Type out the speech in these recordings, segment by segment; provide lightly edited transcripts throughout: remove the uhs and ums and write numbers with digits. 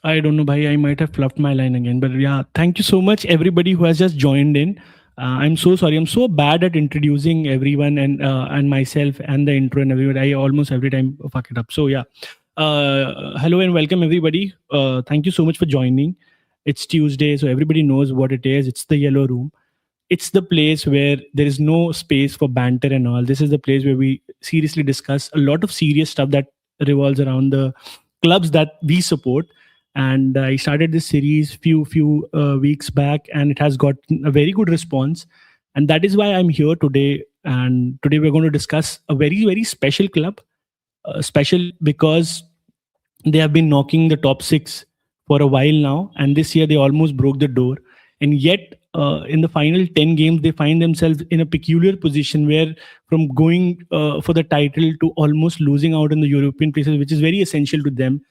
I don't know, bhai. I might have fluffed my line again, but yeah, thank you so much, everybody who has just joined in. I'm so sorry. I'm so bad at introducing everyone and myself and the intro and everyone. I almost every time fuck it up. So yeah, hello and welcome everybody. Thank you so much for joining. It's Tuesday, so everybody knows what it is. It's the Yellow Room. It's the place where there is no space for banter and all. This is the place where we seriously discuss a lot of serious stuff that revolves around the clubs that we support. And I started this series few weeks back, and it has got a very good response. And that is why I'm here today. And today we're going to discuss a very special club, special because they have been knocking the top six for a while now, and this year they almost broke the door. And yet, in the final 10 games, they find themselves in a peculiar position where from going for the title to almost losing out in the European places, which is very essential to them.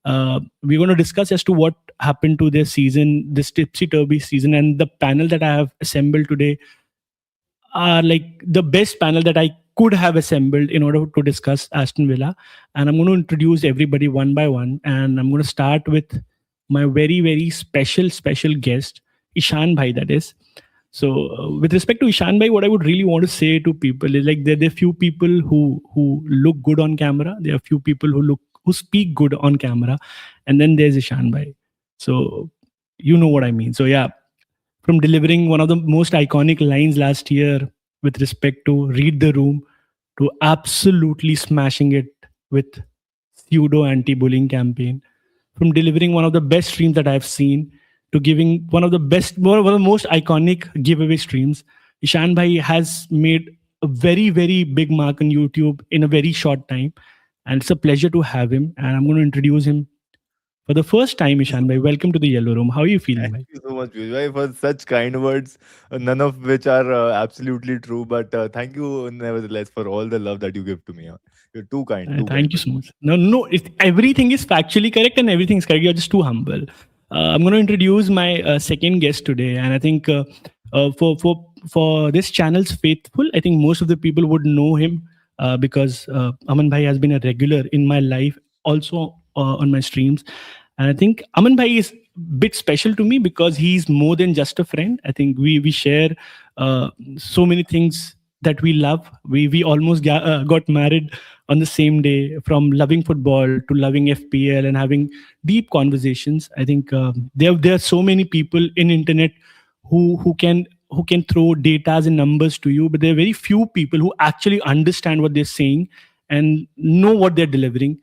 We're going to discuss as to what happened to their season, this tipsy-turvy season, and the panel that I have assembled today are like the best panel that I could have assembled in order to discuss Aston Villa. And I'm going to introduce everybody one by one. And I'm going to start with my very special guest, Ishan Bhai, that is. So, with respect to Ishan Bhai, what I would really want to say to people is like there are few people who look good on camera. There are few people who speak good on camera, and then there's Ishan Bhai. So, you know what I mean. So, yeah, from delivering one of the most iconic lines last year with respect to read the room to absolutely smashing it with pseudo anti-bullying campaign, from delivering one of the best streams that I've seen to giving one of the most iconic giveaway streams. Ishan Bhai has made a very big mark on YouTube in a very short time, and it's a pleasure to have him. And I'm going to introduce him for the first time. Ishan Bhai, welcome to the Yellow Room. How are you feeling, Thank bhai? you so much, Piyush bhai, for such kind words, none of which are absolutely true. But thank you, nevertheless, for all the love that you give to me. You're too kind, too Thank kind. you so much. No, everything is factually correct and everything is correct. You're just too humble. I'm going to introduce my second guest today, and I think for this channel's faithful, I think most of the people would know him because Aman Bhai has been a regular in my life, also on my streams, and I think Aman Bhai is a bit special to me because he's more than just a friend. I think we share so many things that we love. We almost got married on the same day, from loving football to loving FPL and having deep conversations. I think there are so many people in internet who can throw datas and numbers to you, but there are very few people who actually understand what they're saying and know what they're delivering.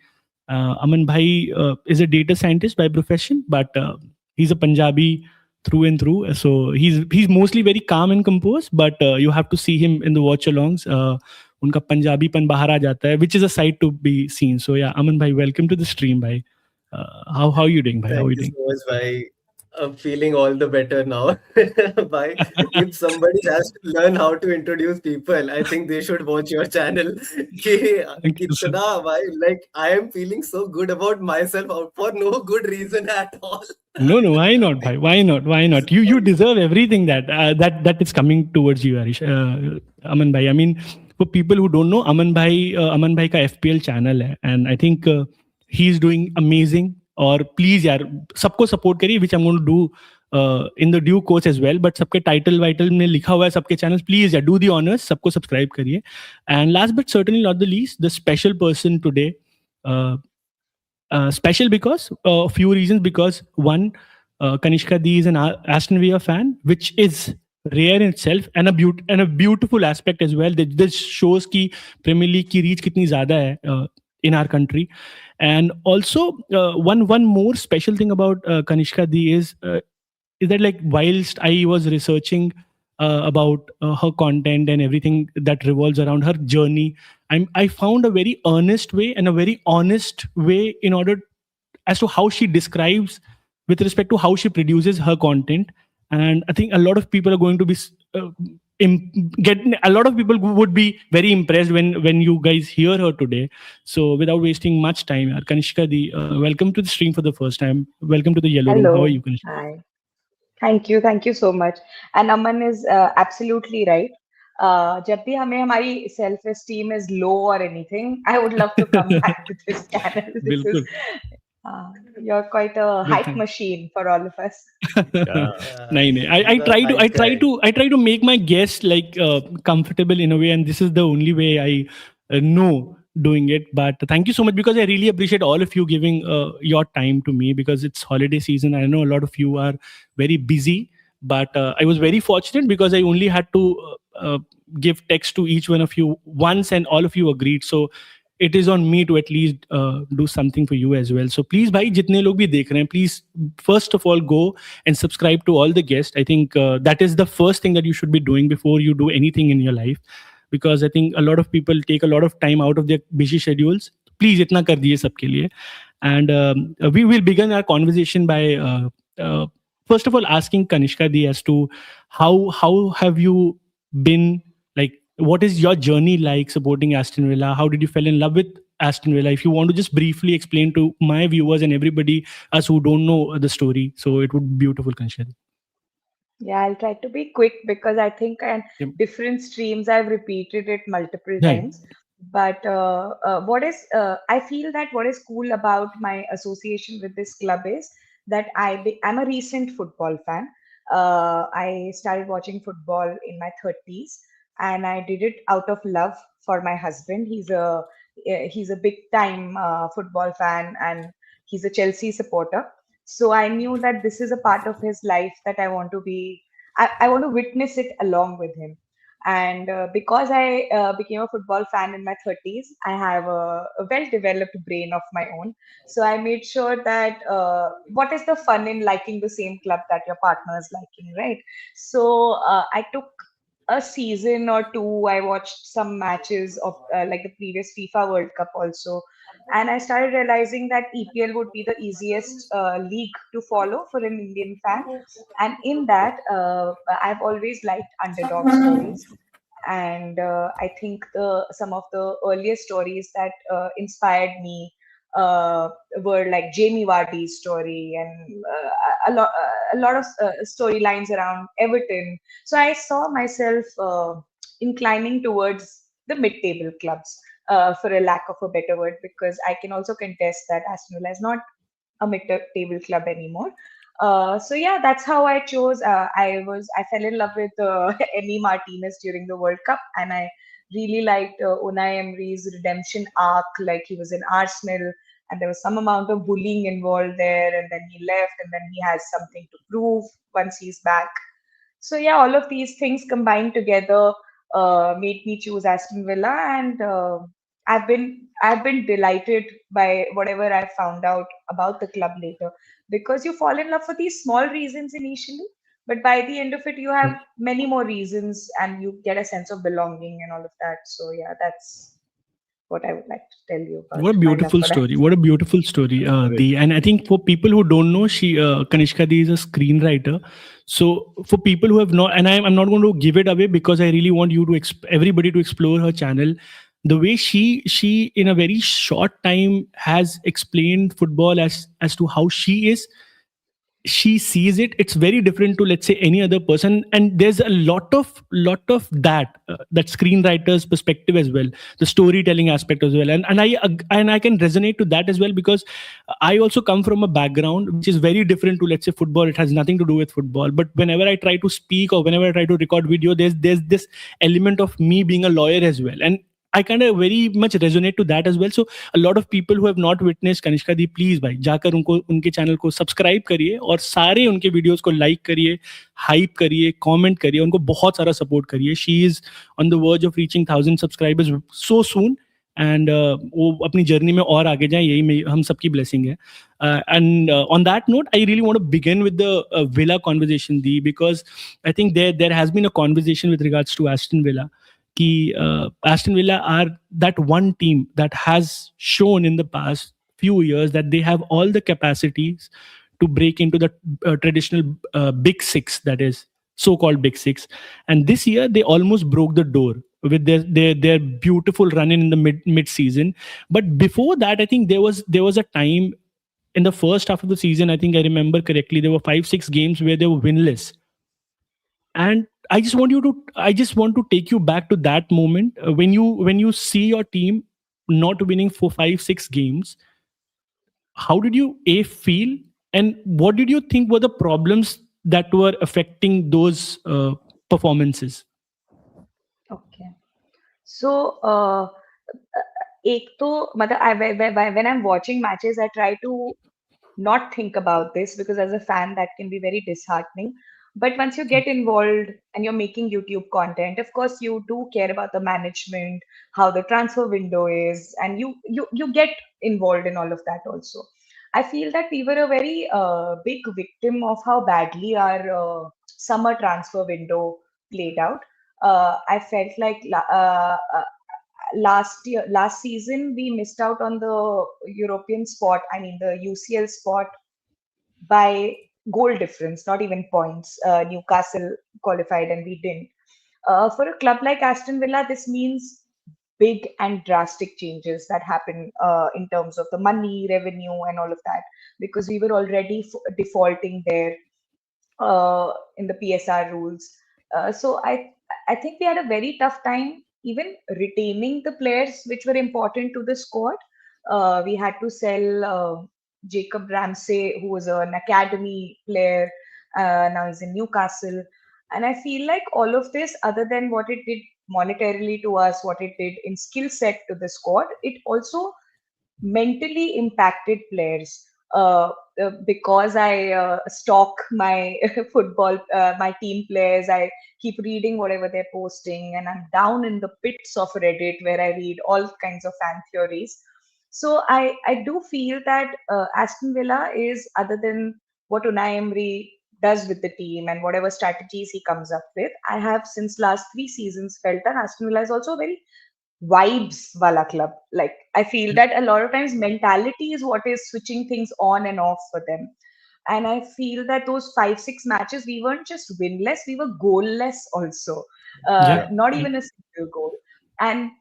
Aman Bhai is a data scientist by profession, but he's a Punjabi through and through. So he's mostly very calm and composed, but you have to see him in the watch alongs. उनका पंजाबीपन बाहर आ जाता है, which is a sight to be seen. So yeah, Aman bhai, welcome to the stream, bhai. How are you doing, bhai? How are Thank you you doing? so much, bhai. I'm feeling all the better now. Bhai, if somebody has to learn how to introduce people, I think they should watch your channel. कि Thank you, sir. इतना भाई, like I am feeling so good about myself for no good reason at all. No, why not, bhai? Why not? Why not? You deserve everything that is coming towards you, Arish. Aman bhai. I mean, for people who don't know, Aman bhai का FPL channel है, and I think he's doing amazing. और please यार सबको support करिए, which I am going to do in the due course as well. But सबके title वाइटल में लिखा हुआ है सबके चैनल. प्लीज यार डू दी ऑनर्स, सबको सब्सक्राइब करिए. And last but certainly not the least, the special person today, special because a few reasons. Because one, Kanishka D is an Aston Villa fan, which is rare in itself, and a beautiful aspect as well. This shows ki Premier League की reach कितनी ज़्यादा है in our country. And also one more special thing about Kanishka D is that, like, whilst I was researching about her content and everything that revolves around her journey, I found a very earnest way and a very honest way in order as to how she describes with respect to how she produces her content. And I think a lot of people are going to be a lot of people would be very impressed when you guys hear her today. So without wasting much time, Kanishka Di, welcome to the stream for the first time. Welcome to the Yellow Room. How are Hello. you, Kanishka? Hi. Thank you so much. And Aman is absolutely right. जब भी हमें हमारी self esteem is low or anything, I would love to come back to this channel. This is बिल्कुल. Uh, you're quite a But hype machine for all of us. Yeah. nahin, nahin. I He's a try to I hype try guy. to I try to make my guests like comfortable in a way, and this is the only way I know doing it. But thank you so much, because I really appreciate all of you giving your time to me, because it's holiday season. I know a lot of you are very busy, but I was very fortunate because I only had to give text to each one of you once, and all of you agreed. So it is on me to at least do something for you as well. So please, bhai, jitne log bhi dekh rahe hain, please first of all go and subscribe to all the guests. I think that is the first thing that you should be doing before you do anything in your life, because I think a lot of people take a lot of time out of their busy schedules. Please itna kar diye sabke liye. And we will begin our conversation by uh, first of all asking Kanishka di as to how have you been, like, what is your journey like supporting Aston Villa? How did you fell in love with Aston Villa? If you want to just briefly explain to my viewers and everybody us who don't know the story, so it would be beautiful, Kanishka. Yeah, I'll try to be quick because I think in Yep. different streams I've repeated it multiple Right. times. But I feel that what is cool about my association with this club is that I'm a recent football fan. I started watching football in my 30s, and I did it out of love for my husband. He's a big time football fan, and he's a Chelsea supporter. So I knew that this is a part of his life that I want to witness it along with him. And because I became a football fan in my 30s, I have a well developed brain of my own. So I made sure that what is the fun in liking the same club that your partner is liking, right? So I took a season or two. I watched some matches of like the previous FIFA World Cup also, and I started realizing that EPL would be the easiest league to follow for an Indian fan. And in that, I've always liked underdog stories. And I think some of the earliest stories that inspired me uh, were like Jamie Vardy's story, and a lot of storylines around Everton. So I saw myself inclining towards the mid-table clubs, for a lack of a better word, because I can also contest that Aston Villa is not a mid-table club anymore. So yeah, that's how I chose. I fell in love with Emi Martinez during the World Cup, and I really liked Unai Emery's redemption arc. Like, he was in Arsenal, and there was some amount of bullying involved there, and then he left, and then he has something to prove once he's back. So yeah, all of these things combined together made me choose Aston Villa, and I've been delighted by whatever I found out about the club later, because you fall in love for these small reasons initially, but by the end of it, you have many more reasons, and you get a sense of belonging and all of that. So yeah, that's what I would like to tell you about What a my love beautiful for story! Aston. What a beautiful story, Great. and I think for people who don't know, she Kanishka Di is a screenwriter. So for people who have not, and I'm not going to give it away because I really want you to everybody to explore her channel. The way she in a very short time has explained football as to how she sees it, it's very different to, let's say, any other person. And there's a lot of that screenwriter's perspective as well, the storytelling aspect as well. And I can resonate to that as well, because I also come from a background which is very different to, let's say, football. It has nothing to do with football, but whenever I try to speak or whenever I try to record video, there's this element of me being a lawyer as well, and I kind of very much resonate to that as well. So a lot of people who have not witnessed Kanishka Di, please भाई जाकर उनको उनके channel को subscribe करिए और सारे उनके videos को लाइक करिए, हाइप करिए, कमेंट करिए, उनको बहुत सारा सपोर्ट करिए. She is on the verge of reaching 1000 subscribers so soon. And वो अपनी जर्नी में और आगे जाए, यही हम सबकी ब्लेसिंग है. And on that note, I really want to begin with the Villa conversation, Di, because I think there has been a conversation with regards to Aston Villa. Aston Villa are that one team that has shown in the past few years that they have all the capacities to break into the traditional big six, that is so-called big six. And this year they almost broke the door with their beautiful run in the mid season. But before that, I think there was a time in the first half of the season, I think I remember correctly, there were 5-6 games where they were winless. And I just want to take you back to that moment, when you see your team not winning for 5-6 games. how did you feel, and what did you think were the problems that were affecting those performances? Okay. So, एक तो मतलब when I'm watching matches, I try to not think about this because as a fan, that can be very disheartening. But once you get involved and you're making YouTube content, of course, you do care about the management, how the transfer window is, and you get involved in all of that also. I feel that we were a very big victim of how badly our summer transfer window played out. I felt like last season we missed out on the European spot. I mean the UCL spot by goal difference, not even points. Newcastle qualified and we didn't. For a club like Aston Villa, this means big and drastic changes that happen in terms of the money, revenue, and all of that, because we were already defaulting there in the PSR rules. So I think we had a very tough time even retaining the players which were important to the squad. We had to sell Jacob Ramsey, who was an academy player. Now he's in Newcastle. And I feel like all of this, other than what it did monetarily to us, what it did in skill set to the squad, it also mentally impacted players. Because I stalk my football, my team players. I keep reading whatever they're posting, and I'm down in the pits of Reddit where I read all kinds of fan theories. So I do feel that Aston Villa is, other than what Unai Emery does with the team and whatever strategies he comes up with, I have since last 3 seasons felt that Aston Villa is also a very vibes wala club. Like I feel Yeah. that a lot of times mentality is what is switching things on and off for them. And I feel that those 5-6 matches, we weren't just winless, we were goalless also. Yeah. Yeah. Not Yeah. even a single goal. And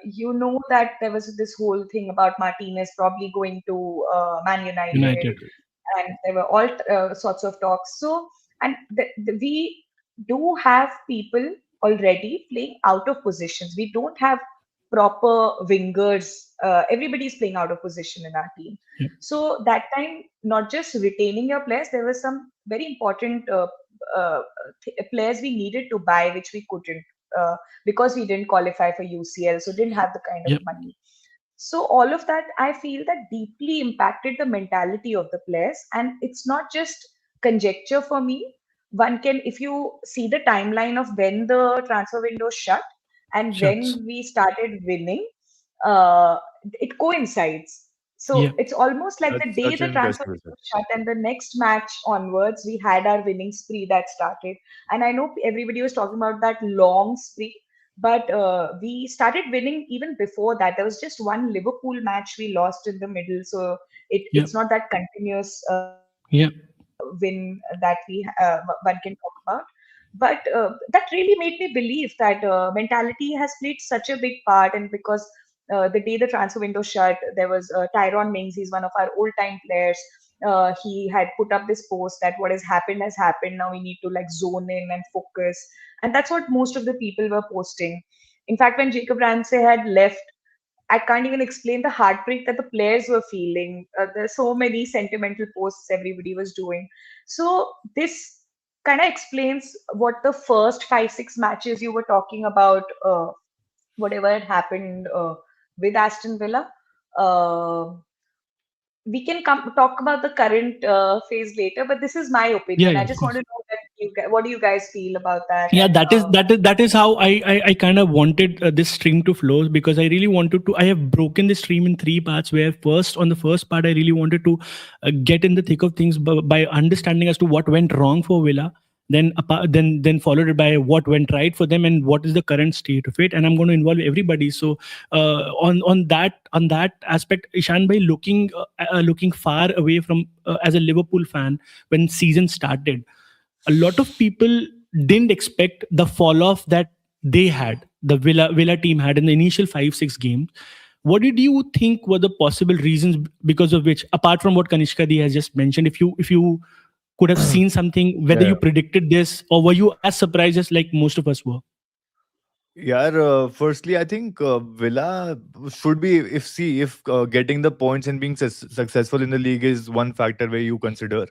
you know that there was this whole thing about Martinez probably going to Man United, United. and there were all sorts of talks. So, and we do have people already playing out of positions. We don't have proper wingers. Everybody's playing out of position in our team. Yeah. So that time, not just retaining your players, there were some very important uh, players we needed to buy, which we couldn't because we didn't qualify for UCL, so didn't have the kind of Yeah. money. So all of that, I feel that deeply impacted the mentality of the players, and it's not just conjecture for me. One can, if you see the timeline of when the transfer window shut and Shucks. when we started winning, uh, it coincides. Yeah. So it's almost like the That's day such the an transfer impressive window result. shut and the next match onwards, we had our winning spree that started. And I know everybody was talking about that long spree, but we started winning even before that. There was just one Liverpool match we lost in the middle, so Yeah. it's not that continuous Yeah. win that one can talk about. But that really made me believe that mentality has played such a big part. And because the day the transfer window shut, there was Tyrone Mings. He's one of our old-time players. He had put up this post that what has happened has happened. Now we need to like zone in and focus. And that's what most of the people were posting. In fact, when Jacob Ramsey had left, I can't even explain the heartbreak that the players were feeling. There's so many sentimental posts everybody was doing. So this kind of explains what the first 5-6 matches you were talking about, whatever had happened with Aston Villa. Uh, we can come talk about the current phase later, but this is my Yeah. opinion. Yeah. I Of just want course. to know that what do you guys feel about that? Yeah, And that is how I kind of wanted this stream to flow, because I really wanted to. I have broken the stream in 3 parts, where first, on the first part, I really wanted to get in the thick of things by understanding as to what went wrong for Villa, then followed it by what went right for them and what is the current state of it. And I'm going to involve everybody. So on that aspect, Ishan bhai, looking far away from, as a Liverpool fan, when season started, a lot of people didn't expect the fall off that they had, the Villa team had in the initial 5-6 games. What did you think were the possible reasons because of which, apart from what Kanishka Di has just mentioned, if you could have seen something, whether Yeah. you predicted this or were you as surprised as like most of us were? Yeah, firstly, I think Villa should be, if getting the points and being successful in the league is one factor where you consider,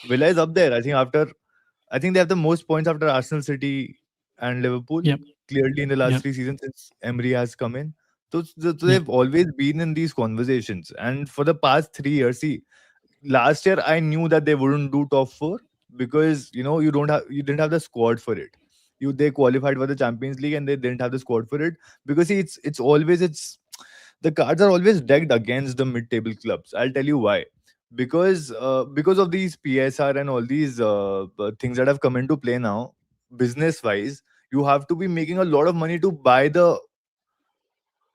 Villa is up there. I think they have the most points after Arsenal, City, and Liverpool. Yep. Clearly, in the last Yep. 3 seasons since Emery has come in, so Yep. they've always been in these conversations. And for the past 3 years, see, last year I knew that they wouldn't do top four because you didn't have the squad for it. They qualified for the Champions League and they didn't have the squad for it because see, it's the cards are always decked against the mid-table clubs. I'll tell you why. Because of these PSR and all these things that have come into play now, business wise, you have to be making a lot of money to buy the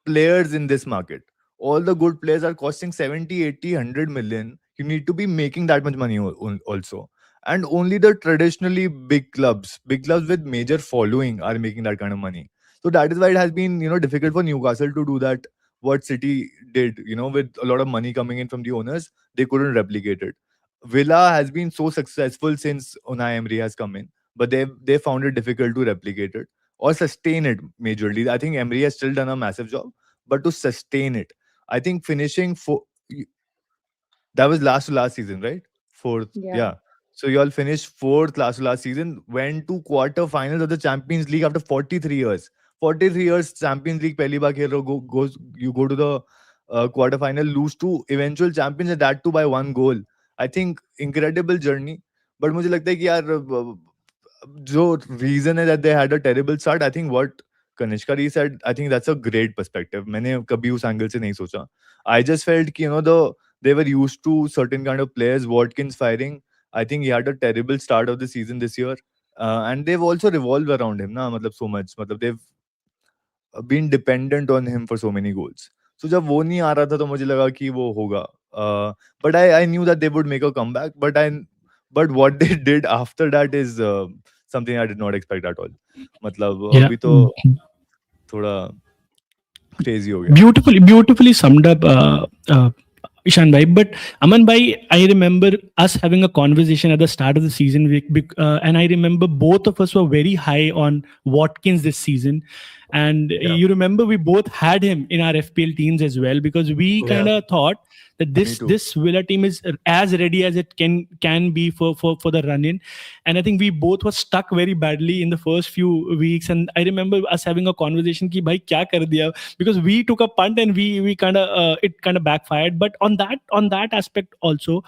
players in this market. All the good players are costing 70, 80, 100 million. You need to be making that much money also. And only the traditionally big clubs with major following are making that kind of money. So that is why it has been, difficult for Newcastle to do that. What City did, with a lot of money coming in from the owners, they couldn't replicate it. Villa has been so successful since Unai Emery has come in, but they found it difficult to replicate it or sustain it majorly. I think Emery has still done a massive job, but to sustain it, I think finishing that was last to last season, right? Fourth, Yeah. yeah. So you all finished fourth last to last season, went to quarter-finals of the Champions League after 43 years. 43 years Champions League pehli baar khel rahe ho, you go to the quarter-final, lose to eventual champions, and that too by one goal. I think incredible journey. But मुझे लगता है कि यार जो reason है that they had a terrible start, I think what Kanishka said, I think that's a great perspective. मैंने कभी उस angle से नहीं सोचा. I just felt कि they were used to certain kind of players. Watkins firing, I think he had a terrible start of the season this year, and they've also revolved around him. ना मतलब so much. मतलब they've been dependent on him for so many goals. So जब वो नहीं आ रहा था तो मुझे लगा कि वो होगा. But I knew that they would make a comeback. But what they did after that is something I did not expect at all. मतलब Yeah. अभी तो थोड़ा crazy हो गया. Beautifully summed up, Ishan bhai. But Aman bhai, I remember us having a conversation at the start of the season, and I remember both of us were very high on Watkins this season. And Yeah. you remember we both had him in our FPL teams as well, because we kind Yeah. of thought that Me too. this Villa team is as ready as it can be for the run in. And I think we both were stuck very badly in the first few weeks. And I remember us having a conversation ki bhai kya kar diya, because we took a punt and we kind of it kind of backfired. But on that aspect also,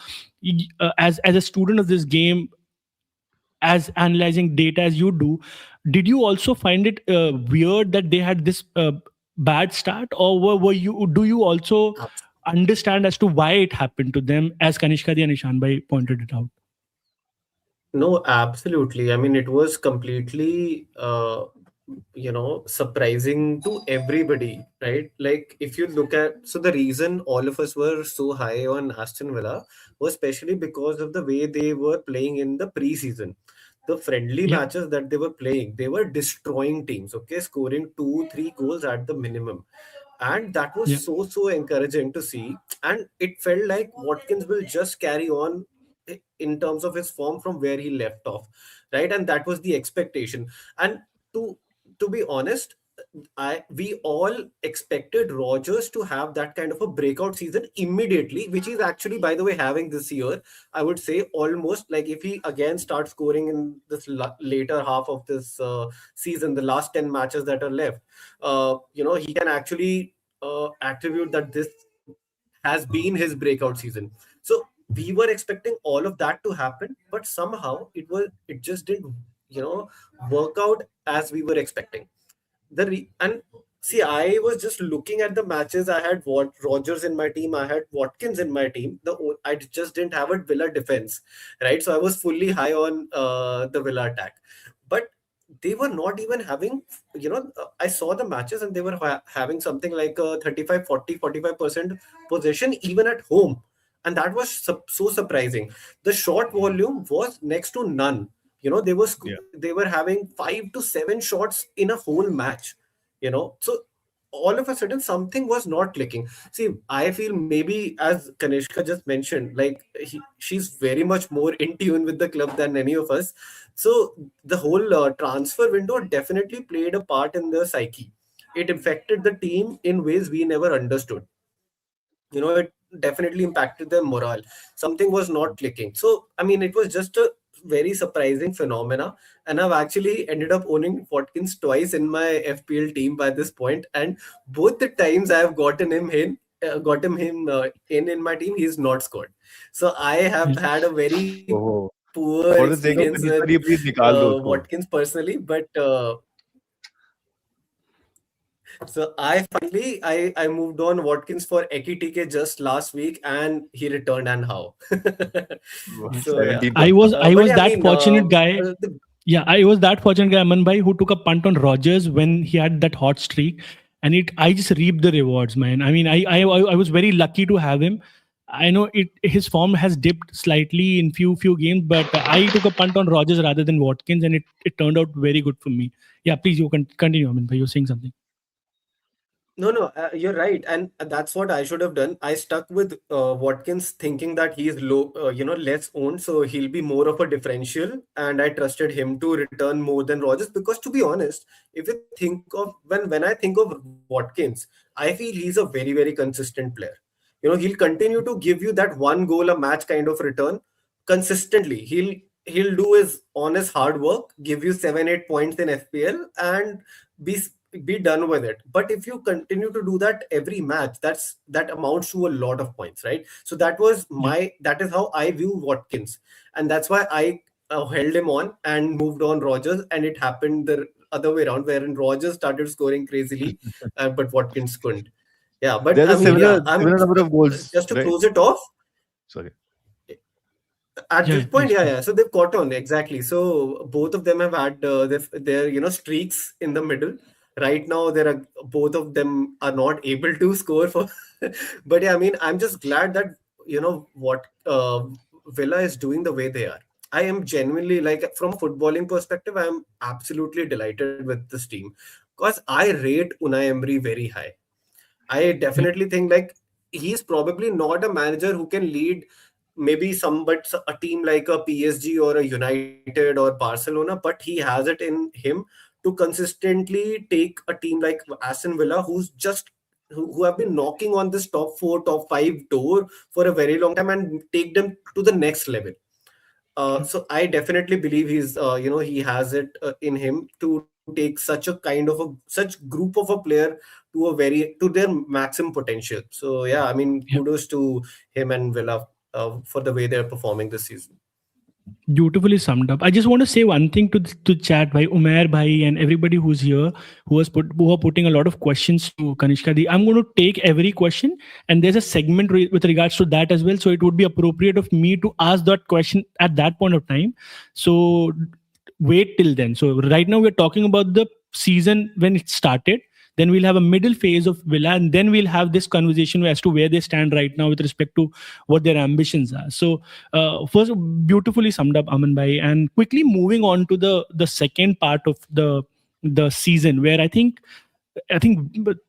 as a student of this game, as analyzing data as you do, did you also find it weird that they had this bad start, or were you do you also understand as to why it happened to them, as Kanishka and Ishan bhai pointed it out? No, absolutely. I mean, it was completely, surprising to everybody, right? Like, if you look at, so the reason all of us were so high on Aston Villa was especially because of the way they were playing in the preseason. The friendly Yeah. matches that they were playing, they were destroying teams, okay, scoring 2, 3 goals at the minimum. And that was Yeah. so encouraging to see. And it felt like Watkins will just carry on in terms of his form from where he left off, right? And that was the expectation. And to to be honest, I we all expected Rogers to have that kind of a breakout season immediately, which is actually, by the way, having this year. I would say almost like if he again starts scoring in this later half of this season, the last 10 matches that are left, he can actually attribute that this has been his breakout season. So we were expecting all of that to happen, but somehow it just didn't, work out as we were expecting. And see, I was just looking at the matches. I had Rogers in my team. I had Watkins in my team. I just didn't have a Villa defense, right? So I was fully high on the Villa attack, but they were not even having. I saw the matches and they were having something like a 35, 40, 45% possession even at home, and that was so surprising. The shot volume was next to none. They Yeah. they were having 5 to 7 shots in a whole match. So all of a sudden something was not clicking. See, I feel maybe, as Kanishka just mentioned, like she's very much more in tune with the club than any of us. So the whole transfer window definitely played a part in the psyche. It affected the team in ways we never understood. It definitely impacted their morale. Something was not clicking. So I mean, it was just a very surprising phenomena. And I've actually ended up owning Watkins twice in my FPL team by this point, and both the times I've gotten him in my team, he's not scored. So I have Yes. had a very Oh, poor for the sake experience of with Manish, please nikal do usko. Watkins personally. But so I moved on Watkins for Ekitike just last week, and he returned, and how. Yes. So yeah, 17 I points. was I but was yeah, I that mean, fortunate guy. the, Yeah, I was that fortunate guy, Aman Bhai, who took a punt on Rogers when he had that hot streak, and I just reaped the rewards, man. I mean, I was very lucky to have him. I know his form has dipped slightly in few games, but I took a punt on Rogers rather than Watkins, and it turned out very good for me. Yeah, please you can continue, Aman Bhai. You're saying something. No, no, you're right, and that's what I should have done. I stuck with Watkins, thinking that he is less owned, so he'll be more of a differential, and I trusted him to return more than Rogers. Because to be honest, if you think of when I think of Watkins, I feel he's a very very consistent player. He'll continue to give you that one goal a match kind of return consistently. He'll do his honest hard work, give you 7-8 points in FPL, and be be done with it. But if you continue to do that every match, that amounts to a lot of points, right? So Yeah, that is how I view Watkins, and that's why I held him on and moved on Rogers, and it happened the other way around, wherein Rogers started scoring crazily, but Watkins couldn't. Yeah, but There's I a mean, similar yeah, I'm similar number of goals, just to right? close it off. Sorry. At yeah, this yeah, point, please, yeah, please. yeah. So they've caught on exactly. So both of them have had their streaks in the middle. Right now, there are both of them are not able to score for. But yeah, I mean, I'm just glad that what Villa is doing the way they are. I am genuinely, like, from a footballing perspective, I am absolutely delighted with this team because I rate Unai Emery very high. I Yeah, definitely think, like, he's probably not a manager who can lead maybe but a team like a PSG or a United or Barcelona, but he has it in him to consistently take a team like Aston Villa, who have been knocking on this top four, top five door for a very long time, and take them to the next level. yeah. So I definitely believe he has it in him to take such a kind of such group of a player to their maximum potential. So yeah, I mean, Yeah. kudos to him and Villa for the way they're performing this season. Beautifully summed up. I just want to say one thing to chat by Umair bhai and everybody who's here who are putting a lot of questions to Kanishka Di. I'm going to take every question, and there's a segment with regards to that as well. So it would be appropriate of me to ask that question at that point of time. So wait till then. So right now we're talking about the season when it started. Then we'll have a middle phase of Villa, and then we'll have this conversation as to where they stand right now with respect to what their ambitions are. So first, beautifully summed up, Aman Bhai. And quickly moving on to the second part of the season, where I think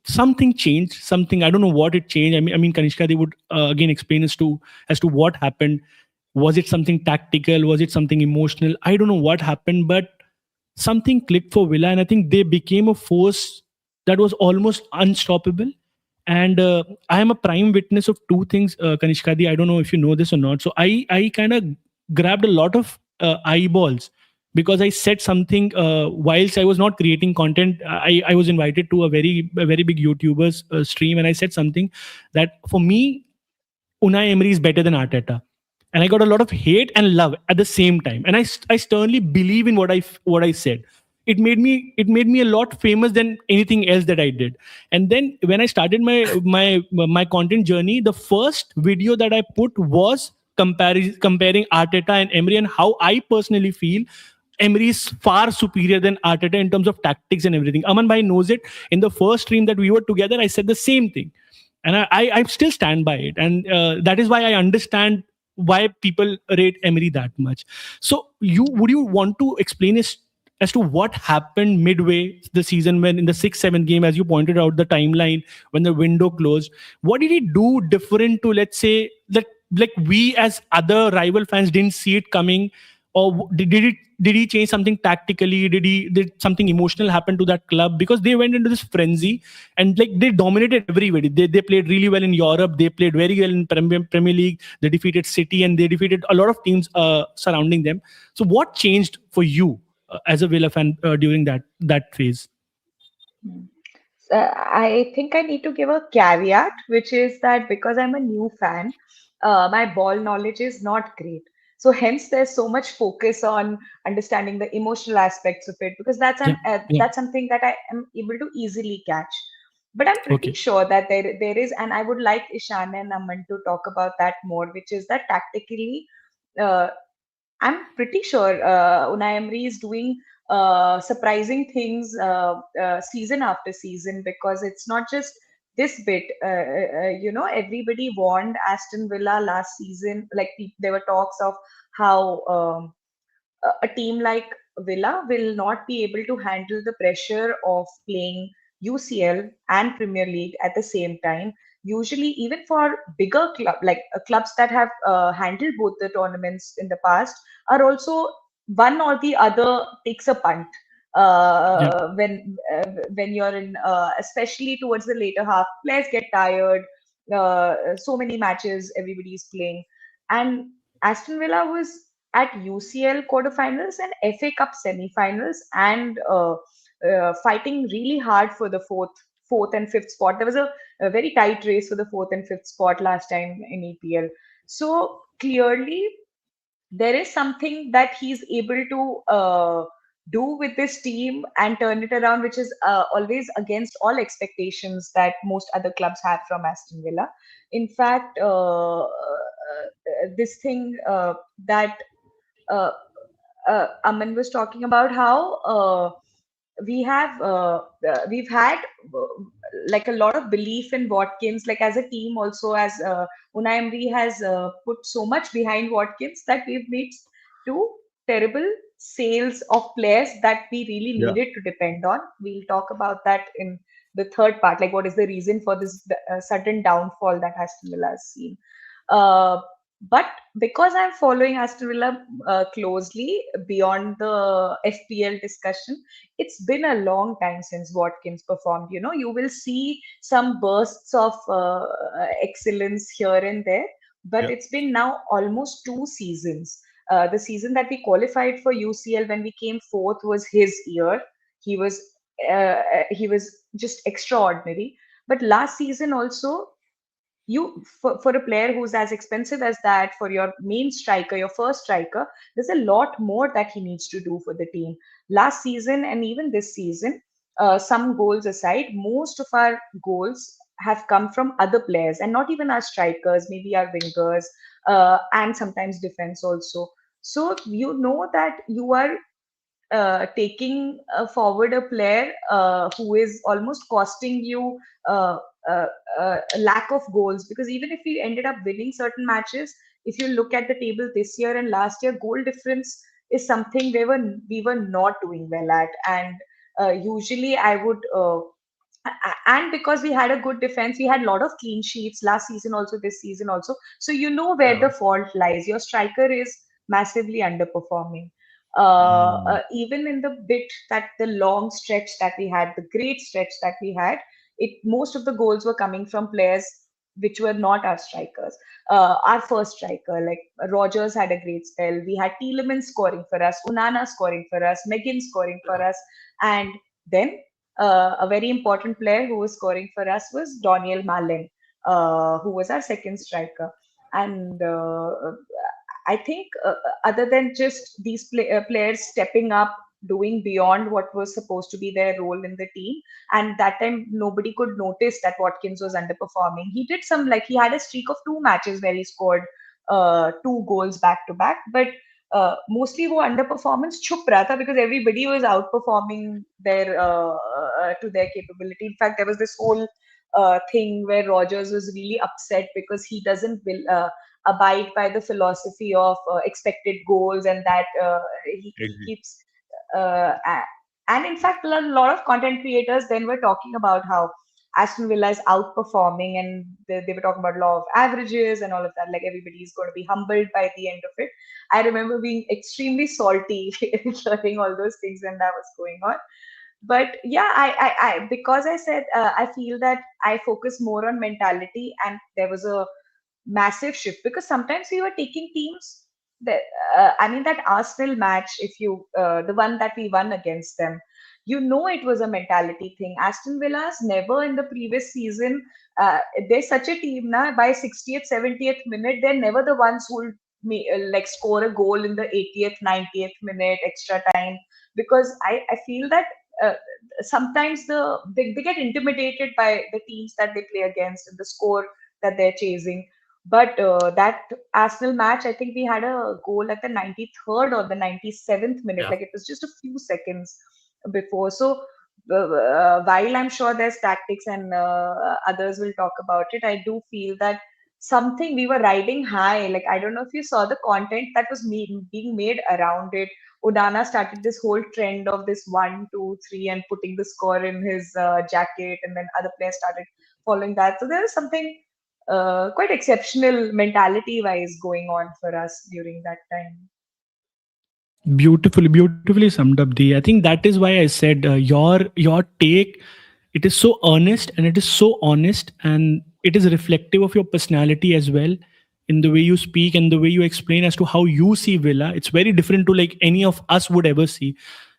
something changed. Something, I don't know what it changed. I mean, Kanishka, they would again explain as to what happened. Was it something tactical? Was it something emotional? I don't know what happened, but something clicked for Villa, and I think they became a force that was almost unstoppable. And I am a prime witness of two things, Kanishkadi. I don't know if you know this or not. So I kind of grabbed a lot of eyeballs because I said something whilst I was not creating content. I was invited to a very big YouTuber's stream, and I said something that for me Unai Emery is better than Arteta. And I got a lot of hate and love at the same time. And I sternly believe in what I said. It made me a lot famous than anything else that I did. And then when I started my content journey, the first video that I put was comparing Arteta and Emery, and how I personally feel Emery is far superior than Arteta in terms of tactics and everything. Aman Bhai knows it. In the first stream that we were together, I said the same thing, and I still stand by it, and that is why I understand why people rate Emery that much. So you want to explain as to what happened midway the season, when in the 6th 7th game, as you pointed out, the timeline when the window closed. What did he do different to, let's say, that like we as other rival fans didn't see it coming? Or did he change something tactically? Did something emotional happen to that club? Because they went into this frenzy and like they dominated everybody. They played really well in Europe. They played very well in Premier League. They defeated City and they defeated a lot of teams surrounding them. So what changed for you as a Villa fan during that phase? Hmm. I think I need to give a caveat, which is that because I'm a new fan, my ball knowledge is not great. So hence, there's so much focus on understanding the emotional aspects of it, because Yeah, yeah. that's something that I am able to easily catch. But I'm pretty Okay. sure that there is, and I would like Ishan and Aman to talk about that more, which is that tactically. Uh, I'm pretty sure Unai Emery is doing surprising things season after season, because it's not just this bit. Everybody warned Aston Villa last season. Like there were talks of how a team like Villa will not be able to handle the pressure of playing UCL and Premier League at the same time. Usually, even for bigger clubs that have handled both the tournaments in the past, are also one or the other takes a punt Yeah. when you're in, especially towards the later half. Players get tired. So many matches everybody's playing, and Aston Villa was at UCL quarterfinals and FA Cup semi-finals, and fighting really hard for the fourth and fifth spot. There was a very tight race for the fourth and fifth spot last time in EPL. So clearly, there is something that he's able to do with this team and turn it around, which is always against all expectations that most other clubs have from Aston Villa. In fact, this thing that uh, Aman was talking about, how we've had like a lot of belief in Watkins, like as a team also, as Unai Emery has put so much behind Watkins that we've made two terrible sales of players that we really Yeah. needed to depend on. We'll talk about that in the third part, like what is the reason for this sudden downfall that Aston Villa has seen. Uh, but because I'm following Aston Villa closely beyond the FPL discussion, it's been a long time since Watkins performed. You will see some bursts of excellence here and there, but Yeah. it's been now almost 2 seasons. The season that we qualified for UCL when we came fourth was his year. He was he was just extraordinary. But last season also, for a player who's as expensive as that, for your main striker, your first striker, there's a lot more that he needs to do for the team. Last season and even this season, some goals aside, most of our goals have come from other players, and not even our strikers, maybe our wingers, and sometimes defense also. So you know that you are taking forward a player who is almost costing you uh, uh, a lack of goals, because even if we ended up winning certain matches, if you look at the table this year and last year, goal difference is something we were not doing well at. And usually I would and because we had a good defense, we had a lot of clean sheets last season also, this season also, so you know where Yeah. the fault lies. Your striker is massively underperforming. Mm. Even in the bit that the long stretch that we had, the great stretch that we had, it most of the goals were coming from players which were not our strikers. Our first striker, like Rogers, had a great spell. We had Tielemans scoring for us, Unana scoring for us, Megan scoring for us, and then a very important player who was scoring for us was Daniel Malen, who was our second striker. And I think other than just these players stepping up, doing beyond what was supposed to be their role in the team, and that time nobody could notice that Watkins was underperforming. He did some, like he had a streak of 2 matches where he scored 2 goals back to back, but mostly वो underperformance छुप रहा था because everybody was outperforming their to their capability. In fact, there was this whole thing where Rogers was really upset because he doesn't abide by the philosophy of expected goals, and that he Agree. keeps and in fact, a lot of content creators then were talking about how Aston Villa is outperforming, and they were talking about law of averages and all of that. Like everybody is going to be humbled by the end of it. I remember being extremely salty hearing all those things when that was going on. But yeah, I because I said I feel that I focus more on mentality, and there was a massive shift because sometimes we were taking teams that I mean that Arsenal match, if you the one that we won against them, it was a mentality thing. Aston Villa's never in the previous season. They're such a team now. By 60th, 70th minute, they're never the ones who will like score a goal in the 80th, 90th minute, extra time. Because I feel that uh, sometimes they get intimidated by the teams that they play against and the score that they're chasing. But that Arsenal match, I think we had a goal at the 93rd or the 97th minute. Yeah. Like it was just a few seconds before. So while I'm sure there's tactics and others will talk about it, I do feel that something we were riding high. Like I don't know if you saw the content that was being made around it. Udana started this whole trend of this 1, 2, 3 and putting the score in his jacket, and then other players started following that. So there was something quite exceptional mentality wise going on for us during that time. Beautifully summed up, the I think that is why I said your take, it is so earnest and it is so honest, and it is reflective of your personality as well, in the way you speak and the way you explain as to how you see Villa. It's very different to like any of us would ever see,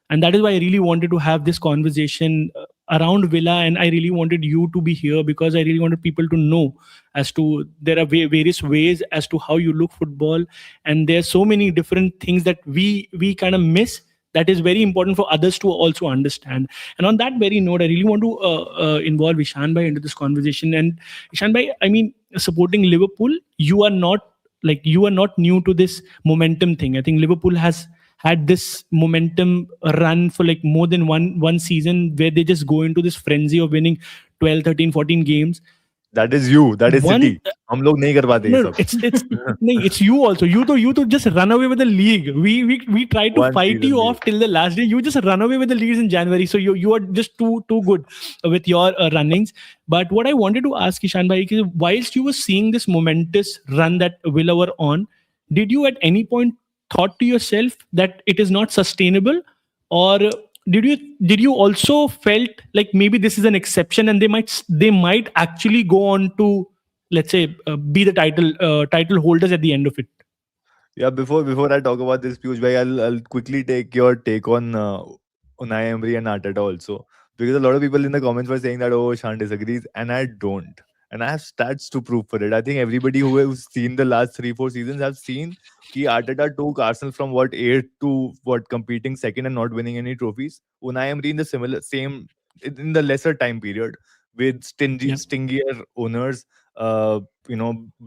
and that is why I really wanted to have this conversation around Villa, and I really wanted you to be here because I really wanted people to know as to there are various ways as to how you look football, and there are so many different things that we kind of miss, that is very important for others to also understand. And on that very note, I really want to involve Ishan bhai into this conversation. And Ishan bhai, I mean, supporting Liverpool, you are not new to this momentum thing. I think Liverpool has had this momentum run for like more than one season, where they just go into this frenzy of winning 12, 13, 14 games. That is you. That is One City. हम लोग नहीं कर पाते ये no, सब. it's no, it's you also. You to just run away with the league. We tried to One fight season you league. off till the last day. You just run away with the leagues in January. So you are just too good with your runnings. But what I wanted to ask Ishan bhai is, whilst you were seeing this momentous run that Villa were on, did you at any point thought to yourself that it is not sustainable, or did you also felt like maybe this is an exception and they might actually go on to, let's say, be the title holders at the end of it? Yeah, before I talk about this, Piyush bhai, I'll quickly take your take on Unai Emery and Arteta also, because a lot of people in the comments were saying that, oh, Shan disagrees, and I don't, and I have stats to prove for it. I think everybody who's seen the last 3-4 seasons have seen कि Arteta took Arsenal from what, 8th to what, competing second and not winning any trophies. Unai Emery in the same in the lesser time period, with Yeah. stingier owners,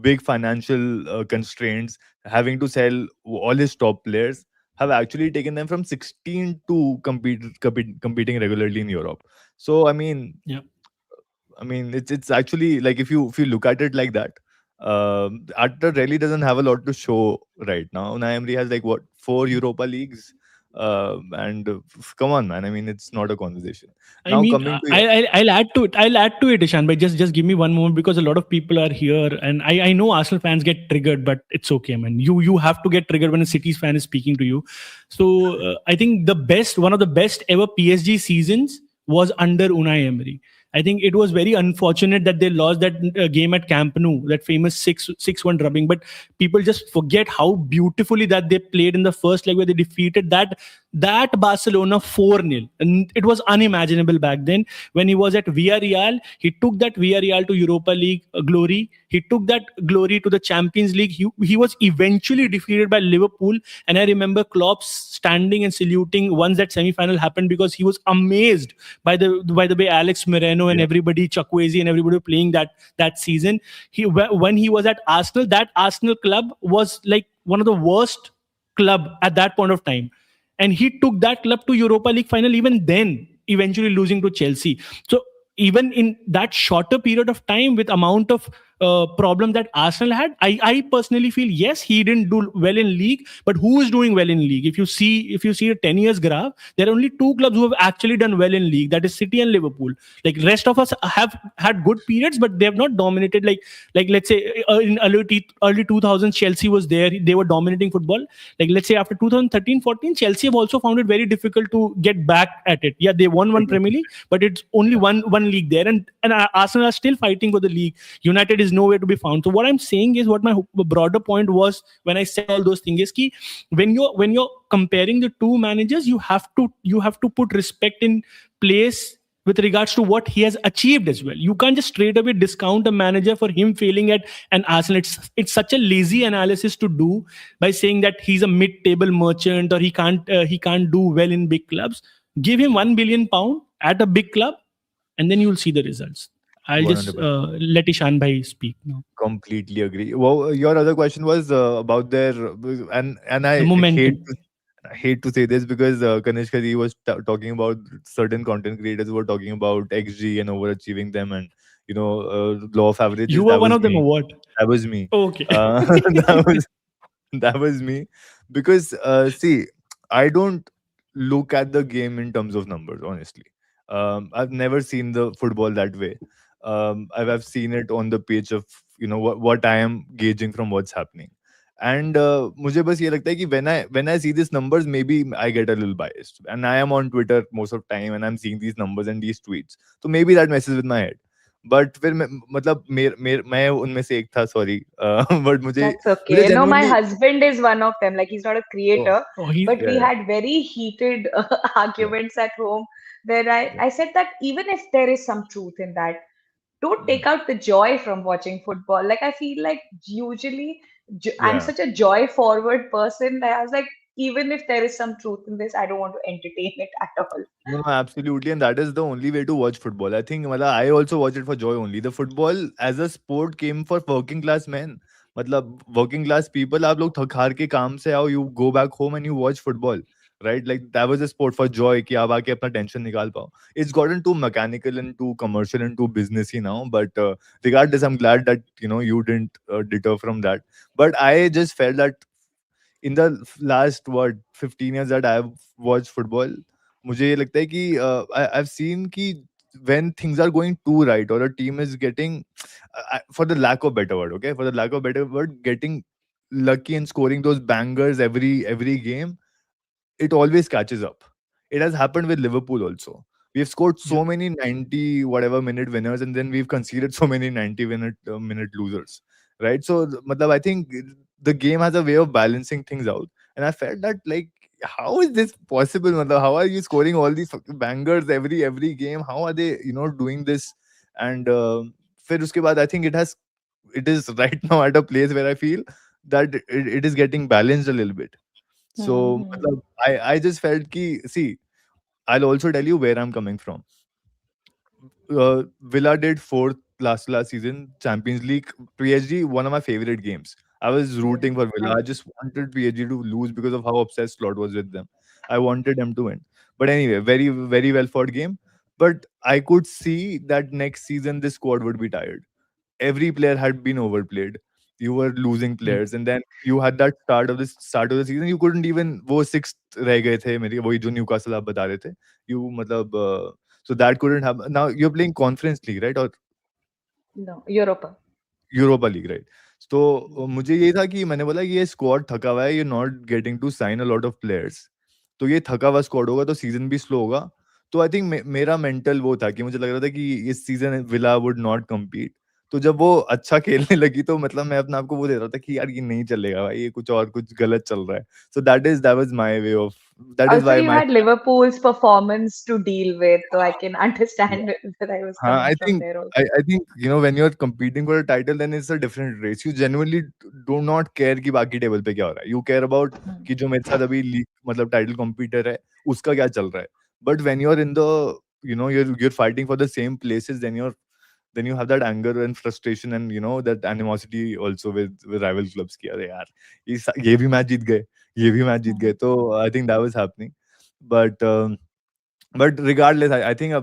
big financial constraints, having to sell all his top players, have actually taken them from 16 to competing regularly in Europe. So Yeah. it's actually like, if you look at it like that, Arteta really doesn't have a lot to show right now. Unai Emery has like what, 4 Europa Leagues, and come on, man. I mean, it's not a conversation. I Now mean, coming to your, I'll add to it. I'll add to it, Ishan. But just give me one moment, because a lot of people are here, and I know Arsenal fans get triggered, but it's okay, man. You have to get triggered when a City's fan is speaking to you. So I think one of the best ever PSG seasons was under Unai Emery. I think it was very unfortunate that they lost that game at Camp Nou, that famous 6-1 drubbing. But people just forget how beautifully that they played in the first leg, where they defeated that Barcelona 4-0. And it was unimaginable back then. When he was at Villarreal, he took that Villarreal to Europa League glory. He took that glory to the Champions League. He was eventually defeated by Liverpool. And I remember Klopp standing and saluting once that semi-final happened, because he was amazed by the way Alex Moreno and Yeah. everybody, Chukwueze and everybody were playing that season. When he was at Arsenal, that Arsenal club was like one of the worst club at that point of time. And he took that club to Europa League final, even then, eventually losing to Chelsea. So even in that shorter period of time, with amount of problem that Arsenal had. I personally feel yes, he didn't do well in league, but who is doing well in league? If you see a 10 years graph, there are only two clubs who have actually done well in league. That is City and Liverpool. Like rest of us have had good periods, but they have not dominated. Like let's say in early 2000s, Chelsea was there. They were dominating football. Like let's say after 2013-14, Chelsea have also found it very difficult to get back at it. Yeah, they won one Premier League, but it's only one league there, and Arsenal are still fighting for the league. United is nowhere to be found. So what I'm saying is, what my broader point was when I said all those things is ki when you're comparing the two managers, you have to put respect in place with regards to what he has achieved as well. You can't just straight away discount a manager for him failing at an Arsenal. It's such a lazy analysis to do by saying that he's a mid-table merchant or he can't do well in big clubs. Give him £1 billion at a big club, and then you'll see the results. I'll just 100%. let Ishan bhai speak now. Completely agree. Well, your other question was about their and The I momentum. hate to say this because Kanishka ji was talking about certain content creators who were talking about XG and overachieving them, and law of averages. You were That one was of them me. or what? That was me. Okay. That was that was me because see, I don't look at the game in terms of numbers, honestly. I've never seen the football that way. I've seen it on the page of what I am gauging from what's happening. And मुझे बस ये लगता है कि when I see these numbers, maybe I get a little biased, and I am on Twitter most of the time and I'm seeing these numbers and these tweets, so maybe that messes with my head. But फिर मतलब मैं उनमें से एक था, sorry. But मुझे That's मुझे okay. No, my genuinely husband is one of them. Like, he's not a oh creator, Oh, he. but या we या had very heated या arguments at home where I said that even if there is some truth in that, don't take out the joy from watching football. Like, I feel like usually I'm या such a joy forward person that I was like, even if there is some truth in this, I don't want to entertain it at all. No, absolutely, and that is the only way to watch football. I think, मतलब, I also watch it for joy only. The football as a sport came for working class men. मतलब working class people, आप लोग थक हार के काम से आओ, you go back home and you watch football, right? Like that was a sport for joy कि आप आके अपना tension निकाल पाओ. It's gotten too mechanical and too commercial and too businessy now. But regardless, I'm glad that you didn't deter from that. But I just felt that in the last what 15 years that I've watched football, मुझे ये लगता है कि I've seen कि when things are going too right or a team is getting for the lack of better word, okay, for the lack of better word, getting lucky and scoring those bangers every game, it always catches up. It has happened with Liverpool also. We have scored Yeah. so many 90 whatever minute winners, and then we've conceded so many 90 minute losers, right? So, matlab, I think the game has a way of balancing things out, and I felt that like, how is this possible? Matlab, how are you scoring all these fucking bangers every game? How are they doing this? And फिर उसके बाद I think it is right now at a place where I feel that it is getting balanced a little bit. So, Hmm. matlab, I just felt ki, see, I'll also tell you where I'm coming from. Villa did fourth last season, Champions League. PSG, one of my favorite games. I was Yeah. rooting for Villa. I Same. just wanted PSG to lose because of how obsessed Slot was with them. I wanted them to win. But anyway, very, very well fought game. But I could see that next season this squad would be tired. Every player had been overplayed. You were losing Yeah. players, and then you had that start of the season. You couldn't even वो sixth रह गए थे मेरे वही जो Newcastle आप बता रहे थे. You मतलब so that couldn't happen. Now you're playing Conference League, right? Or No, Europa. Europa league right तो मुझे ये था कि मैंने बोला कि ये स्क्वाड थका हुआ है, you not getting to sign a lot of players, तो ये थका हुआ स्क्वाड होगा तो सीजन भी स्लो होगा. तो आई थिंक मेरा मेंटल वो था कि मुझे लग रहा था कि इस season villa would not compete. तो जब वो अच्छा खेलने लगी तो मतलब मैं अपने आप को वो दे रहा था कि यार ये नहीं चलेगा भाई, ये कुछ गलत चल रहा है. So that was my way of, that is Also, why you my had Liverpool's performance to deal with, so I can understand that I was हाँ, coming from there also. I think when you're competing for a title, then it's a different race. You genuinely do not care कि बाकी table पे क्या हो रहा है. You care about Hmm. कि जो मेरे साथ अभी लीग मतलब टाइटल कॉम्पिटिटर है उसका क्या चल रहा है. But when you're in the you're fighting for the same places, then you have that anger and frustration and that animosity also with rival clubs कि अरे यार ये भी मैच जीत गए, ये भी मैच जीत गए. Hmm. तो I think that was happening. But but regardless, I think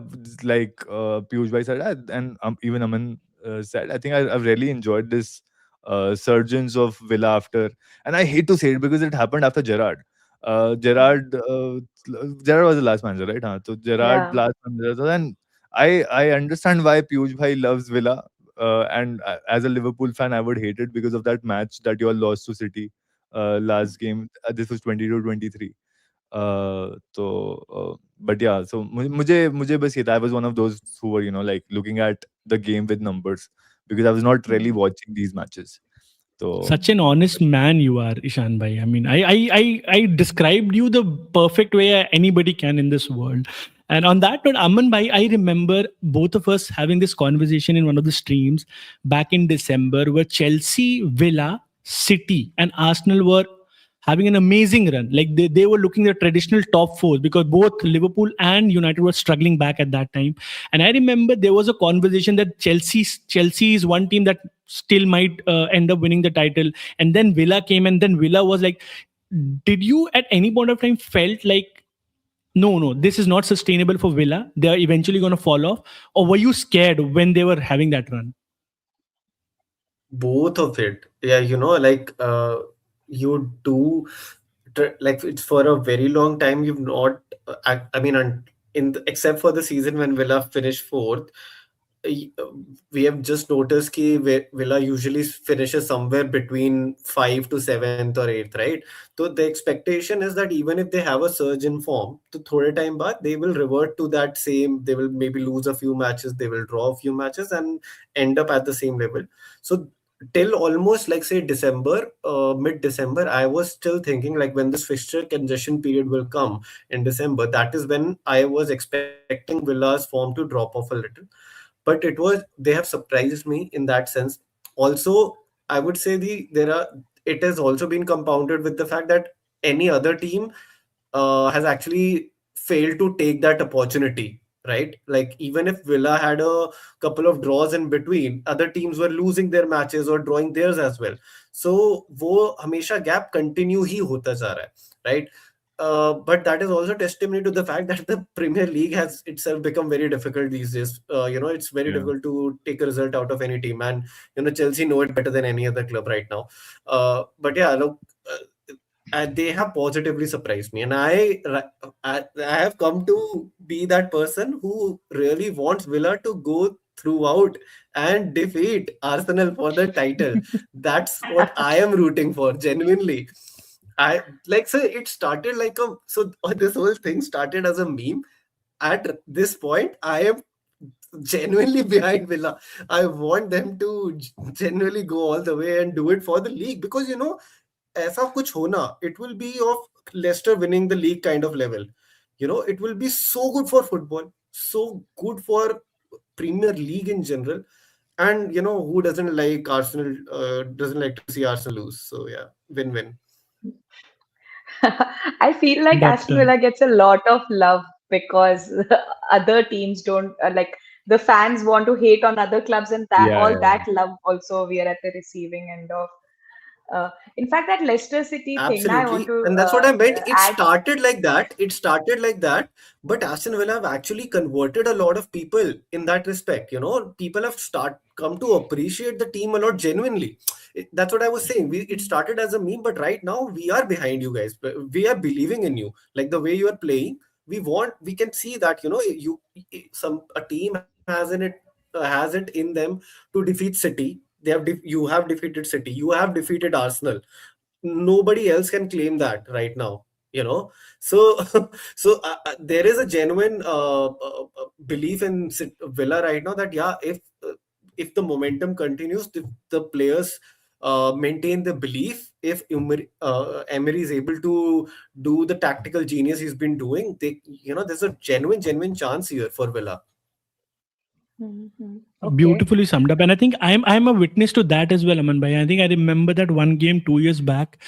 like Piyush Bhai said, and even Aman said, I think I've really enjoyed this surgeons of Villa after, and I hate to say it because it happened after Gerrard. Gerrard was the last manager, right? Huh? So Gerrard Yeah. last manager. So then I understand why Piyush Bhai loves Villa. And as a Liverpool fan, I would hate it because of that match that you all lost to City last game. This was 22-23. But yeah, so मुझे बस ये था, I was one of those who were, like looking at the game with numbers because I was not really Hmm. watching these matches. So Such an honest man you are, Ishan bhai. I mean, I described you the perfect way anybody can in this world. And on that note, Aman bhai, I remember both of us having this conversation in one of the streams back in December, where Chelsea, Villa, City, and Arsenal were having an amazing run. Like they were looking at traditional top fours because both Liverpool and United were struggling back at that time. And I remember there was a conversation that Chelsea is one team that still might end up winning the title. And then Villa came, and then Villa was like, did you at any point of time felt like, no, this is not sustainable for Villa, they are eventually going to fall off? Or were you scared when they were having that run? Both of it. Yeah, like you do like it's for a very long time you've not I mean except for the season when Villa finished fourth, y- uh, we have just noticed ki Villa usually finishes somewhere between 5 to 7th or 8th, right? So the expectation is that even if they have a surge in form, to thode time baad they will revert to that same. They will maybe lose a few matches, they will draw a few matches, and end up at the same level. So till almost like say December, mid December, I was still thinking like when this fixture congestion period will come in December, that is when I was expecting Villa's form to drop off a little. But they have surprised me in that sense. Also, I would say it has also been compounded with the fact that any other team has actually failed to take that opportunity, right? Like even if Villa had a couple of draws in between, other teams were losing their matches or drawing theirs as well. So वो हमेशा gap continue ही होता जा रहा है, right? But that is also testimony to the fact that the Premier League has itself become very difficult these days. It's very yeah, difficult to take a result out of any team, and Chelsea know it better than any other club right now. But yeah, look, they have positively surprised me, and I have come to be that person who really wants Villa to go throughout and defeat Arsenal for the title. That's what I am rooting for, genuinely. I like so it started like a so this whole thing started as a meme. At this point, I am genuinely behind Villa. I want them to genuinely go all the way and do it for the league because ऐसा कुछ होना, it will be of Leicester winning the league kind of level. It will be so good for football, so good for Premier League in general. And who doesn't like Arsenal, doesn't like to see Arsenal lose. So yeah, win-win. I feel like But Aston Villa gets a lot of love because other teams don't like the fans want to hate on other clubs, and that yeah, all yeah. that love also we are at the receiving end of. In fact, that Leicester City thing, I want Absolutely. to And that's what I meant. It add. started like that. It started like that. But Aston Villa have actually converted a lot of people in that respect. People have come to appreciate the team a lot genuinely. That's what I was saying. It started as a meme, but right now we are behind you guys. We are believing in you. Like the way you are playing, we can see that, a team has it in them to defeat City. You have defeated City. You have defeated Arsenal. Nobody else can claim that right now, so there is a genuine belief in Villa right now that yeah, if the momentum continues, if the players maintain the belief, if Emery is able to do the tactical genius he's been doing, there's a genuine chance here for Villa. Mhm. Okay. beautifully summed up, and I think I'm a witness to that as well, Aman bhai. I think I remember that one game 2 years back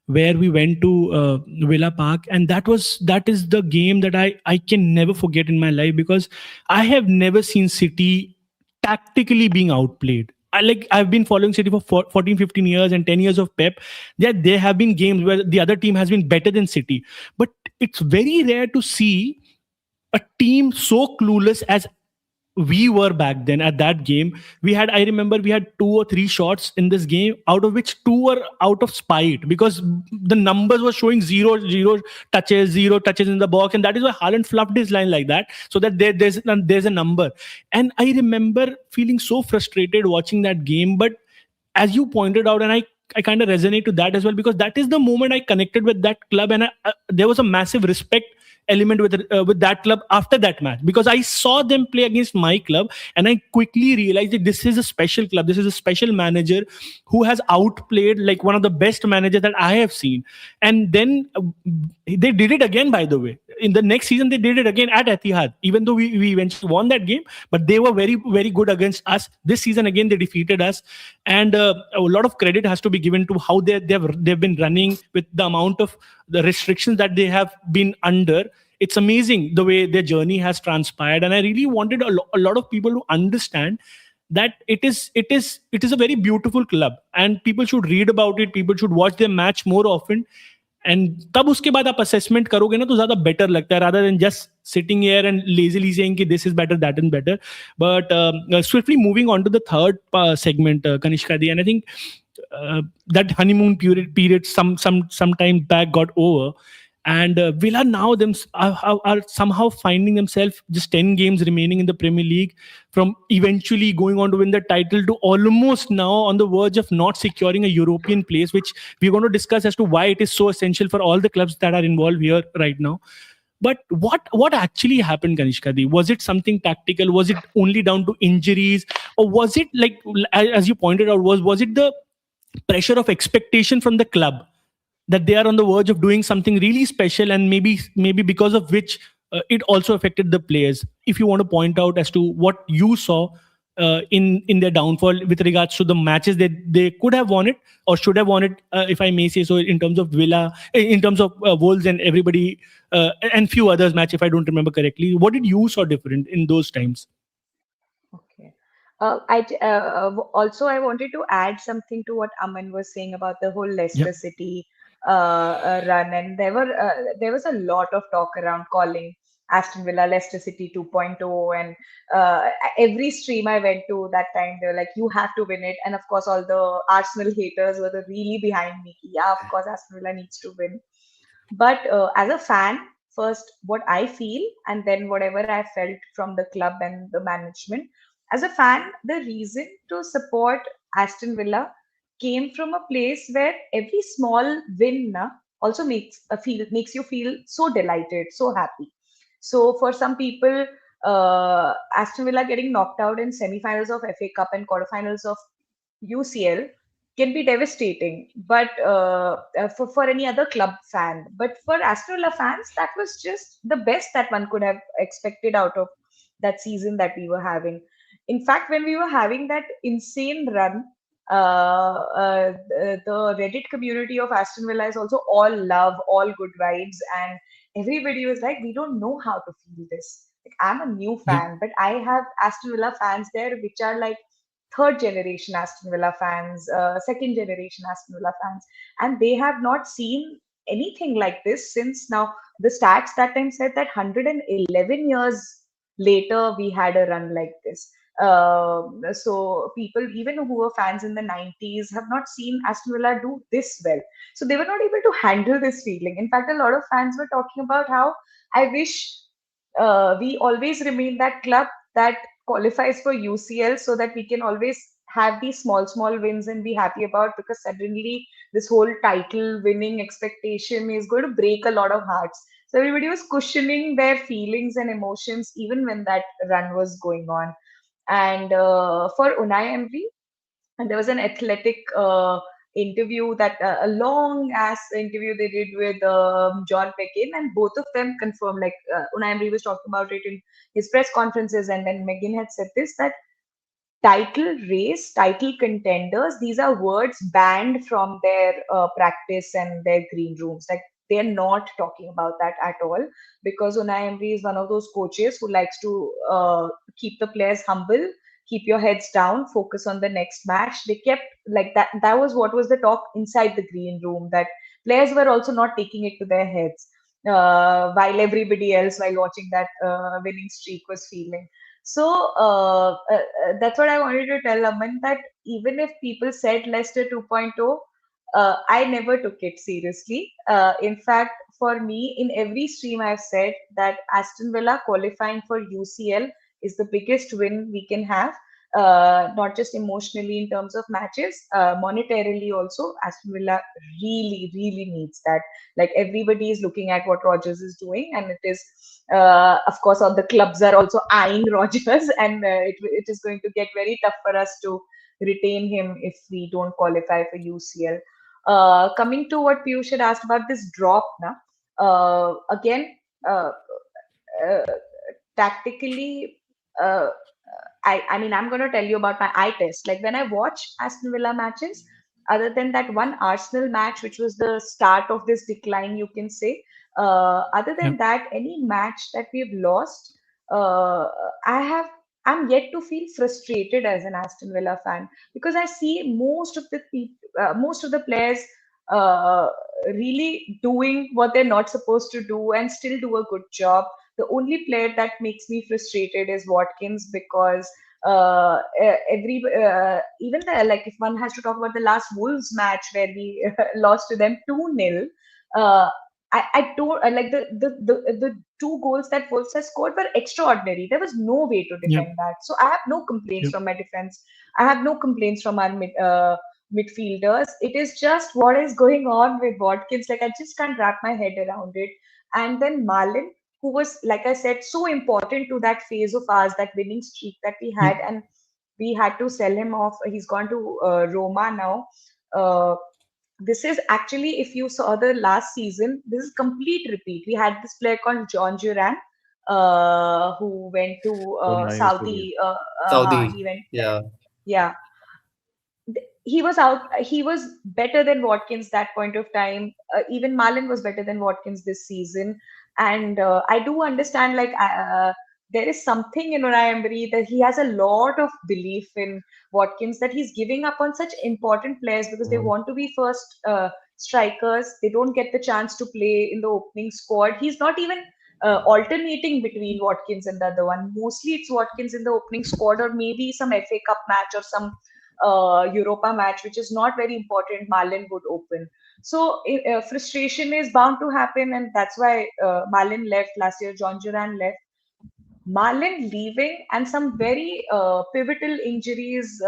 where we went to Villa Park, and that is the game that I can never forget in my life because I have never seen City tactically being outplayed. I've been following City for 14 15 years and 10 years of Pep. There have been games where the other team has been better than City, but it's very rare to see a team so clueless as we were back then at that game. I remember we had 2 or 3 shots in this game, out of which 2 were out of spite, because the numbers were showing zero touches in the box, and that is why Haaland fluffed his line like that, so that there's a number. And I remember feeling so frustrated watching that game. But as you pointed out, and I kind of resonate to that as well, because that is the moment I connected with that club, and there was a massive respect element with that club after that match, because I saw them play against my club, and I quickly realized that this is a special club, this is a special manager who has outplayed like one of the best managers that I have seen. And then they did it again, by the way. In the next season, they did it again at Etihad, even though we eventually won that game, but they were very, very good against us. This season, again, they defeated us. And a lot of credit has to be given to how they've been running with the amount of the restrictions that they have been under. It's amazing the way their journey has transpired. And I really wanted a lot of people to understand that it is a very beautiful club, and people should read about it, people should watch their match more often. And तब उसके बाद आप assessment करोगे ना, तो ज़्यादा better लगता है, rather than just sitting here and lazily saying कि this is better, that is better. But swiftly moving on to the third segment, Kanishka Di, and I think that honeymoon period some time back got over. And Villa now are somehow finding themselves just 10 games remaining in the Premier League, from eventually going on to win the title to almost now on the verge of not securing a European place, which we're going to discuss as to why it is so essential for all the clubs that are involved here right now. But what actually happened, Kanishka Di? Was it something tactical? Was it only down to injuries? Or was it, like, as you pointed out, was it the pressure of expectation from the club, that they are on the verge of doing something really special, and maybe because of which it also affected the players? If you want to point out as to what you saw in their downfall with regards to the matches that they could have won it or should have won it, if I may say so, in terms of Villa, in terms of Wolves and everybody, and few others match, if I don't remember correctly. What did you saw different in those times? Okay. Also, I wanted to add something to what Aman was saying about the whole Yeah. Leicester City run, and there was a lot of talk around calling Aston Villa Leicester City 2.0, and every stream I went to that time, they were like, "You have to win it," and of course, all the Arsenal haters were really behind me. Yeah, of course, Aston Villa needs to win. But as a fan, first what I feel, and then whatever I felt from the club and the management. As a fan, the reason to support Aston Villa came from a place where every small win also makes you feel so delighted, so happy. So for some people, Aston Villa getting knocked out in semi-finals of FA Cup and quarterfinals of UCL can be devastating, but for any other club fan. But for Aston Villa fans, that was just the best that one could have expected out of that season that we were having. In fact, when we were having that insane run, the Reddit community of Aston Villa is also all love, all good vibes, and everybody was like, "We don't know how to feel this." Like, I'm a new Yeah. fan, but I have Aston Villa fans there, which are like third generation Aston Villa fans, second generation Aston Villa fans, and they have not seen anything like this since now. The stats that time said that 111 years later we had a run like this. So people, even who were fans in the 90s, have not seen Aston Villa do this well. So they were not able to handle this feeling. In fact, a lot of fans were talking about how I wish we always remain that club that qualifies for UCL, so that we can always have these small wins and be happy about, because suddenly this whole title winning expectation is going to break a lot of hearts. So everybody was cushioning their feelings and emotions even when that run was going on. And for Unai Emery, and there was an athletic interview, that a long ass interview they did with John McGinn, and both of them confirmed, like Unai Emery was talking about it in his press conferences, and then McGinn had said this, that title race, title contenders, these are words banned from their practice and their green rooms. Like, they're not talking about that at all, because Unai Emery is one of those coaches who likes to keep the players humble, keep your heads down, focus on the next match. They kept like that. That was what was the talk inside the green room, that players were also not taking it to their heads, while everybody else, while watching that winning streak, was feeling. So that's what I wanted to tell Aman, that even if people said Leicester 2.0, I never took it seriously. In fact, for me, in every stream, I've said that Aston Villa qualifying for UCL is the biggest win we can have. Not just emotionally in terms of matches, monetarily also. Aston Villa really, really needs that. Like everybody is looking at what Rogers is doing, and it is, of course, all the clubs are also eyeing Rogers, and it is going to get very tough for us to retain him if we don't qualify for UCL. Coming to what Piyush had asked about this drop, now again, uh, uh, tactically, uh, I mean, I'm going to tell you about my eye test. Like when I watch Aston Villa matches, other than that one Arsenal match, which was the start of this decline, you can say, other Yeah. than that, any match that we've lost, uh, I have, I'm yet to feel frustrated as an Aston Villa fan, because I see most of the people, most of the players uh, really doing what they're not supposed to do and still do a good job. The only player that makes me frustrated is Watkins, because every even the, like if one has to talk about the last Wolves match where we lost to them 2-0, uh, I don't like the two goals that Wolves has scored were extraordinary. There was no way to Yeah. defend that. So I have no complaints Yeah. from my defense. I have no complaints from our midfielders. It is just what is going on with Watkins. Like I just can't wrap my head around it. And then Marlin, who was, like I said, so important to that phase of ours, that winning streak that we Yeah. had, and we had to sell him off. He's gone to Roma now. Uh, this is actually, if you saw the last season, this is complete repeat. We had this player called John Duran, who went to From Man United. Saudi. Saudi. He went, Yeah. yeah, he was out. He was better than Watkins that point of time. Even Marlon was better than Watkins this season. And I do understand, like, there is something in Unai Emery that he has a lot of belief in Watkins, that he's giving up on such important players because they Mhm. want to be first strikers. They don't get the chance to play in the opening squad. He's not even alternating between Watkins and the other one. Mostly it's Watkins in the opening squad, or maybe some FA Cup match or some Europa match, which is not very important, Marlin would open. So frustration is bound to happen, and that's why Marlin left last year. John Duran left. Marlin leaving, and some very pivotal injuries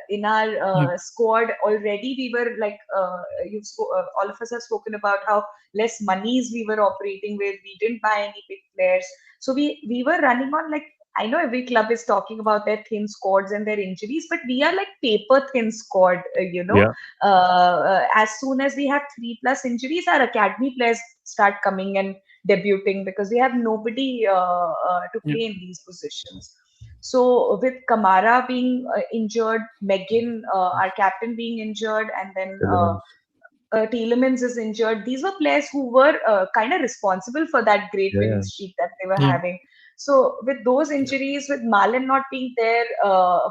in our Yeah. squad already. We were like, all of us have spoken about how less monies we were operating with. We didn't buy any big players. So we were running on, like, I know every club is talking about their thin squads and their injuries, but we are like paper thin squad, Yeah. as soon as we have 3+ injuries, our academy players start coming and debuting, because we have nobody to Yeah. play in these positions. So with Kamara being injured, Megan, our captain, being injured, and then Elements. Tielemans is injured. These were players who were kind of responsible for that great Yeah, winning yeah. streak that they were Yeah. having. So with those Yeah. injuries, with Marlon not being there,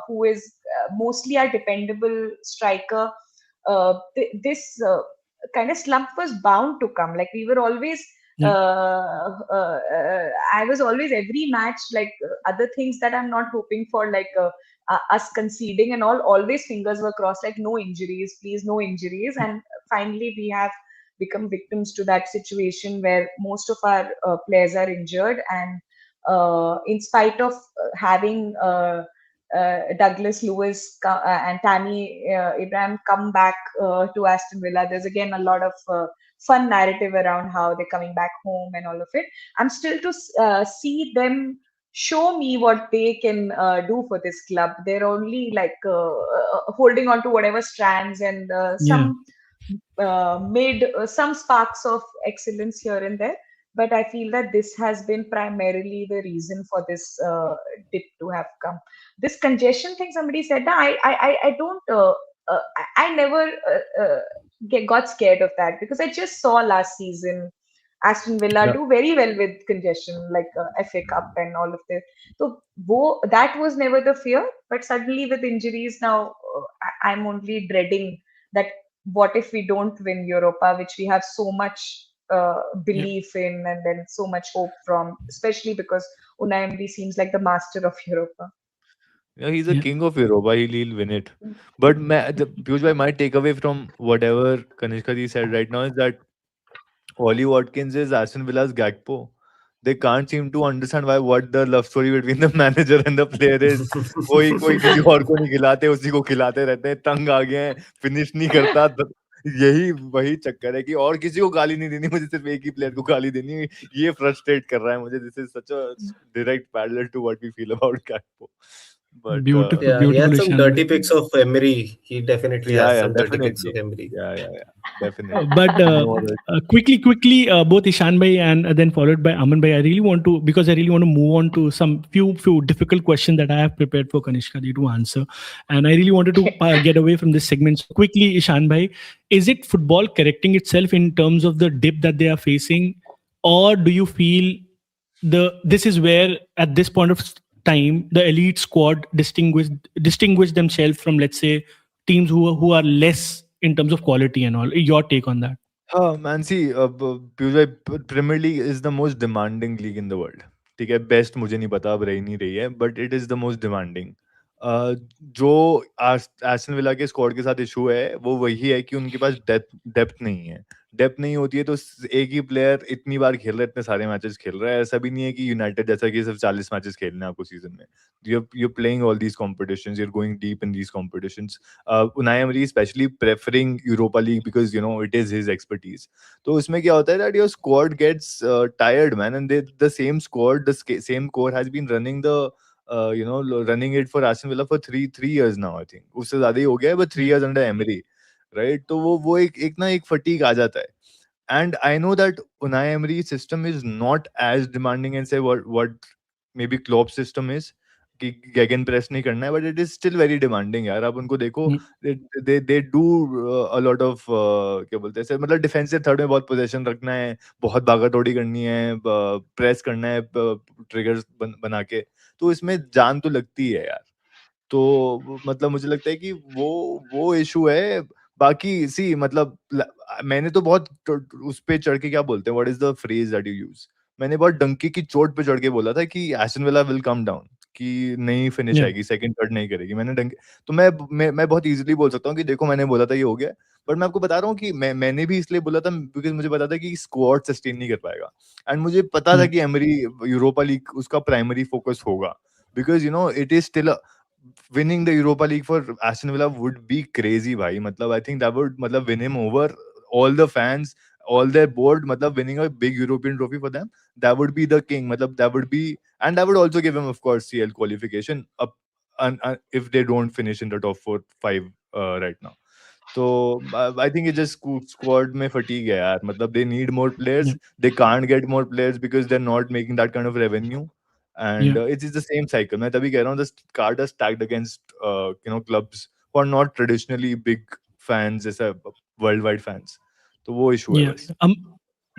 who is mostly our dependable striker, this kind of slump was bound to come. Like we were always, Yeah. I was always every match, like other things that I'm not hoping for, like us conceding and all. Always fingers were crossed, like no injuries, please, no injuries. And finally, we have become victims to that situation where most of our players are injured, and in spite of having Douglas Lewis and Tammy Abraham come back to Aston Villa, there's again a lot of fun narrative around how they're coming back home and all of it. I'm still to see them show me what they can do for this club. They're only like holding on to whatever strands, and Yeah. some sparks of excellence here and there. But I feel that this has been primarily the reason for this dip to have come. This congestion thing somebody said, "Nah, I don't, I never got scared of that, because I just saw last season Aston Villa Yeah. do very well with congestion, like FA Cup and all of this. So that was never the fear. But suddenly with injuries now, I'm only dreading that what if we don't win Europa, which we have so much Yeah. belief in, and then so much hope from, especially because Unai Emery seems like the master of Europa. Yeah, he's a Yeah. king of Europa. He'll win it. But Piyush bhai, my takeaway from whatever Kanishka ji said right now is that Ollie Watkins is Aston Villa's Gakpo. They can't seem to understand why what the love story between the manager and the player is. कोई कोई किसी और को नहीं खिलाते, उसी को खिलाते रहते हैं, तंग आ गए हैं, फिनिश नहीं करता। यही वही चक्कर है कि और किसी को गाली नहीं देनी, मुझे सिर्फ एक ही प्लेयर को गाली देनी है। ये फ्रस्ट्रेट कर रहा है मुझे। This is such a direct parallel to what we feel about Gakpo. But Beautiful, Yeah, he beautiful, had some Ishan dirty bhai. pics of Emery. He definitely yeah, has yeah, some dirty pics of definitely. Emery. Yeah, definitely. But No other. quickly, both Ishan bhai and then followed by Aman bhai. I really want to, because I really want to move on to some few difficult questions that I have prepared for Kanishka ji to answer, and I really wanted to get away from this segment. So quickly, Ishan bhai, is it football correcting itself in terms of the dip that they are facing, or do you feel this is where at this point of time the elite squad distinguish themselves from, let's say, teams who are less in terms of quality and all? Your take on that? Man, see, Piyush bhai, Premier League is the most demanding league in the world. ठीक है, best मुझे नहीं पता, अब रही नहीं रही है, but it is the most demanding. जो एस्टन विला के स्क्वाड के साथ इशू है वो वही है कि उनके पास डेप्थ नहीं है। डेप्थ नहीं होती है तो एक ही प्लेयर इतनी बार खेल रहा है, इतने सारे मैचेस खेल रहा है। ऐसा भी नहीं है कि यूनाइटेड जैसा कि सिर्फ 40 मैचेस खेलने हैं आपको सीजन में। you're playing all these competitions, you're going deep in these competitions. Unai Emery especially preferring Europa League because you know it is his expertise. तो उसमें क्या होता है that your squad gets tired, man, and the same squad, same core has been running the running it for Aston Villa for three years now, I think. उससे ज्यादा ही हो गया है, but 3 years under Emery, right? तो वो एक ना एक fatigue आ जाता है. And I know that Unai Emery's system is not as demanding and say what maybe Klopp's system is, कि गेगन प्रेस नहीं करना है, but it is still very demanding यार। आप उनको देखो, they do a lot of क्या बोलते हैं, मतलब डिफेंसिव थर्ड में बहुत पोजीशन रखना है, बहुत भागा दौड़ी करनी है, प्रेस करना है ट्रिगर्स बना के, तो इसमें जान तो लगती है यार। तो मतलब मुझे लगता है कि वो इशू है। बाकी सी मतलब मैंने तो बहुत उस पे चढ़ के, क्या बोलते हैं, what is the phrase that you use, मैंने बहुत डंकी की चोट पे चढ़ के बोला था कि Aston villa will come down, कि नहीं फिनिश Yeah, आएगी, सेकंड थर्ड नहीं करेगी। मैंने डंकी तो मैं बहुत इजीली बोल सकता हूँ कि देखो मैंने बोला था ये हो गया, बट मैं आपको बता रहा हूँ कि मैंने भी इसलिए बोला था बिकॉज मुझे पता था कि स्क्वाड सस्टेन नहीं कर पाएगा, एंड मुझे पता था yeah, कि एमरी यूरोपा लीग उसका प्राइमरी फोकस होगा, because you know it is still winning the Europa League for Aston Villa would be crazy, bhai. Matlab, I think that would win him over all the fans, all their board. Matlab, winning a big European trophy for them, that would be the king. Matlab, that would be, and that would also give him, of course, CL qualification up, if they don't finish in the top 4-5 right now. So I think it's just squad में fatigue है यार। मतलब they need more yeah, players, they can't get more players because they're not making that kind of revenue, and yeah, it's the same cycle. मैं तभी कह रहा हूँ, the card is stacked against clubs who are not traditionally big fans जैसा worldwide fans. तो वो issue है yeah. बस।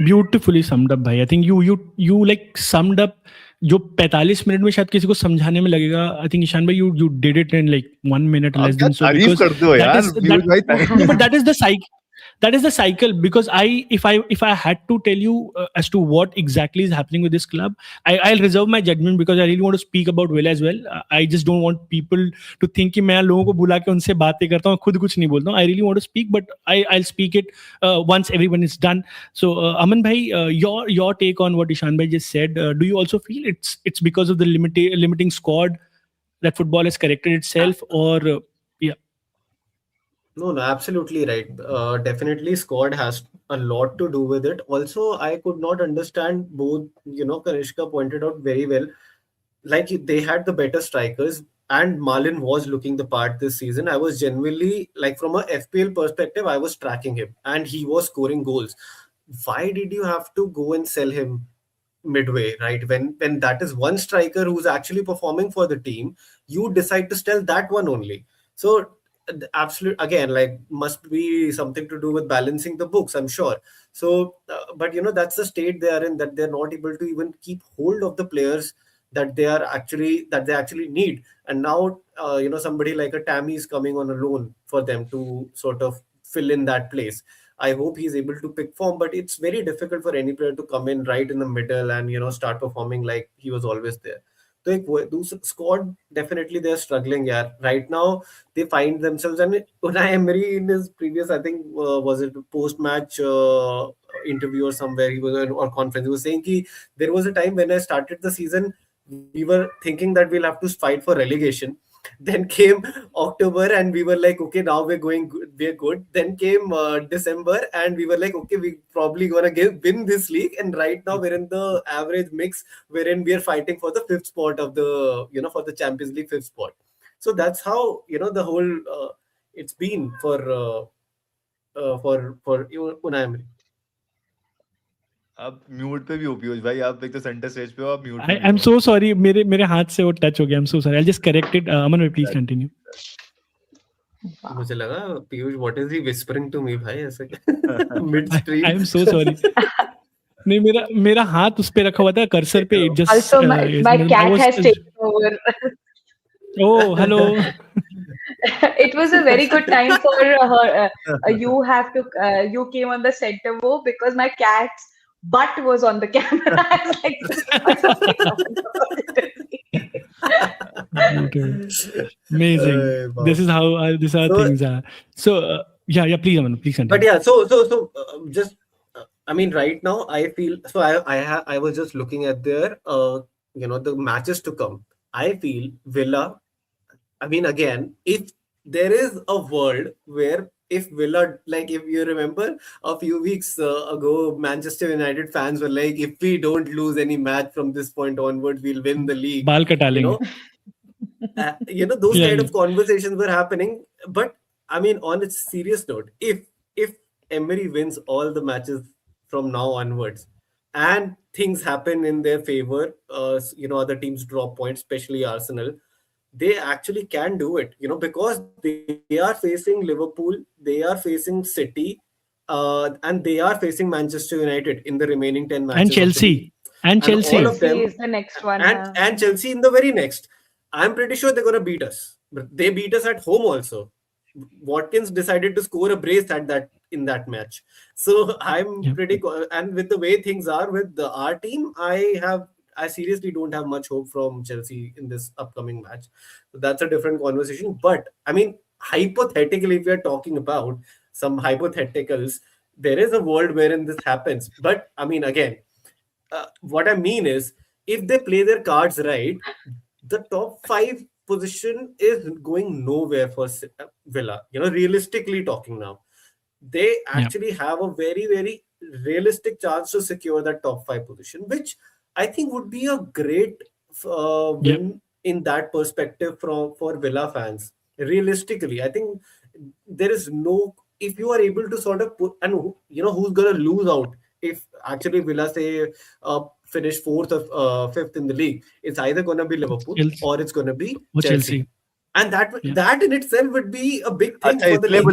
Beautifully summed up, भाई. I think you like summed up. जो 45 मिनट में शायद किसी को समझाने में लगेगा, आई थिंक ईशान भाई you did it in like 1 minute आप less क्या than so, तारीफ because करते हो that यार is पीयूष that भाई, thank no, you। but that is the cycle. Because if I had to tell you as to what exactly is happening with this club, I'll reserve my judgment because I really want to speak about Will as well. I just don't want people to think कि मैं लोगों को बुला के उनसे बातें करता हूँ, खुद कुछ नहीं बोलता हूँ. I really want to speak, but I'll speak it once everyone is done. So Aman bhai, your take on what Ishan bhai just said. Do you also feel it's because of the limiting squad that football has corrected itself, or yeah, No, no, absolutely right. Definitely, squad has a lot to do with it. Also, I could not understand both. Kanishka pointed out very well. Like they had the better strikers, and Malin was looking the part this season. I was genuinely like from a FPL perspective, I was tracking him, and he was scoring goals. Why did you have to go and sell him midway, right? When that is one striker who's actually performing for the team, you decide to sell that one only. So absolute again, like must be something to do with balancing the books, I'm sure. So but that's the state they are in, that they're not able to even keep hold of the players that they actually need. And now somebody like a Tammy is coming on a loan for them to sort of fill in that place. I hope he's able to pick form, but it's very difficult for any player to come in right in the middle and start performing like he was always there. So squad definitely they're struggling. Yeah, right now they find themselves, and Unai Emery in his previous, I think, was it post match interview or somewhere he was or conference, he was saying ki, there was a time when I started the season, we were thinking that we'll have to fight for relegation. Then came October and we were like, okay, now we're going good, we're good. Then came December and we were like, okay, we probably gonna win this league. And right now we're in the average mix wherein we are fighting for the fifth spot of the for the Champions League fifth spot. So that's how the whole it's been for Unai Emery. आप mute पे भी हो पीयूष भाई, आप एक तो centre stage पे हो, आप म्यूट पे भी I'm हो। so sorry. मेरे हाथ से वो टच हो गया. I'm so sorry. I'll just correct it. Aman bhai, please continue. मुझे लगा Piyush what is he whispering to me भाई ऐसे mid stream. I am so sorry. नहीं, मेरा हाथ उस पे रखा हुआ था कर्सर पे. It just Also, my cat has taken over. Oh, hello. It was a very good time for her. You came on the center row because my cat's butt was on the camera. I was like, Amazing. Wow. This is how things are. So yeah, please, Aman, please continue. But yeah, so just I mean, right now I feel so. I was just looking at their the matches to come. I feel Villa. I mean, again, if there is a world where if Villa, like if you remember a few weeks ago, Manchester United fans were like, if we don't lose any match from this point onwards, we'll win the league. Baal kata lenge. Those Yeah, kind yeah. of conversations were happening. But I mean, on its serious note, if Emery wins all the matches from now onwards, and things happen in their favor, other teams drop points, especially Arsenal, they actually can do it, because they are facing Liverpool, they are facing City, and they are facing Manchester United in the remaining 10 matches. And of the Chelsea. league. And Chelsea. All of them, Chelsea is the next one. and Chelsea in the very next. I'm pretty sure they're gonna beat us. But they beat us at home also. Watkins decided to score a brace in that match. So I'm Yeah. pretty and with the way things are with our team, I seriously don't have much hope from Chelsea in this upcoming match. So that's a different conversation. But I mean, hypothetically, if we are talking about some hypotheticals, there is a world wherein this happens. But I mean, again, what I mean is, if they play their cards right, the top 5 position is going nowhere for Villa. Realistically talking now, they actually have a very, very realistic chance to secure that top 5 position, which I think would be a great win in that perspective for Villa fans. Realistically, I think there is no, if you are able to sort of put, and who's going to lose out if actually Villa say finish 4th or 5th in the league, it's either going to be Liverpool or it's going to be Chelsea. And that in itself would be a big thing for the league.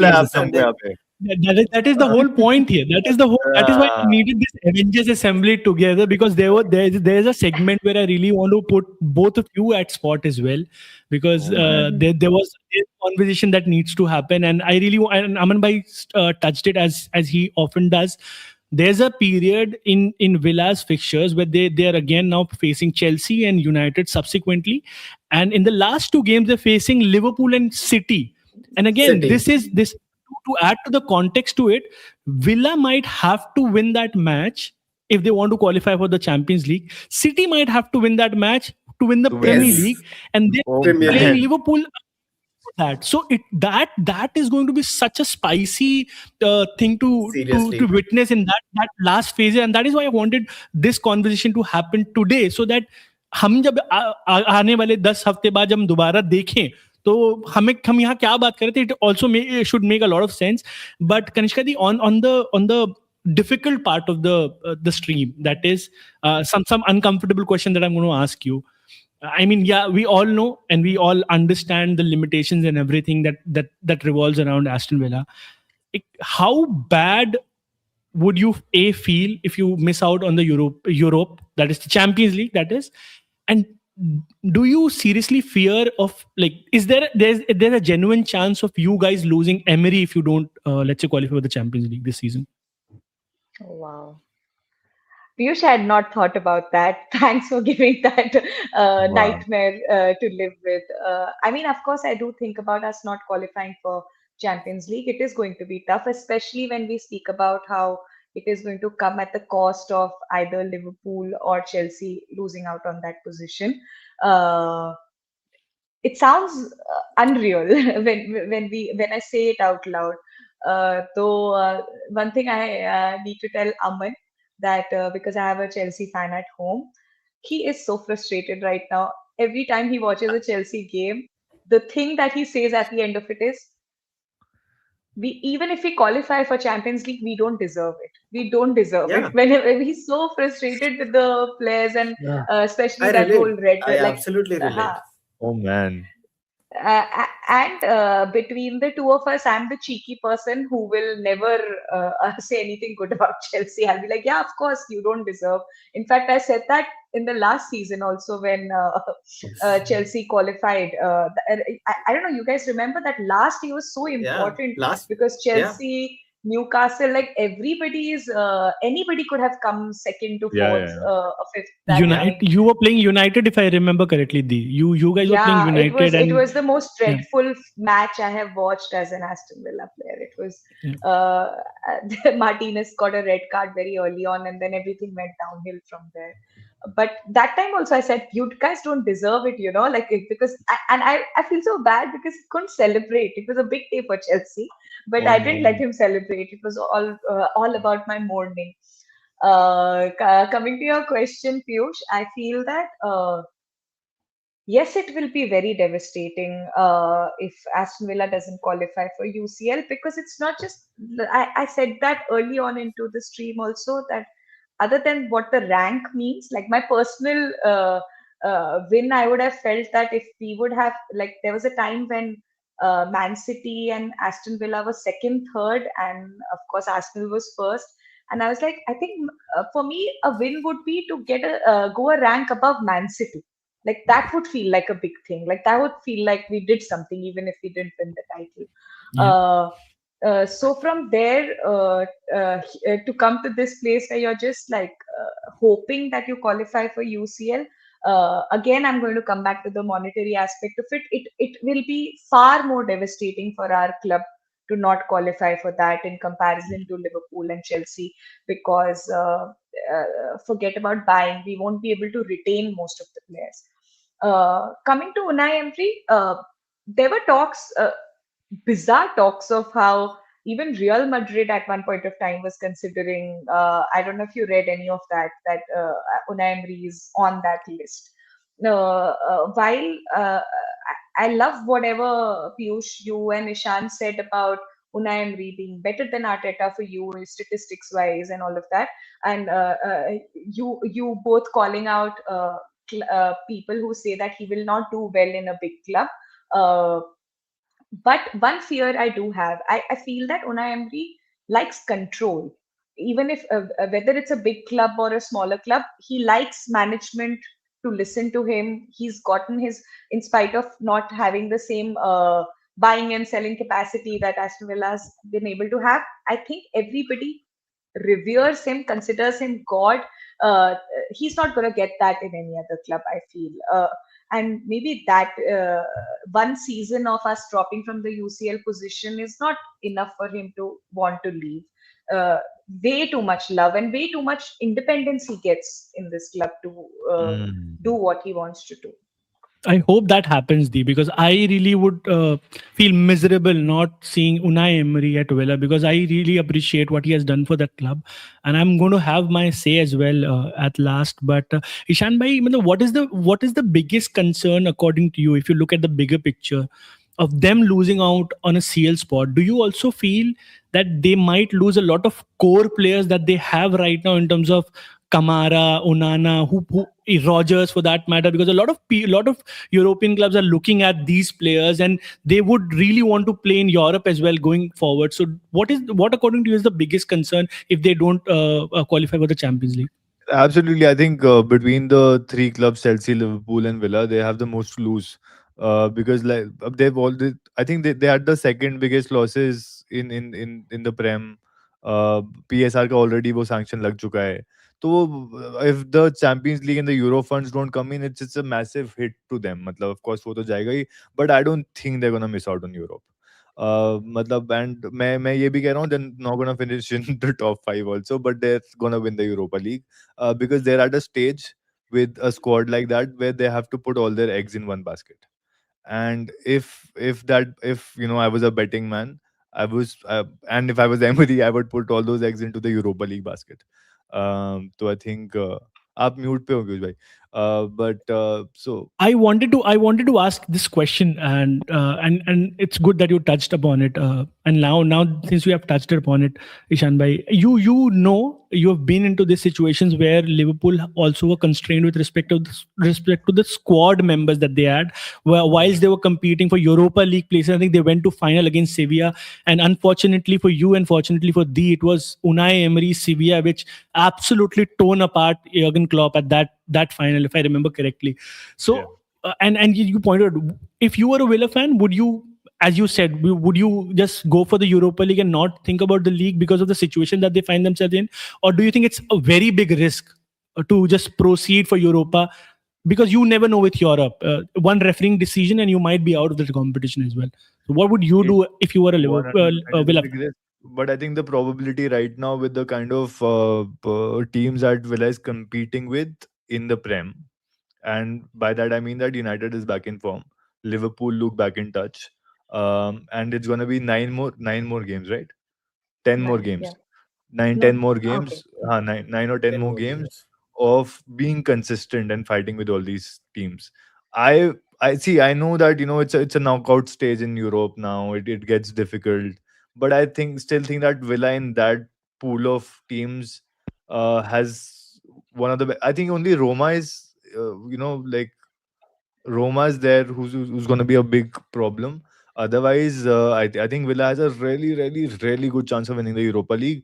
That is the whole point here. That is why we needed this Avengers assembly together, because there's a segment where I really want to put both of you at spot as well, because there was a conversation that needs to happen, and I really and Aman bhai touched it as he often does. There's a period in Villa's fixtures where they are again now facing Chelsea and United subsequently, and in the last 2 games they're facing Liverpool and City. And again, this to add to the context to it, Villa might have to win that match if they want to qualify for the Champions League. City might have to win that match to win the Premier League, and they're playing Liverpool. So that is going to be such a spicy thing to witness in that last phase, and that is why I wanted this conversation to happen today, so that हम जब आने वाले 10 हफ्ते बाद जब हम दोबारा देखें तो हम यहाँ क्या बात कर रहे थे, it also should make a lot of sense. But Kanishka di, on the difficult part of the stream, that is some uncomfortable question that I'm going to ask you. I mean, yeah, we all know and we all understand the limitations and everything that revolves around Aston Villa. How bad would you feel if you miss out on the Europe, that is the Champions League, that is, and do you seriously fear of, like, is there's a genuine chance of you guys losing Emery if you don't, let's say, qualify for the Champions League this season? Oh, wow. Piyush, I had not thought about that. Thanks for giving that Wow. nightmare to live with. I mean, of course, I do think about us not qualifying for Champions League. It is going to be tough, especially when we speak about how it is going to come at the cost of either Liverpool or Chelsea losing out on that position. Uh, it sounds unreal when I say it out loud. Though one thing I need to tell Aman that because I have a Chelsea fan at home, he is so frustrated right now. Every time he watches a Chelsea game, the thing that he says at the end of it is, "We even if we qualify for Champions League, we don't deserve it. We don't deserve it." Yeah, Whenever he's so frustrated with the players and Yeah. especially I that whole relate. red, I like. absolutely relate. Oh man. And between the two of us, I'm the cheeky person who will never say anything good about Chelsea. I'll be like, yeah, of course, you don't deserve. In fact, I said that in the last season also when Chelsea qualified. I don't know, you guys remember that last year was so Yeah, important last. because Yeah, Chelsea, Newcastle, like everybody is, anybody could have come second to Yeah, fourth, yeah, or fifth that Unite, time. you were playing United, if I remember correctly. You guys were playing Yeah, it was United, it and was the most yeah, dreadful match I have watched as an Aston Villa player. It was yeah. Martinez got a red card very early on, and then everything went downhill from there. But that time also, I said, "You guys don't deserve it," like because I feel so bad because he couldn't celebrate. It was a big day for Chelsea, but Oh I didn't let no. him celebrate. It was all about my mourning. Coming to your question, Piyush, I feel that. Yes, it will be very devastating if Aston Villa doesn't qualify for UCL because it's not just. I said that early on into the stream also that other than what the rank means, like my personal win, I would have felt that if we would have, like, there was a time when Man City and Aston Villa was second, third, and of course Arsenal was first. And I was like, I think for me, a win would be to get go a rank above Man City, like that would feel like a big thing, like that would feel like we did something even if we didn't win the title. Yeah. So from there to come to this place where you're just like hoping that you qualify for UCL, again I'm going to come back to the monetary aspect of it will be far more devastating for our club to not qualify for that in comparison to Liverpool and Chelsea because forget about buying, we won't be able to retain most of the players. Coming to Unai Emery, there were bizarre talks of how even Real Madrid at one point of time was considering. I don't know if you read any of that. That Unai Emery is on that list. While I love whatever Piyush, you and Ishan said about Unai Emery being better than Arteta for you, statistics wise, and all of that, and you both calling out people who say that he will not do well in a big club. Uh, but one fear I do have, I feel that Unai Emery likes control. Even if whether it's a big club or a smaller club, he likes management to listen to him. He's gotten his, in spite of not having the same buying and selling capacity that Aston Villa has been able to have. I think everybody reveres him, considers him God. He's not going to get that in any other club, I feel. And maybe that one season of us dropping from the UCL position is not enough for him to want to leave. Uh, Way too much love and way too much independence he gets in this club to do Mm. what he wants to do. I hope that happens, Dee, because I really would feel miserable not seeing Unai Emery at Villa because I really appreciate what he has done for that club, and I'm going to have my say as well at last. But Ishan bhai, what is the biggest concern according to you if you look at the bigger picture of them losing out on a CL spot? Do you also feel that they might lose a lot of core players that they have right now in terms of Kamara, Onana, who Rogers for that matter? Because a lot of European clubs are looking at these players and they would really want to play in Europe as well going forward. So what according to you is the biggest concern if they don't qualify for the Champions League? Absolutely. I think between the three clubs, Chelsea, Liverpool, and Villa, they have the most to lose. Because like they've all, I think they had the second biggest losses in the Prem. PSR का already वो sanction लग चुका है. तो if the Champions League and the Euro funds don't come in, it's a massive hit to them. मतलब of course वो तो जाएगा ही, but I don't think they're gonna miss out on Europe. मतलब and मैं ये भी कह रहा हूँ they're not gonna finish in the top five also, but they're gonna win the Europa League. Because they're at a stage with a squad like that where they have to put all their eggs in one basket. And if I was a betting man, I was and if I was Emery, I would put all those eggs into the Europa League basket. So I think आप mute पे हो गए भाई. But so I wanted to ask this question, and it's good that you touched upon it. And now since you have touched upon it, Ishan bhai, you have been into these situations where Liverpool also were constrained with respect to the squad members that they had. Whilst they were competing for Europa League places, I think they went to final against Sevilla, and unfortunately for you, and fortunately for thee, it was Unai Emery Sevilla which absolutely torn apart Jurgen Klopp at that final, if I remember correctly. So, yeah. And you pointed out, if you were a Villa fan, would you, as you said, would you just go for the Europa League and not think about the league because of the situation that they find themselves in, or do you think it's a very big risk to just proceed for Europa? Because you never know with Europe, one refereeing decision and you might be out of the competition as well. So what would you It do if you were a Liverpool 100% is a Villa big fan? risk. But I think the probability right now with the kind of teams that Villa is competing with in the Prem, and by that I mean that United is back in form, Liverpool look back in touch, and it's gonna be nine more games, right? 10 more Nine, yeah. games, nine, No, 10 more okay. games, nine or ten 10 more more games games. of being consistent and fighting with all these teams. I see. I know that it's a knockout stage in Europe now. It gets difficult, but I still think that Villa in that pool of teams has one of the. I think only Roma is like Roma is there, who's going to be a big problem. Otherwise, I think Villa has a really, really, really good chance of winning the Europa League.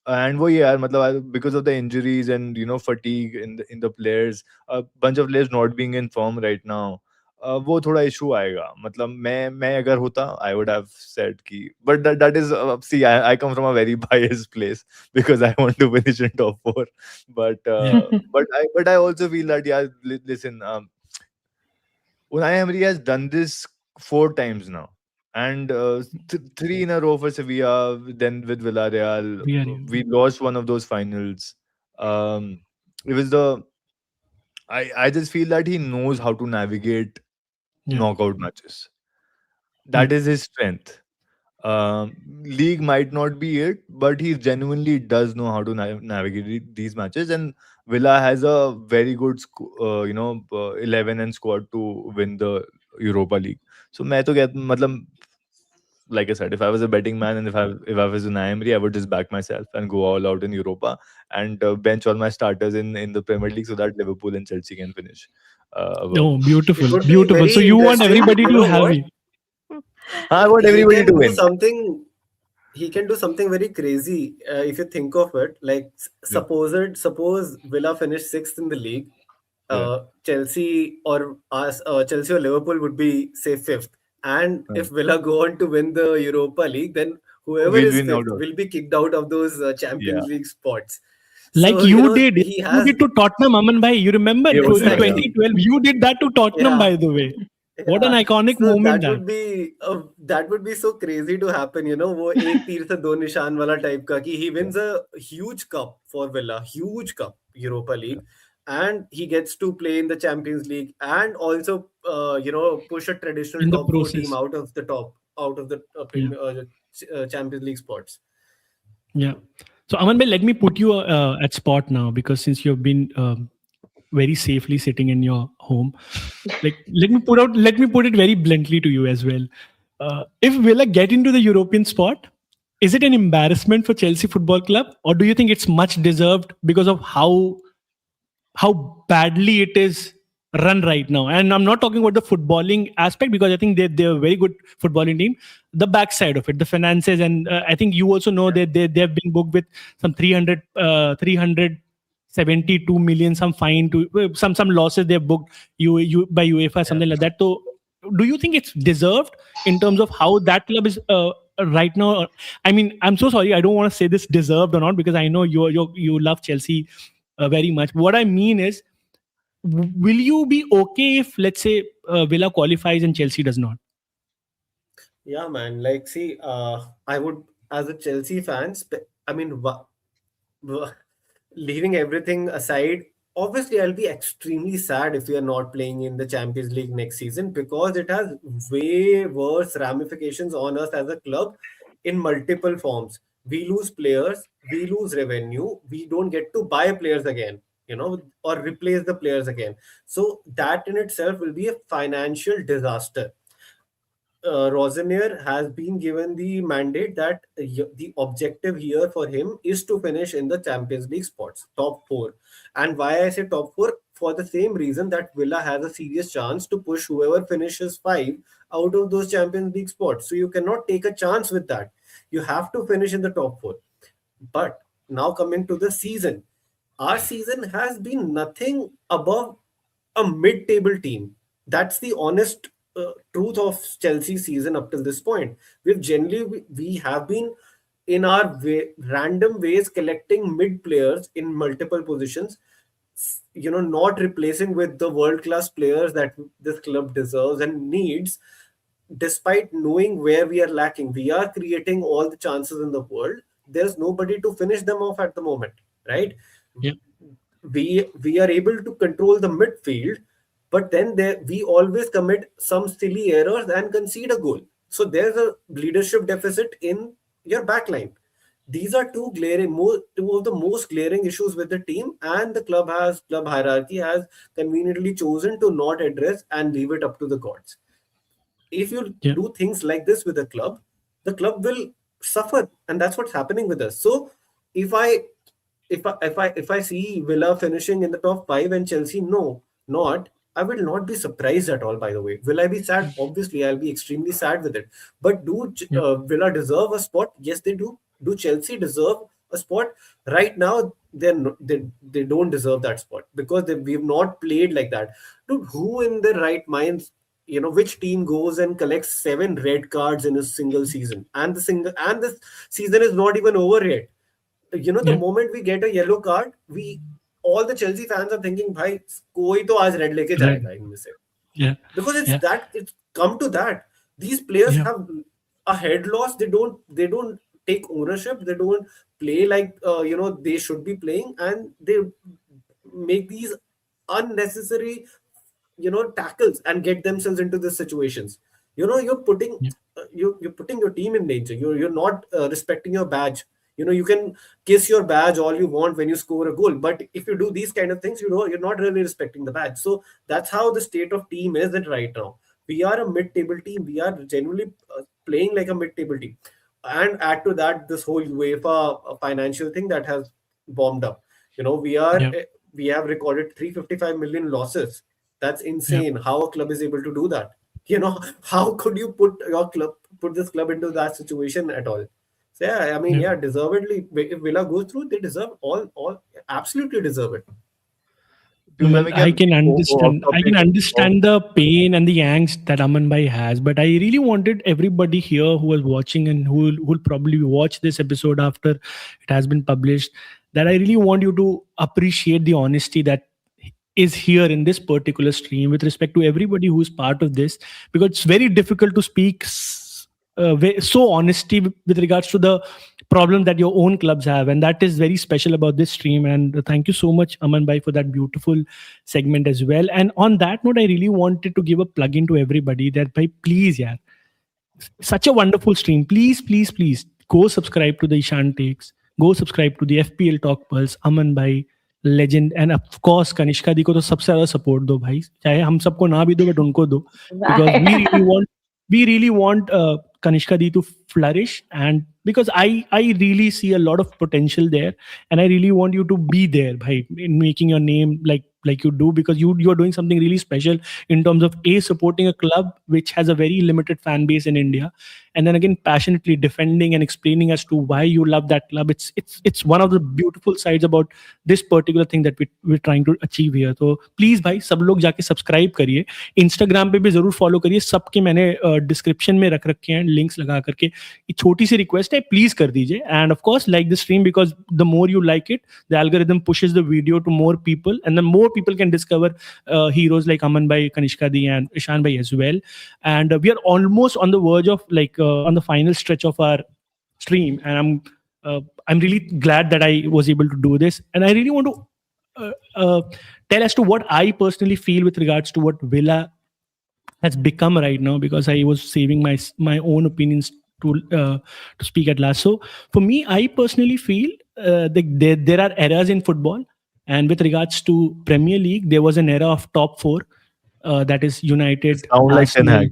And वो यार मतलब because of the injuries and fatigue in the players, a bunch of players not being in form right now, वो थोड़ा issue आएगा. मतलब मैं अगर होता, I would have said कि, but that is see, I come from a very biased place because I want to finish in top four. But Yeah. but I also feel that, yeah, listen, Unai Emery has done this 4 times now, and three in a row for Sevilla. Then with Villarreal, We are you. we lost one of those finals. Um, it was the I just feel that he knows how to navigate Yeah. knockout matches. Yeah. That is his strength. League might not be it, but he genuinely does know how to navigate these matches. And Villa has a very good, 11 and squad to win the Europa League. So मैं तो कहता मतलब, like I said, if I was a betting man and if I was an Emery, I would just back myself and go all out in Europa and bench all my starters in the Premier League so that Liverpool and Chelsea can finish above. Oh, It beautiful, would be beautiful. So very you want interesting. everybody You to know have what? you. I want He everybody to can do win. something. He can do something very crazy if you think of it. Like Yeah, suppose Villa finished sixth in the league. yeah. Chelsea or us, Chelsea or Liverpool would be say fifth. And Uh, if Villa go on to win the Europa League, then whoever we'll is win out fifth of. will be kicked out of those Yeah. Champions League spots. Like So you did. he You has did to Tottenham, Aman bhai. You remember ये वो तो है, yeah. exactly. 2012? You did that to Tottenham, Yeah. by the way. What an Yeah, iconic so moment that. that would be so crazy to happen, वो एक तीर से दो निशान वाला टाइप का कि he Yeah. wins a huge cup for Villa, huge cup, Europa League, and he gets to play in the Champions League and also push a traditional In the top four team process. out of the Yeah. Champions League spots. Yeah. So Aman bhai, let me put you at spot now, because since you've been very safely sitting in your home, like let me put it very bluntly to you as well. If Villa get into the European spot, is it an embarrassment for Chelsea Football Club, or do you think it's much deserved because of how badly it is run right now? And I'm not talking about the footballing aspect, because I think they're a very good footballing team. The backside of it, the finances, and I think you also know Yeah. that they've been booked with some 300 72 million some fine to some losses they've booked by UEFA, something like that. So do you think it's deserved in terms of how that club is right now? I mean, I'm so sorry, I don't want to say this deserved or not, because I know you love Chelsea very much. What I mean is, will you be okay if, let's say, Villa qualifies and Chelsea does not? Yeah, man. Like, see, I would, as a Chelsea fan, I mean, wha- leaving everything aside, obviously, I'll be extremely sad if we are not playing in the Champions League next season, because it has way worse ramifications on us as a club in multiple forms. We lose players, we lose revenue, we don't get to buy players again, or replace the players again. So that in itself will be a financial disaster. Rosenier has been given the mandate that the objective here for him is to finish in the Champions League spots, top four. And why I say top four? For the same reason that Villa has a serious chance to push whoever finishes five out of those Champions League spots. So you cannot take a chance with that. You have to finish in the top four. But now coming to the season, our season has been nothing above a mid-table team. That's the honest truth of Chelsea's season up till this point. We have been in our random ways collecting mid players in multiple positions. Not replacing with the world-class players that this club deserves and needs. Despite knowing where we are lacking, we are creating all the chances in the world. There's nobody to finish them off at the moment, right? Yeah. We are able to control the midfield, but then we always commit some silly errors and concede a goal. So there's a leadership deficit in your backline. These are two of the most glaring issues with the team, and the club hierarchy has conveniently chosen to not address and leave it up to the gods. If you Yeah. do things like this with the club will suffer, and that's what's happening with us. So if I if I see Villa finishing in the top five and Chelsea not, I will not be surprised at all. By the way, will I be sad? Obviously, I'll be extremely sad with it. But do Yeah. Villa deserve a spot? Yes, they do. Do Chelsea deserve a spot? Right now, they don't deserve that spot because we've not played like that. Dude, who in their right minds? Which team goes and collects 7 red cards in a single season, and this season is not even over yet. The Yeah. moment we get a yellow card, we all the Chelsea fans are thinking, "Bhai, koi to aaj red leke Right. jayega inme se." Yeah. Because Yeah. it's come to that. These players Yeah. have a head loss. They don't take ownership. They don't play like they should be playing, and they make these unnecessary tackles and get themselves into these situations. You're putting Yeah. you're putting your team in danger. You're not respecting your badge. You can kiss your badge all you want when you score a goal, but if you do these kind of things, you're not really respecting the badge. So that's how the state of team is it right now. We are a mid-table team. We are genuinely playing like a mid-table team, and add to that this whole UEFA financial thing that has bombed up. Yeah. We have recorded 355 million losses. That's Yeah. insane. How a club is able to do that? How could you put this club into that situation at all? So yeah, I mean, Yeah. yeah, deservedly. If Villa goes through, they deserve all absolutely deserve it. No, Dude, when man, we I can can go off understand. I can topic of understand the pain and the angst that Aman Bhai has, but I really wanted everybody here who was watching and who'll probably watch this episode after it has been published, that I really want you to appreciate the honesty that is here in this particular stream with respect to everybody who's part of this, because it's very difficult to speak so honesty with regards to the problem that your own clubs have, and that is very special about this stream. And thank you so much, Aman Bhai, for that beautiful segment as well. And on that note, I really wanted to give a plug in to everybody that, bhai, please, yeah, such a wonderful stream. Please, please, please go subscribe to the Ishan Takes. Go subscribe to the FPL Talk Pulse. Aman Bhai, legend, and of course Kanishka दी को तो सबसे ज़्यादा support दो भाई. चाहे हम सबको ना भी दो, but उनको दो, because we really want Kanishka the to flourish, and because I really see a lot of potential there, and I really want you to be there, bhai, in making your name like you do, because you're doing something really special in terms of supporting a club which has a very limited fan base in India, and then again passionately defending and explaining as to why you love that club. It's one of the beautiful sides about this particular thing that we're trying to achieve here. So please भाई सब लोग जाके subscribe करिए, Instagram पे भी जरूर follow करिए, सबके मैंने डिस्क्रिप्शन में रख रखे हैं लिंक्स लगा करके. ये छोटी सी रिक्वेस्ट है, प्लीज कर दीजिए. End of course like the stream, because the more you like it, the algorithm pushes the video to more people, and then more people can discover heroes like Aman bhai, Kanishka di, and Ishan bhai as well. And we are almost on the verge of like on the final stretch of our stream, and I'm really glad that I was able to do this. And I really want to tell as to what I personally feel with regards to what Villa has become right now, because I was saving my own opinions to speak at last. So for me, I personally feel there are eras in football, and with regards to Premier League, there was an era of top four, that is United, Sound like Ten Arsenal. Hag.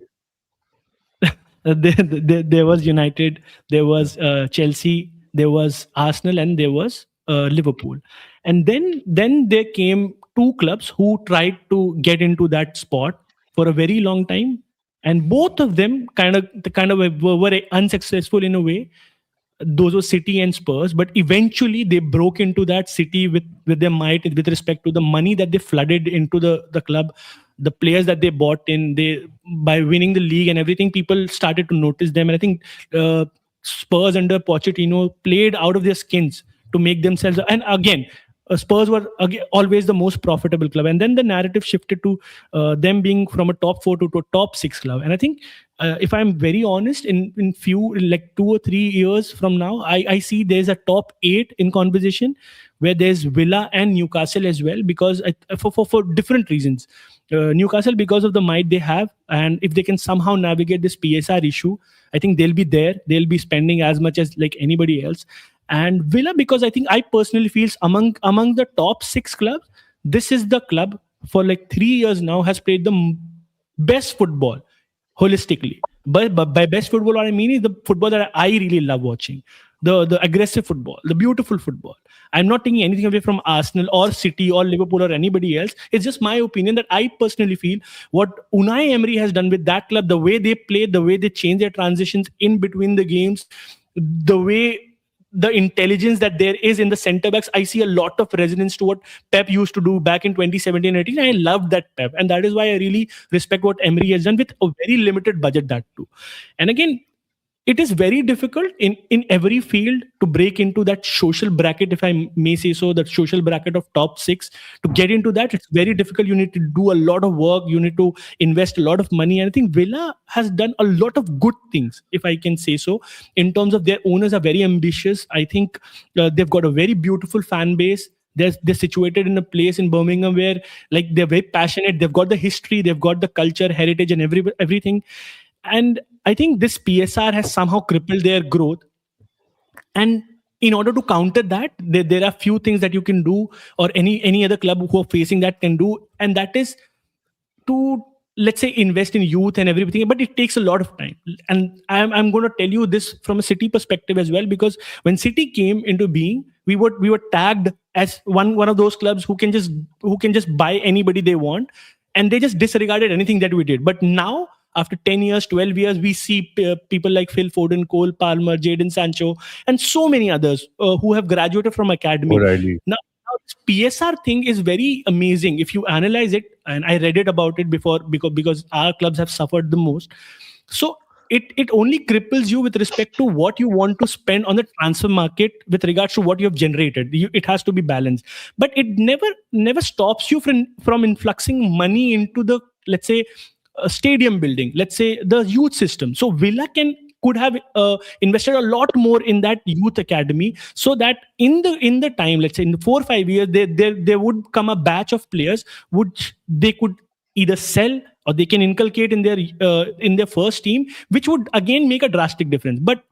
There was United, there was Chelsea, there was Arsenal, and there was Liverpool. And then there came two clubs who tried to get into that spot for a very long time, and both of them kind of were unsuccessful in a way. Those were City and Spurs, but eventually they broke into that City with their might, with respect to the money that they flooded into the club, the players that they bought in. They, by winning the league and everything, people started to notice them. And I think Spurs under Pochettino played out of their skins to make themselves. And again, Spurs were always the most profitable club, and then the narrative shifted to them being from a top four to a top six club. And I think, if I'm very honest, in few, like 2 or 3 years from now, I see there's a top 8 in conversation, where there's Villa and Newcastle as well, because for different reasons. Newcastle, because of the might they have, and if they can somehow navigate this PSR issue, I think they'll be there. They'll be spending as much as like anybody else. And Villa, because I think I personally feel among the top 6 clubs, this is the club for like 3 years now has played the best football holistically. But by best football, what I mean is the football that I really love watching, the aggressive football, the beautiful football. I'm not taking anything away from Arsenal or City or Liverpool or anybody else. It's just my opinion that I personally feel what Unai Emery has done with that club, the way they play, the way they change their transitions in between the games, the way the intelligence that there is in the centre backs, I see a lot of resonance to what Pep used to do back in 2017-18. I love that Pep, and that is why I really respect what Emery has done with a very limited budget, that too. And again, it is very difficult in every field to break into that social bracket, if I may say so, that social bracket of top 6. To get into that, it's very difficult. You need to do a lot of work. You need to invest a lot of money. And I think Villa has done a lot of good things, if I can say so, in terms of their owners are very ambitious. I think they've got a very beautiful fan base. They're situated in a place in Birmingham where, like, they're very passionate. They've got the history, they've got the culture, heritage, and everything. And I think this PSR has somehow crippled their growth. And in order to counter that, there are few things that you can do, or any other club who are facing that can do. And that is to, let's say, invest in youth and everything. But it takes a lot of time. And I'm going to tell you this from a City perspective as well, because when City came into being, we were tagged as one of those clubs who can just buy anybody they want, and they just disregarded anything that we did. But now, after 10 years, 12 years, we see people like Phil Foden, Cole Palmer, Jadon Sancho, and so many others who have graduated from academy. O'Reilly. Now, this PSR thing is very amazing. If you analyze it, and I read it about it before, because our clubs have suffered the most. So it only cripples you with respect to what you want to spend on the transfer market with regards to what you have generated. It has to be balanced. But it never stops you from influxing money into the, let's say, stadium building, let's say the youth system. So Villa could have invested a lot more in that youth academy, so that in the time, let's say in 4 or 5 years, there would come a batch of players which they could either sell or they can inculcate in their first team, which would again make a drastic difference. But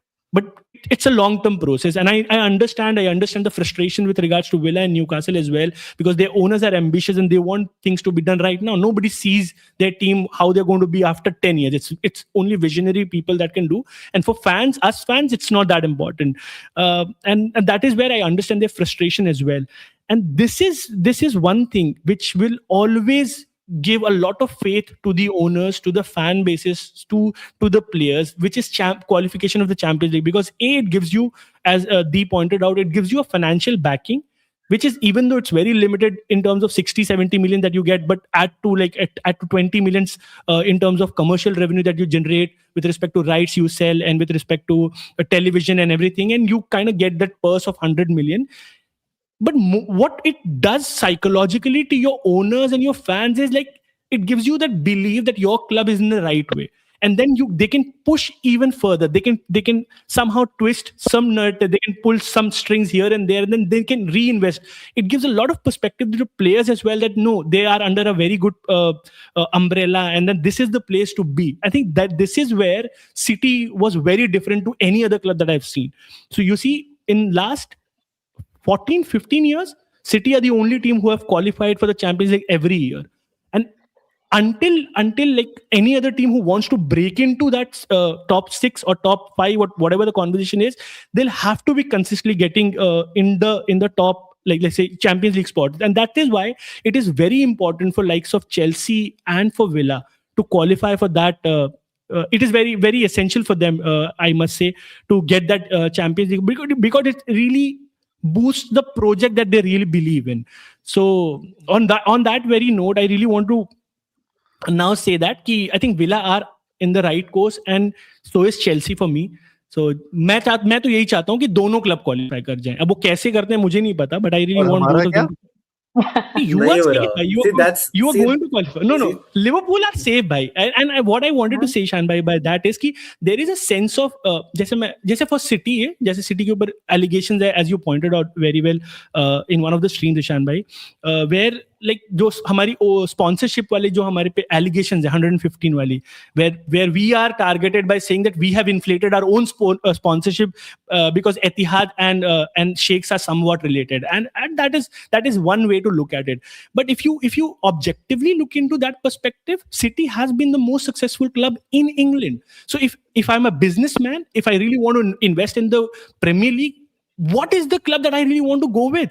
it's a long-term process, and I understand the frustration with regards to Villa and Newcastle as well, because their owners are ambitious and they want things to be done right now. Nobody sees their team how they're going to be after 10 years. It's only visionary people that can do. And for us fans, it's not that important. And that is where I understand their frustration as well. And this is one thing which will always give a lot of faith to the owners, to the fan bases, to the players, which is qualification of the Champions League. Because it gives you, as Dee pointed out, it gives you a financial backing, which is, even though it's very limited in terms of 60-70 million that you get, but add to 20 millions in terms of commercial revenue that you generate with respect to rights you sell, and with respect to television and everything, and you kind of get that purse of 100 million. But what it does psychologically to your owners and your fans is, like, it gives you that belief that your club is in the right way, and then they can push even further. They can somehow twist some nut, they can pull some strings here and there, and then they can reinvest. It gives a lot of perspective to the players as well, that no, they are under a very good umbrella, and then this is the place to be. I think that this is where City was very different to any other club that I've seen. So you see, in last 14-15 years, City are the only team who have qualified for the Champions League every year. And until like any other team who wants to break into that top 6 or top 5, whatever the conversation is, they'll have to be consistently getting in the top, like, let's say, Champions League spot. And that is why it is very important for likes of Chelsea and for Villa to qualify for that. It is very, very essential for them, I must say, to get that Champions League, because it really boost the project that they really believe in. So on that very note, I really want to now say that I think Villa are in the right course, and so is Chelsea for me. So मैं तो यही चाहता हूँ कि दोनों club qualify कर जाएं. अब वो कैसे करते हैं मुझे नहीं पता, but I really want both of them. You are safe, bhai. You are going to qualify. No. Liverpool are safe, bhai. And what I wanted to say, Shan bhai, by that is कि there is a sense of जैसे for City है, जैसे City के ऊपर allegations है, as you pointed out very well in one of the streams, Shan bhai, where like जो हमारी sponsorship वाले जो हमारे पे allegations है 115 वाली, where we are targeted by saying that we have inflated our own sponsorship because Etihad and Sheikhs are somewhat related, and that is one way to look at it. But if you objectively look into that perspective, City has been the most successful club in England. So if I'm a businessman, if I really want to invest in the Premier League, what is the club that I really want to go with?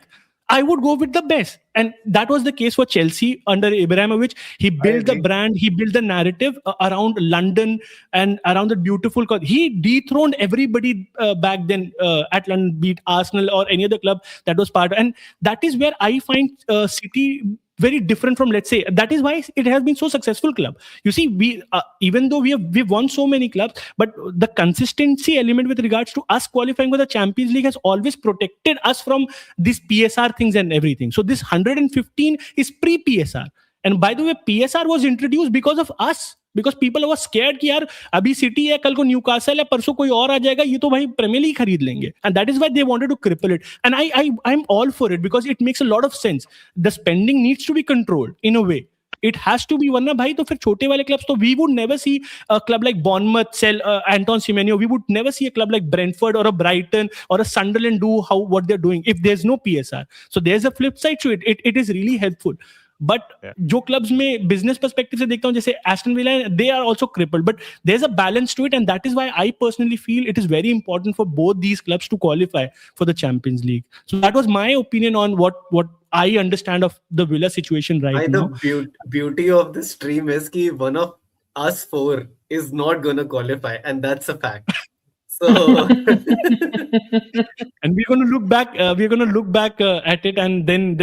I would go with the best. And that was the case for Chelsea under Ibrahimovic. He built the brand, he built the narrative around London and around the beautiful. He dethroned everybody back then at London, be it Arsenal or any other club that was part. And that is where I find City very different from, let's say, that is why it has been so successful club. You see, we even though we've won so many clubs, but the consistency element with regards to us qualifying for the Champions League has always protected us from these PSR things and everything. So this 115 is pre-PSR. And by the way, PSR was introduced because of us. Because people were scared कि यार अभी city है, कल को Newcastle है, परसों कोई और आ जाएगा, ये तो भाई प्रीमियर लीग खरीद लेंगे. And that is why they wanted to cripple it. And I'm all for it because it makes a lot of sense. The spending needs to be controlled in a way. It has to be, वरना भाई तो फिर छोटे वाले clubs, तो we would never see a club like Bournemouth sell Anton Semenyo. We would never see a club like Brentford or a Brighton or a Sunderland do what they're doing if there's no PSR. So there's a flip side to it. It is really helpful. But जो clubs में business perspective से देखता हूँ, जैसे Aston Villa, they are also crippled. But there's a balance to it, and that is why I personally feel it is very important for both these clubs to qualify for the Champions League. So that was my opinion on what I understand of the Villa situation right now. The beauty of this stream is that one of us four is not going to qualify, and that's a fact. So and we're going to look back at it, and then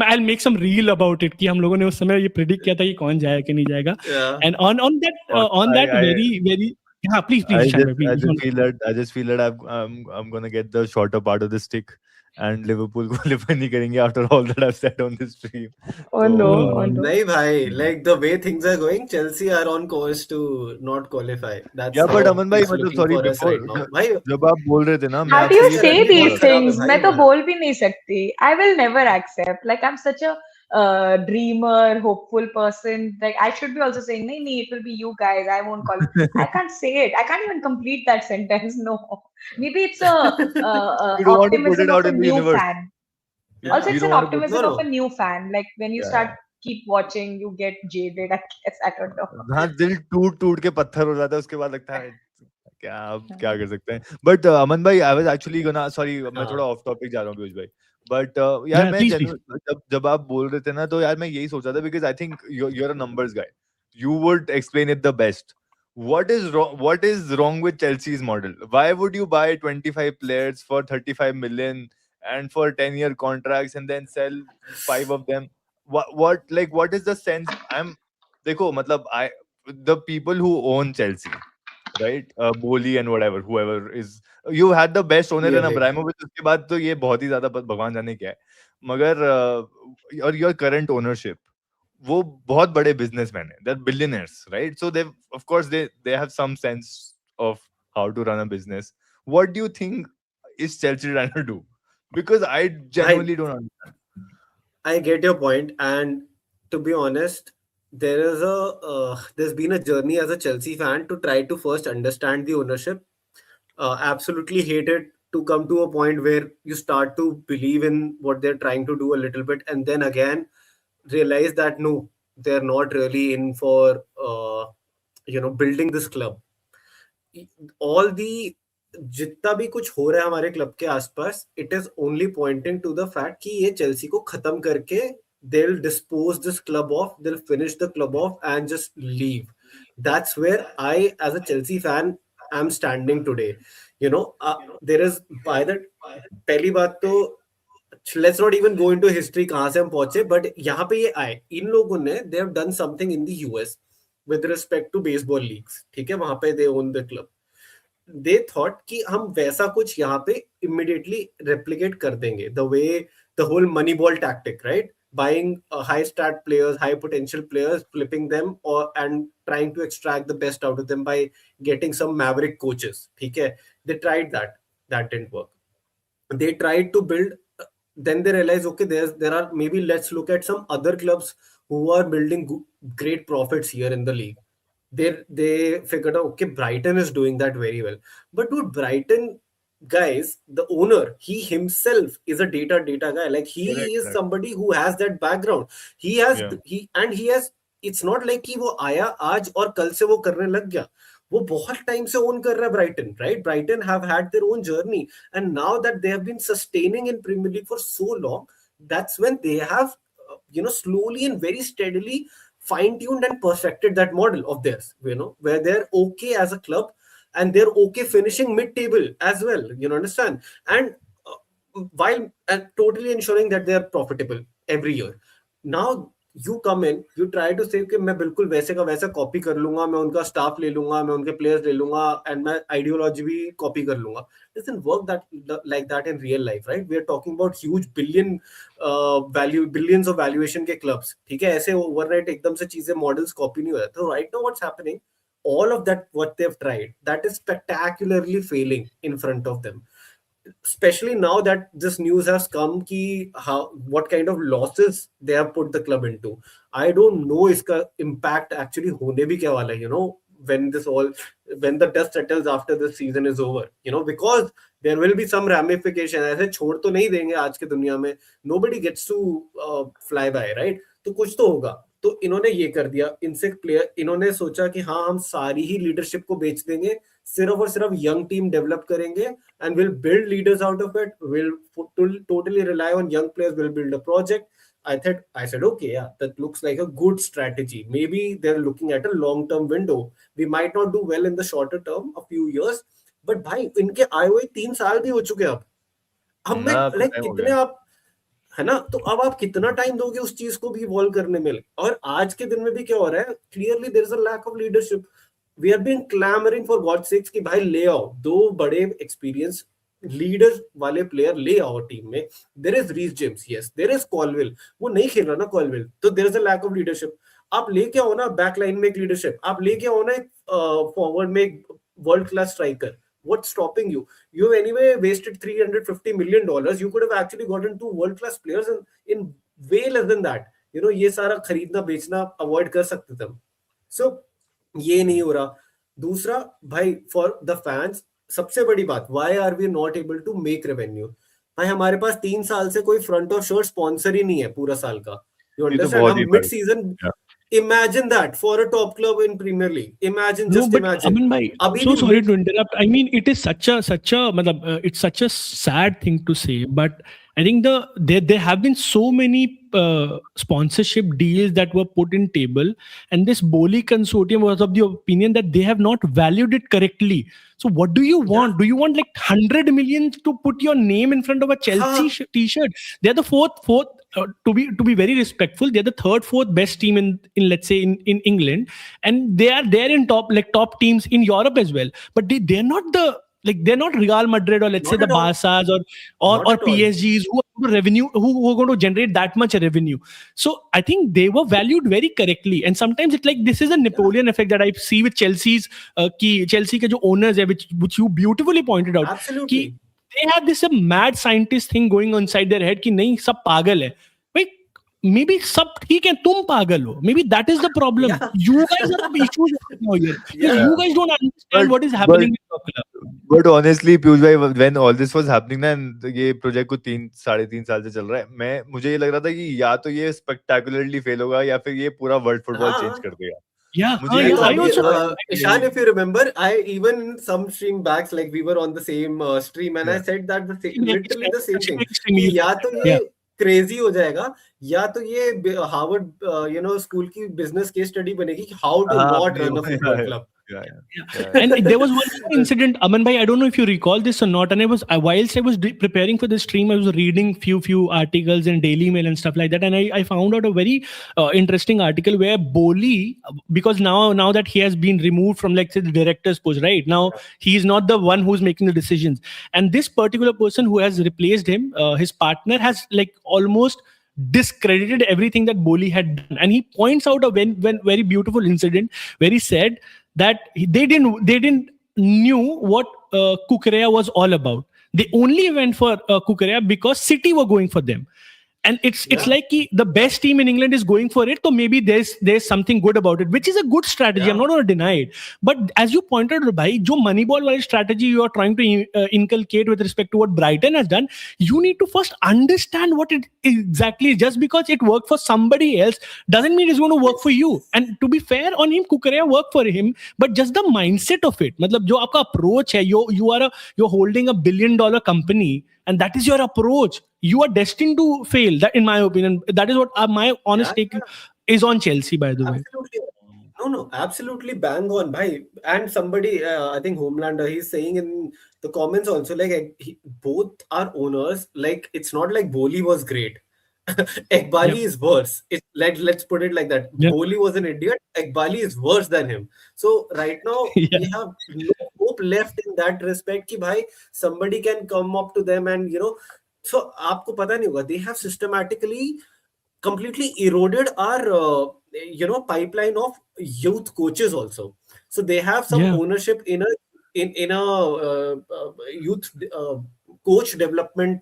I'll make some reel about it कि हम लोगों ने उस समय ये predict किया था कि कौन जाएगा कि नहीं जाएगा. And on that very please I just feel that I'm gonna get the shorter part of the stick, and Liverpool qualify नहीं करेंगे after all that I've said on this stream. No. नहीं भाई, like the way things are going, Chelsea are on course to not qualify. That's but Aman bhai, sorry, before जब आप बोल रहे थे ना, how do you say these things? मैं तो बोल भी नहीं सकती. I will never accept. Like I'm such a dreamer, hopeful person. Like I should be also saying, "Nee, it will be you guys. I won't call." I can't say it. I can't even complete that sentence. No, maybe it's a optimism of a new fan. Yeah. Also, it's an optimism of a new fan. Like when you start keep watching, you get jaded. I guess I don't know. हाँ, दिल टूट के पत्थर हो जाता है, उसके बाद लगता है क्या कर सकते हैं. But Aman bhai, I was actually gonna, sorry, मैं थोड़ा off topic जा रहा हूँ पीयूष भाई. बट यार Yeah, मैं please, please. जेन्युइन जब आप बोल रहे थे ना तो यार मैं यही सोच रहा था because I think you're a numbers guy. You would explain it the best. What is wrong with Chelsea's model? Why would you buy 25 players for 35 million and for 10-year contracts and then sell five of them? What is the sense? I'm देखो मतलब I the people who own Chelsea, right? Boli and whatever, whoever is, you had the best owner ये in है Abramovich. उसके बाद तो ये बहुत ही ज्यादा भगवान जाने क्या है. मगर और your current ownership, वो बहुत बड़े businessmen हैं. They're billionaires, right? So they, of course, they have some sense of how to run a business. What do you think is Chelsea trying to do? Because I भाई. genuinely don't understand. I get your point, and to be honest, there's been a journey as a Chelsea fan to try to first understand the ownership. Absolutely hate it, to come to a point where you start to believe in what they're trying to do a little bit, and then again realize that no, they're not really in for building this club. All the जितना भी कुछ हो रहा है हमारे club के आसपास, it is only pointing to the fact कि ये चेल्सी को खत्म करके they'll dispose this club off, they'll finish the club off and just leave. That's where I, as a Chelsea fan, am standing today. There is, by the पहली बात तो let's not even go into history कहाँ से हम पहुंचे, but यहाँ पे ये आए इन लोगों ने, they have done something in the US with respect to baseball leagues. ठीक है, वहां पे they own the club. They thought कि हम वैसा कुछ यहाँ पे इमिडिएटली रेप्लिकेट कर देंगे, the way the whole money ball tactic, right? Buying high start players, high potential players, flipping them और and trying to extract the best out of them by getting some maverick coaches. ठीक है, they tried that didn't work. They tried to build, then they realized, okay, there are, maybe let's look at some other clubs who are building great profits here in the league. They figured out, okay, Brighton is doing that very well. But dude, Brighton guys, the owner, he himself is a data guy. Like, he Correct, is correct. somebody who has that background. He has Yeah. he has, it's not like कि वो आया आज और कल से वो करने लग गया. वो बहुत टाइम से ओन कर रहा है Brighton, right? Brighton have had their own journey, and now that they have been sustaining in Premier League for so long, that's when they have slowly and very steadily fine-tuned and perfected that model of theirs, where they're okay as a club and they're okay finishing mid-table as well, understand? And while totally ensuring that they're profitable every year. Now you come in, you try to say कि मैं बिल्कुल वैसे का वैसा copy कर लूंगा, मैं उनका स्टाफ ले लूंगा, मैं उनके प्लेयर्स ले लूंगा, एंड मैं आइडियोलॉजी भी कॉपी कर लूंगा. Doesn't work like that in real life, right? We are talking about huge billions of valuation के clubs. ठीक है, ऐसे overnight एकदम से चीजें models copy नहीं हो जाते. So right now what's happening, all of that what they've tried, that is spectacularly failing in front of them. Especially now that this news has come ki what kind of losses they have put the club into. I don't know iska impact actually hone bhi kya wala hai, when the dust settles after the season is over, because there will be some ramification. ऐसे छोड़ तो नहीं देंगे आज के दुनिया में, nobody gets to fly by, right? तो कुछ तो होगा. तो इन्होंने ये कर दिया, इनसे प्लेयर, इन्होंने सोचा कि हाँ, हम सारी ही लीडरशिप को बेच देंगे, सिर्फ और सिर्फ यंग टीम डेवलप करेंगे, and we'll build leaders out of it. We'll totally rely on young players. We'll build a project. I said, okay, yeah, that looks like a good strategy. Maybe they're looking at a long-term window. We might not do well in the shorter term, a few years, but भाई इनके आए हुए 3 साल भी हो चुके हैं अब मैं ना, लाइक time हो कितने गया. आप, है ना? तो अब आप कितना टाइम दोगे उस चीज को भी इवॉल्व करने में? और आज के दिन में भी क्या हो रहा है, clearly there is a lack of leadership. We have been clamoring for God sakes कि भाई ले आओ 2 बड़े एक्सपीरियंस लीडर वाले प्लेयर, ले आओ टीम में. There is Reece James, yes, there is Colwill, वो नहीं खेल रहा ना कॉलविल, तो there is a lack of leadership. आप लेके आओ ना बैक लाइन में एक लीडरशिप, आप लेके आओ ना एक फॉरवर्ड में एक world class striker. What's stopping you? You anyway wasted $350 million. You could have actually gotten 2 world-class players in way less than that. ये सारा खरीदना बेचना avoid कर सकते थे. So ये नहीं हो रहा. दूसरा भाई, for the fans, सबसे बड़ी बात, why are we not able to make revenue? भाई हमारे पास 3 साल से कोई फ्रंट और शर्ट स्पॉन्सर ही नहीं है पूरा साल का. You ये तो understand? बहुत ही हम बड़ी. Mid season, Yeah. imagine that for a top club in Premier League. Imagine, No, just but imagine. Aman bhai, अभी so भी sorry to interrupt. I mean, it is such a, matlab, it's such a sad thing to say, but I think there have been so many sponsorship deals that were put in table, and this Boli consortium was of the opinion that they have not valued it correctly. So what do you want? Yeah. Do you want like 100 million to put your name in front of a Chelsea Huh. t-shirt? They're the fourth. To be very respectful, they're the third, fourth best team in let's say in England, and they are there in top teams in Europe as well. But they're not they're not Real Madrid or let's say Not the at all. Barças Not or at all. PSGs who are going to generate that much revenue. So I think they were valued very correctly. And sometimes it's like this is a Napoleon effect that I see with Chelsea's Chelsea के जो owners है, which you beautifully pointed out, कि Absolutely. they have this mad scientist thing going on inside their head कि नहीं सब पागल है. Wait, maybe सब ठीक है, तुम पागल हो. Maybe that is the problem. Yeah. You guys are the issues right now here. Because Yeah. you guys don't understand But what is happening with your club. but honestly, Piyush भाई, when all this was happening ना, ये project को 3-3.5 साल से चल रहा है, मुझे ये लग रहा था कि या तो ये स्पेक्टाकुलरली फेल होगा या फिर ये पूरा वर्ल्ड फुटबॉल हाँ. चेंज कर देगा. Yeah, मुझे मैं ये तो I अभी also Ishan, if you remember, I even some stream backs, like we were on the same stream, and I said that literally the same thing. कि या तो ये Yeah. क्रेजी हो जाएगा, या तो ये हार्वर्ड स्कूल की बिजनेस केस स्टडी बनेगी कि हाउ टू हाँ, नॉट अपने रन अ वो- football club. And there was one more incident, Aman bhai, I don't know if you recall this or not, and whilst I was preparing for this stream, I was reading few articles in Daily Mail and stuff like that, and I found out a very interesting article where Boli, because now that he has been removed from like say the director's post, right now he is not the one who's making the decisions, and this particular person who has replaced him, his partner has like almost discredited everything that Boli had done, and he points out a very beautiful incident where he said that they didn't knew what Kukurea was all about. They only went for Kukurea because City were going for them. And it's Yeah. like the best team in England is going for it, so maybe there's something good about it, which is a good strategy. Yeah. I'm not going to deny it. But as you pointed out, bhai, jo Moneyball wali strategy you are trying to inculcate with respect to what Brighton has done, you need to first understand what it exactly is. Just because it worked for somebody else doesn't mean it's going to work for you. And to be fair on him, Kukurea worked for him, but just the mindset of it, मतलब जो आपका approach है, you're holding $1 billion company, and that is your approach, you are destined to fail. That, in my opinion, that is what my honest take is on Chelsea, by the way. Absolutely. No, absolutely bang on, bhai. And somebody, I think Homelander, he's saying in the comments also, like both are owners. Like it's not like Boli was great. Ekbali Yeah. is worse. Let's put it like that. Yeah. Boli was an idiot. Ekbali is worse than him. So right now Yeah. we have no hope left in that respect. Ki bhai, somebody can come up to them and So आपको पता नहीं होगा. They have systematically completely eroded our pipeline of youth coaches also. So they have some Yeah. ownership in a youth coach development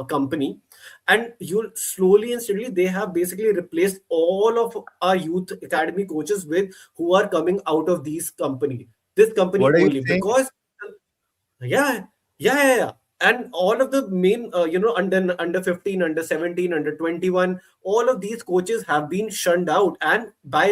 company, and you slowly and steadily they have basically replaced all of our youth academy coaches with who are coming out of this company What are you only, saying? because yeah. And all of the main, under 15, under 17, under 21, all of these coaches have been shunned out and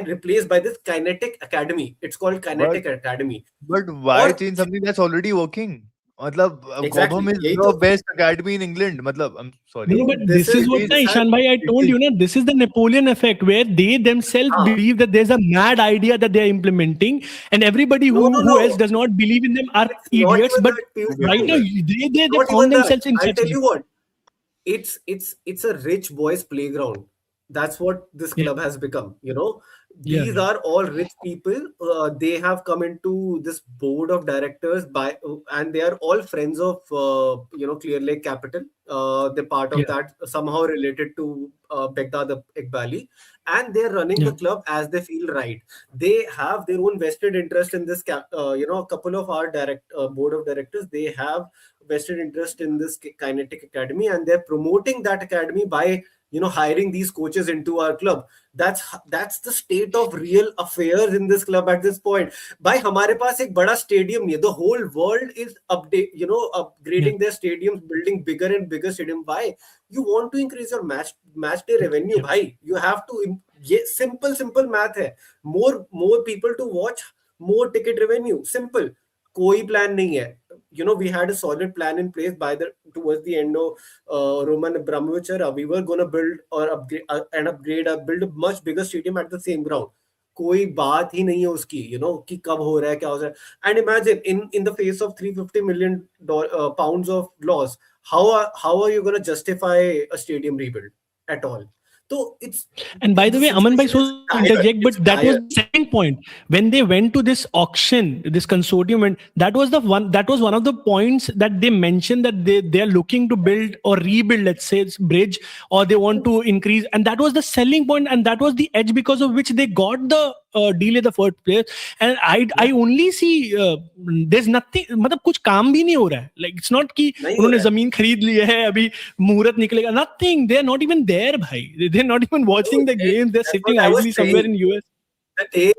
replaced by this Kinetic Academy. It's called Kinetic Academy. But why Or- change something that's already working? मतलब Exactly. Cobham is यही the तो- best academy in England. मतलब I'm sorry. No, but This this is is- what this na, is- Ishan bhai, I told you, this is the Napoleon effect, where they themselves Ah. believe that there's a mad idea that they're implementing, and everybody who No. else does not believe in them are It's not idiots. even But that, Piyush right bhai. now, they Not found even that. themselves in I'll such tell a you what. It's a rich boys playground. That's what this club has become. These are all rich people. They have come into this board of directors and they are all friends of Clear Lake Capital. They're part of that, somehow related to Begdad Iqbali, and they're running the club as they feel right. They have their own vested interest in this. A couple of our board of directors, they have vested interest in this Kinetic Academy, and they're promoting that academy by hiring these coaches into our club. That's the state of real affairs in this club at this point. By हमारे पास एक बड़ा stadium नहीं है. The whole world is upgrading their stadiums, building bigger and bigger stadium. Why? You want to increase your match day revenue, bhai. You have to. Simple math है. More people to watch, more ticket revenue. Simple. कोई plan नहीं है. we had a solid plan in place towards the end of Roman Abramovich era. We were going to build or build a much bigger stadium at the same ground. कोई बात ही नहीं है उसकी, कि कब हो रहा है, क्या हो रहा है. And imagine in the face of 350 million pounds of loss, how are you going to justify a stadium rebuild at all? So And by the way, Aman bhai, situation so is to interject, but It's that was dire. the second point. When they went to this auction, this consortium, and that was one of the points that they mentioned, that they are looking to build or rebuild, let's say, it's bridge, or they want to increase, and that was the selling point, and that was the edge because of which they got the deal in the first place. And I only see there's nothing, मतलब कुछ काम भी नहीं हो रहा है. Like it's not कि नहीं हो उन्होंने रहा है. जमीन खरीद ली है, अभी मुहूर्त निकलेगा. Nothing. They are not even there, भाई. They're not even watching the games. They're That's sitting what I was idly somewhere saying. in US. The day,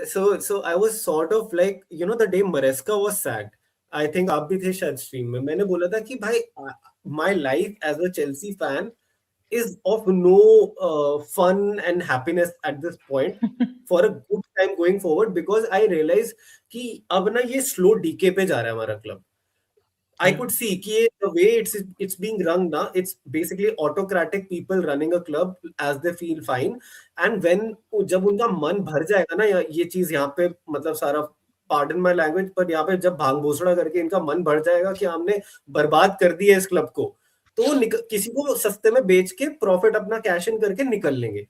so I was sort of like, the day Maresca was sacked. I think आप भी थे शायद stream में. मैंने बोला था कि भाई, my life as a Chelsea fan is of no fun and happiness at this point for a good time going forward, because I realize कि अब ना ये slow decay पे जा रहा है हमारा club. I could see कि the way it's being run now, it's basically autocratic people running a club as they feel fine. And when जब उनका मन भर जाएगा ना, ये चीज यहाँ पे मतलब सारा, pardon my language, पर यहाँ पे जब भांग भोसड़ा करके इनका मन भर जाएगा कि हमने बर्बाद कर दिया इस क्लब को, तो वो किसी को सस्ते में बेच के प्रॉफिट अपना कैश इन करके निकल लेंगे.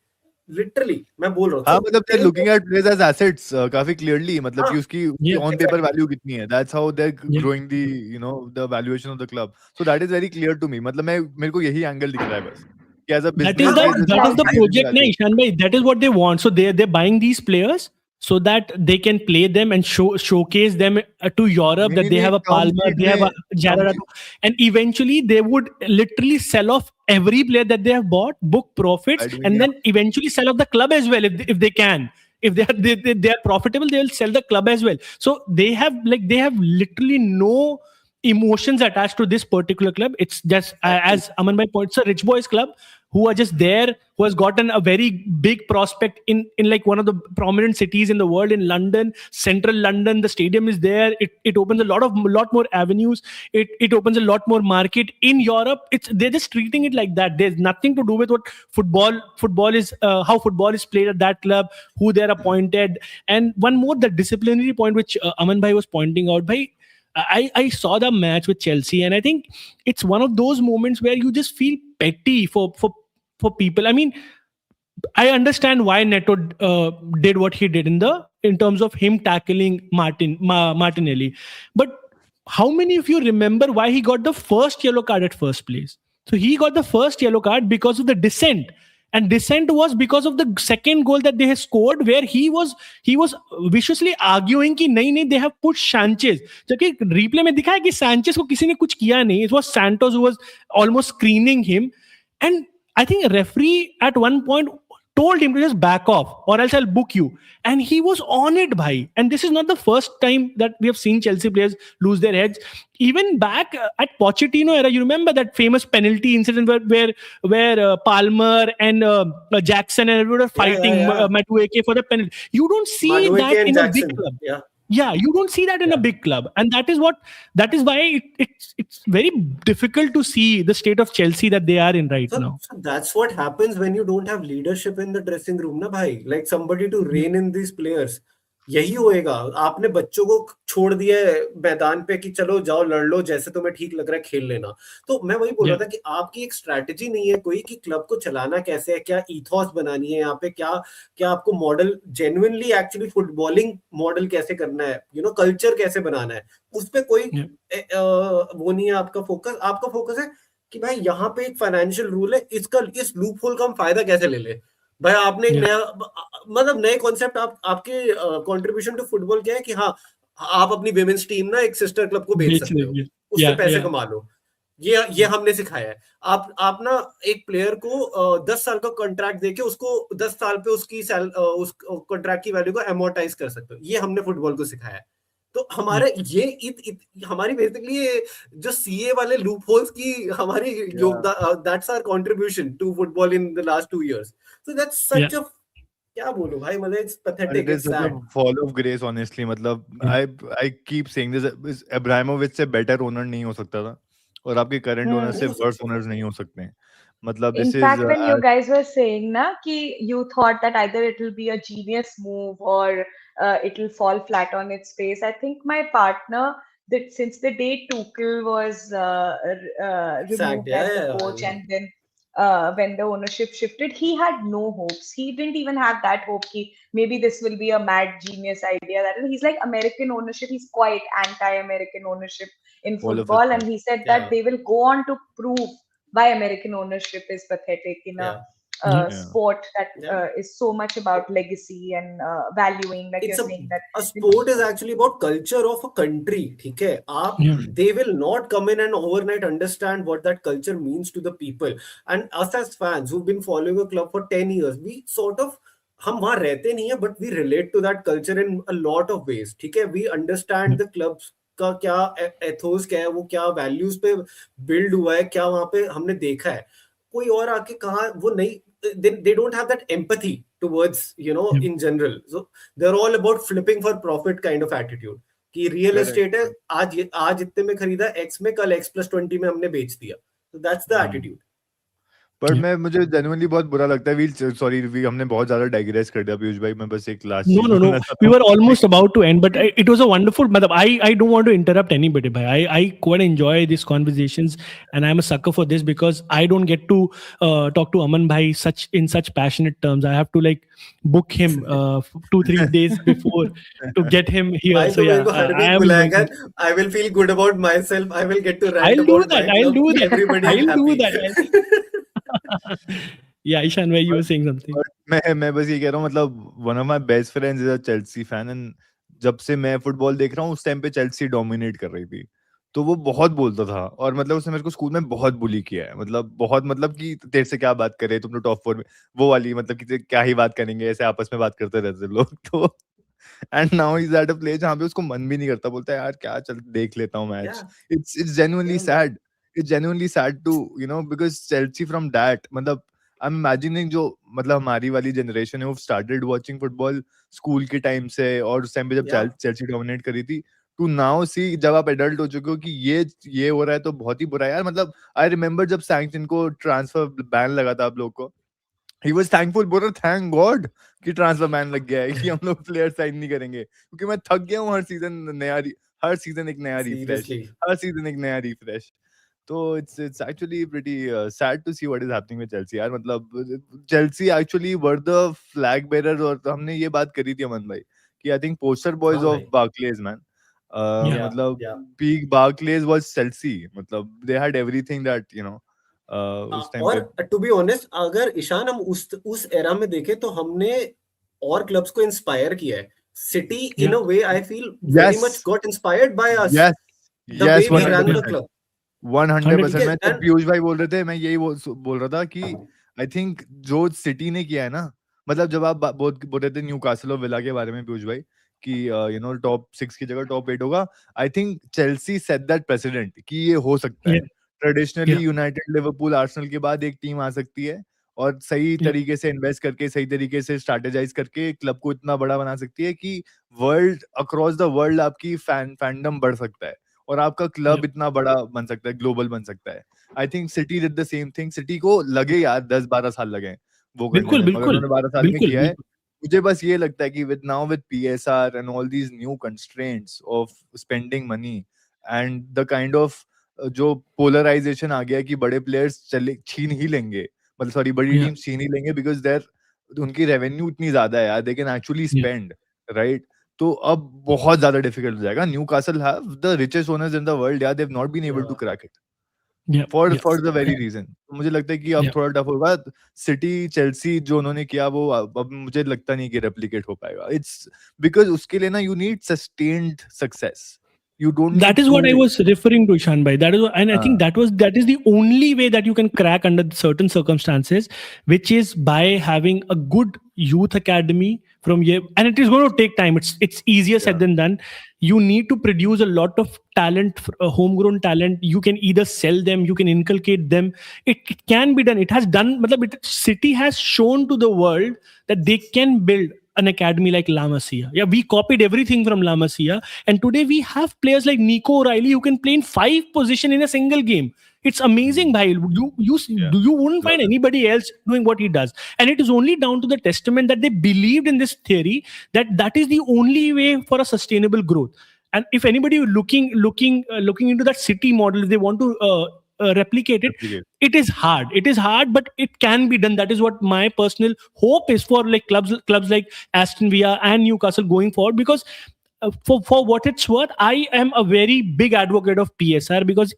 लिटरली मैं बोल रहा हूँ. हाँ, मतलब they're looking at players as assets काफी clearly, मतलब कि उसकी Yeah, on paper value कितनी है. That's how they're Yeah. growing the valuation of the club. So that is very clear to me. मतलब मेरे को यही angle दिख रहा है बस. कि as a That business is they the just that want is the to increase project, na value. Ishan bhai. That is what they want. So they're buying these players so that they can play them and showcase them to Europe. That they have a term Palmer, sheet they have a में- Jararato, and eventually they would literally sell off every player that they have bought, book profits, I do, and yeah. then eventually sell off the club as well if they can. If they are profitable, they will sell the club as well. So they have literally no emotions attached to this particular club. It's just as Aman bhai points, a rich boys club who are just there, who has gotten a very big prospect in like one of the prominent cities in the world, in London, central London. The stadium is there. It opens a lot more avenues. It opens a lot more market in Europe. They're just treating it like that. There's nothing to do with what football is, how football is played at that club, who they're appointed. And one more, the disciplinary point which Aman bhai was pointing out. Bhai, I saw the match with Chelsea, and I think it's one of those moments where you just feel petty for people. I mean, I understand why Neto did what he did in terms of him tackling Martinelli, but how many of you remember why he got the first yellow card at first place? So he got the first yellow card because of the dissent. And dissent was because of the second goal that they had scored, where he was viciously arguing कि नहीं they have put Sanchez. जबकि replay में दिखा है कि Sanchez को किसी ने कुछ किया नहीं. It was Santos who was almost screening him, and I think a referee at one point told him to just back off or else I'll book you. And he was on it, bhai. And this is not the first time that we have seen Chelsea players lose their heads. Even back at Pochettino era, you remember that famous penalty incident where Palmer and Jackson and everyone were fighting Madueke for the penalty. You don't see Madueke that and in Jackson. a big club. Yeah, you don't see that in a big club, and that is why it's very difficult to see the state of Chelsea that they are in right now. So that's what happens when you don't have leadership in the dressing room, na bhai. Like somebody to rein in these players. यही होएगा. आपने बच्चों को छोड़ दिया है मैदान पे कि चलो जाओ लड़ लो, जैसे तुम्हें ठीक लग रहा है खेल लेना. तो मैं वही बोल रहा था कि आपकी एक स्ट्रैटेजी नहीं है कोई कि क्लब को चलाना कैसे है, क्या ईथॉस बनानी है यहाँ पे, क्या आपको model genuinely actually footballing model कैसे करना है, कल्चर कैसे बनाना है, उस पे कोई वो नहीं है. आपका फोकस है कि भाई यहाँ पे एक फाइनेंशियल रूल है, इस लूप होल का हम फायदा कैसे ले ले. भाई आपने एक नया मतलब नए कॉन्सेप्ट आपके कंट्रीब्यूशन टू फुटबॉल क्या है कि हाँ आप अपनी विमेंस टीम ना एक सिस्टर क्लब को बेच सकते हो, उससे पैसे कमा लो. ये हमने सिखाया है. आप ना एक प्लेयर को 10 साल का कॉन्ट्रैक्ट देके उसको 10 साल पे उस कॉन्ट्रैक्ट की वैल्यू को एमोर्टाइज कर सकते हो. ये हमने फुटबॉल को सिखाया है. तो हमारे हमारी बेसिकली जो सीए वाले लूप होल्स की हमारी योगदान, that's our contribution to football in the last 2 years. So that's such a क्या बोलूं भाई, मतलब it's And pathetic, it is it's such a sad. fall of grace, honestly. मतलब Yeah. I keep saying this, इस Abramovich से better owner नहीं हो सकता था, और आपके current owner Hmm. नहीं से हो worse सकता था। owners नहीं हो सकते हैं. मतलब In this is fact, when you as guys were saying na ki you thought that either it will be a genius move or it will fall flat on its face, I think my partner, that since the day Tuchel was Sacked, removed yeah, as the yeah, coach, yeah, and then when the ownership shifted, he had no hopes. He didn't even have that hope ki maybe this will be a mad genius idea. That he's like American ownership. He's quite anti-American ownership in all of a football, and sudden. he said that yeah, they will go on to prove why American ownership is pathetic in a yeah, Yeah. Yeah. sport that yeah. is so much about legacy and valuing, like It's you're saying that. a sport is actually about culture of a country, ठीक है? आप, Yeah. they will not come in and overnight understand what that culture means to the people. And us as fans who've been following a club for 10 years, we sort of, हम वहाँ रहते नहीं है, but we relate to that culture in a lot of ways, ठीक है? We understand the clubs का क्या Athos क्या है, वो क्या वैल्यूज पे बिल्ड हुआ है, क्या वहाँ पे हमने देखा है. कोई और आके कहा वो नहीं, they don't have that empathy towards, Yeah. in general. So they're all about flipping for profit kind of attitude, कि रियल Correct. एस्टेट है, आज इतने में खरीदा, एक्स में, कल X+20 में हमने बेच दिया. So that's the attitude. पर Yeah. मुझे जेन्युइनली बहुत बुरा लगता है. सॉरी, हमने बहुत ज्यादा डाइग्रेस कर दिया पीयूष भाई. मैं बस एक लास्ट No, चीज no, no. बोलना चाहता We हूँ. were almost about to end, but it was a wonderful. matlab, I don't want to interrupt anybody, but I quite enjoy these conversations, and I'm a sucker for this because I don't get to talk to Aman Bhai in such passionate terms. I have to like book him 2-3 days before to get him here. भाई So तो मेरे yeah, को हर I week am बुलाएगा, looking. I will feel good about myself, I will get to rant I'll do about my that. I'll club, do that. everybody is I'll do happy. that. Yeah, Ishan, where you were saying something. और मैं बस ये कह रहा हूँ, मतलब one of my best friends is a Chelsea fan, and जब से मैं फुटबॉल देख रहा हूँ उस टाइम पे चेल्सी डोमिनेट कर रही थी. तो वो बहुत बोलता था, और मतलब उसने मेरे को स्कूल में बहुत बुली किया है. मतलब बहुत, मतलब कि तेरे से क्या बात करे, तुम तो टॉप 4 में, वो वाली, मतलब कि क्या ही बात करेंगे, ऐसे आपस में बात करते रहते लोग. तो and now is at a place जहाँ पे उसको मन भी नहीं करता. बोलता है यार क्या, चल देख लेता हूँ match. Yeah, it's genuinely same man. Sad. It's genuinely sad too because Chelsea from that, मतलब आई एम इमेजिनिंग जो, मतलब हमारी वाली जनरेशन है वो स्टार्टेड वाचिंग फुटबॉल स्कूल के टाइम से, और उस टाइम पे जब Yeah, चेल्सी डोमिनेट करी थी, टू नाउ सी जब आप एडल्ट हो चुके हो कि ये हो रहा है, तो बहुत ही बुरा है यार. मतलब आई रिमेम्बर जब सैंक्शन को ट्रांसफर बैन लगा था आप लोग को, ही वाज थैंकफुल, बोल रहा थैंक गॉड कि ट्रांसफर बैन लग गया है, कि हम लोग प्लेयर साइन नहीं करेंगे, क्योंकि मैं थक गया हूँ हर सीजन एक नया रिफ्रेश, seriously. हर सीजन एक नया रिफ्रेश. तो it's actually pretty sad to see what is happening with Chelsea यार. मतलब Chelsea actually were the flag bearers, और हमने ये बात करी थी अमन भाई कि I think poster boys हाँ of भाई. Barclays, man. Yeah. Yeah, मतलब yeah. peak Barclays was Chelsea. मतलब they had everything that उस टाइम पे. और टू बी ऑनेस्ट, अगर ईशान हम उस एरा में देखें तो हमने और क्लब्स को इंस्पायर किया है. City in Yeah. A way I feel very much Yes, got inspired by us, yes, the way yes, we run the 100%. Club, 100%. 100%. ठीक है. मैं जब एंड पीयूष भाई बोल रहे थे, मैं यही बोल रहा था कि आई थिंक जो सिटी ने किया है ना, मतलब जब आप बोल रहे थे न्यूकासल और विला के बारे में पीयूष भाई, कि टॉप 6 की जगह टॉप 8 होगा, I think Chelsea set that president कि ये हो सकता Yeah. है. Traditionally Yeah. United, Liverpool, Arsenal के बाद एक टीम आ सकती है, और सही Yeah. तरीके से इन्वेस्ट करके, सही तरीके से स्ट्रैटेजाइज करके क्लब को इतना बड़ा बना सकती है कि अक्रॉस द वर्ल्ड आपकी फैंडम बढ़ सकता है, और आपका क्लब Yeah. इतना बड़ा बन सकता है, ग्लोबल बन सकता है. I think city did the same thing. City को लगे यार 10-12 साल लगे हैं वो करने बिल्कुल, में, मगर बिल्कुल, उन्होंने 12 साल में बिल्कुल, किया है. बिल्कुल. मुझे बस ये लगता है कि with PSR and all these new constraints of spending money, and the kind of जो पोलराइजेशन आ गया कि बड़े प्लेयर्स चले छीन ही लेंगे, मतलब सॉरी, बड़ी Yeah. टीम्स छीन ही लेंगे, बिकॉज देयर उनकी रेवेन्यू इतनी ज्यादा है यार, they can actually Yeah. Spend, right. तो अब बहुत ज्यादा डिफिकल्ट हो जाएगा. Newcastle have the richest owners in the world यार, they have not been able to crack it Yeah. Yeah. For the very reason. मुझे लगता है कि अब Yeah. थोड़ा टफ होगा. सिटी चेल्सी जो उन्होंने किया वो अब मुझे लगता नहीं कि रेप्लिकेट हो पाएगा. इट्स बिकॉज उसके लिए ना you need sustained success. You don't That need is what I to. was referring to, Ishan bhai. And I think Uh, that is the only way that you can crack under certain circumstances, which is by having a good youth academy from here. And it is going to take time. It's easier said yeah. than done. You need to produce a lot of talent, homegrown talent. You can either sell them, you can inculcate them. It can be done. It has done. City has shown to the world that they can build an academy like La Masia. Yeah, we copied everything from La Masia, and today we have players like Nico O'Reilly who can play in 5 positions in a single game. It's amazing, Mm, bhai. yeah. You wouldn't Love find it. anybody else doing what he does, and it is only down to the testament that they believed in this theory, that is the only way for a sustainable growth. And if anybody looking into that city model, if they want to replicate it, Replicate. it is hard, but it can be done. That is what my personal hope is for, like clubs like Aston Villa and Newcastle going forward. Because for what it's worth, I am a very big advocate of PSR, because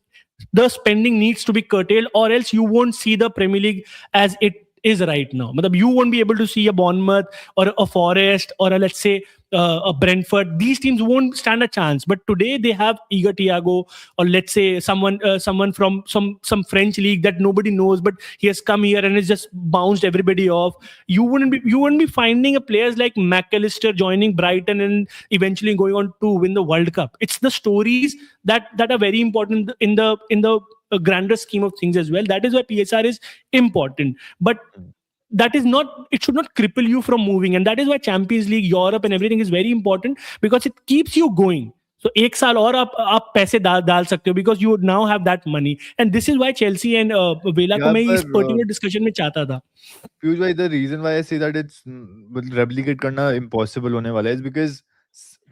the spending needs to be curtailed, or else you won't see the Premier League as it is right now. Matlab, you won't be able to see a Bournemouth or a Forest or a, let's say, a Brentford. These teams won't stand a chance. But today they have Iga Thiago, or let's say someone from some French league that nobody knows, but he has come here and has just bounced everybody off. You wouldn't be finding a players like McAllister joining Brighton and eventually going on to win the World Cup. It's the stories that are very important in the grander scheme of things as well. That is why PSR is important. But Mm. that is not, it should not cripple you from moving. And that is why Champions League, Europe and everything is very important, because it keeps you going. So एक साल और आप पैसे डाल सकते हो, because you now have that money. And this is why Chelsea and Villa को Yeah, मैं इस but particular discussion में चाहता था. Piyush bhai, the reason why I say that it's replicate करना impossible होने वाला है is because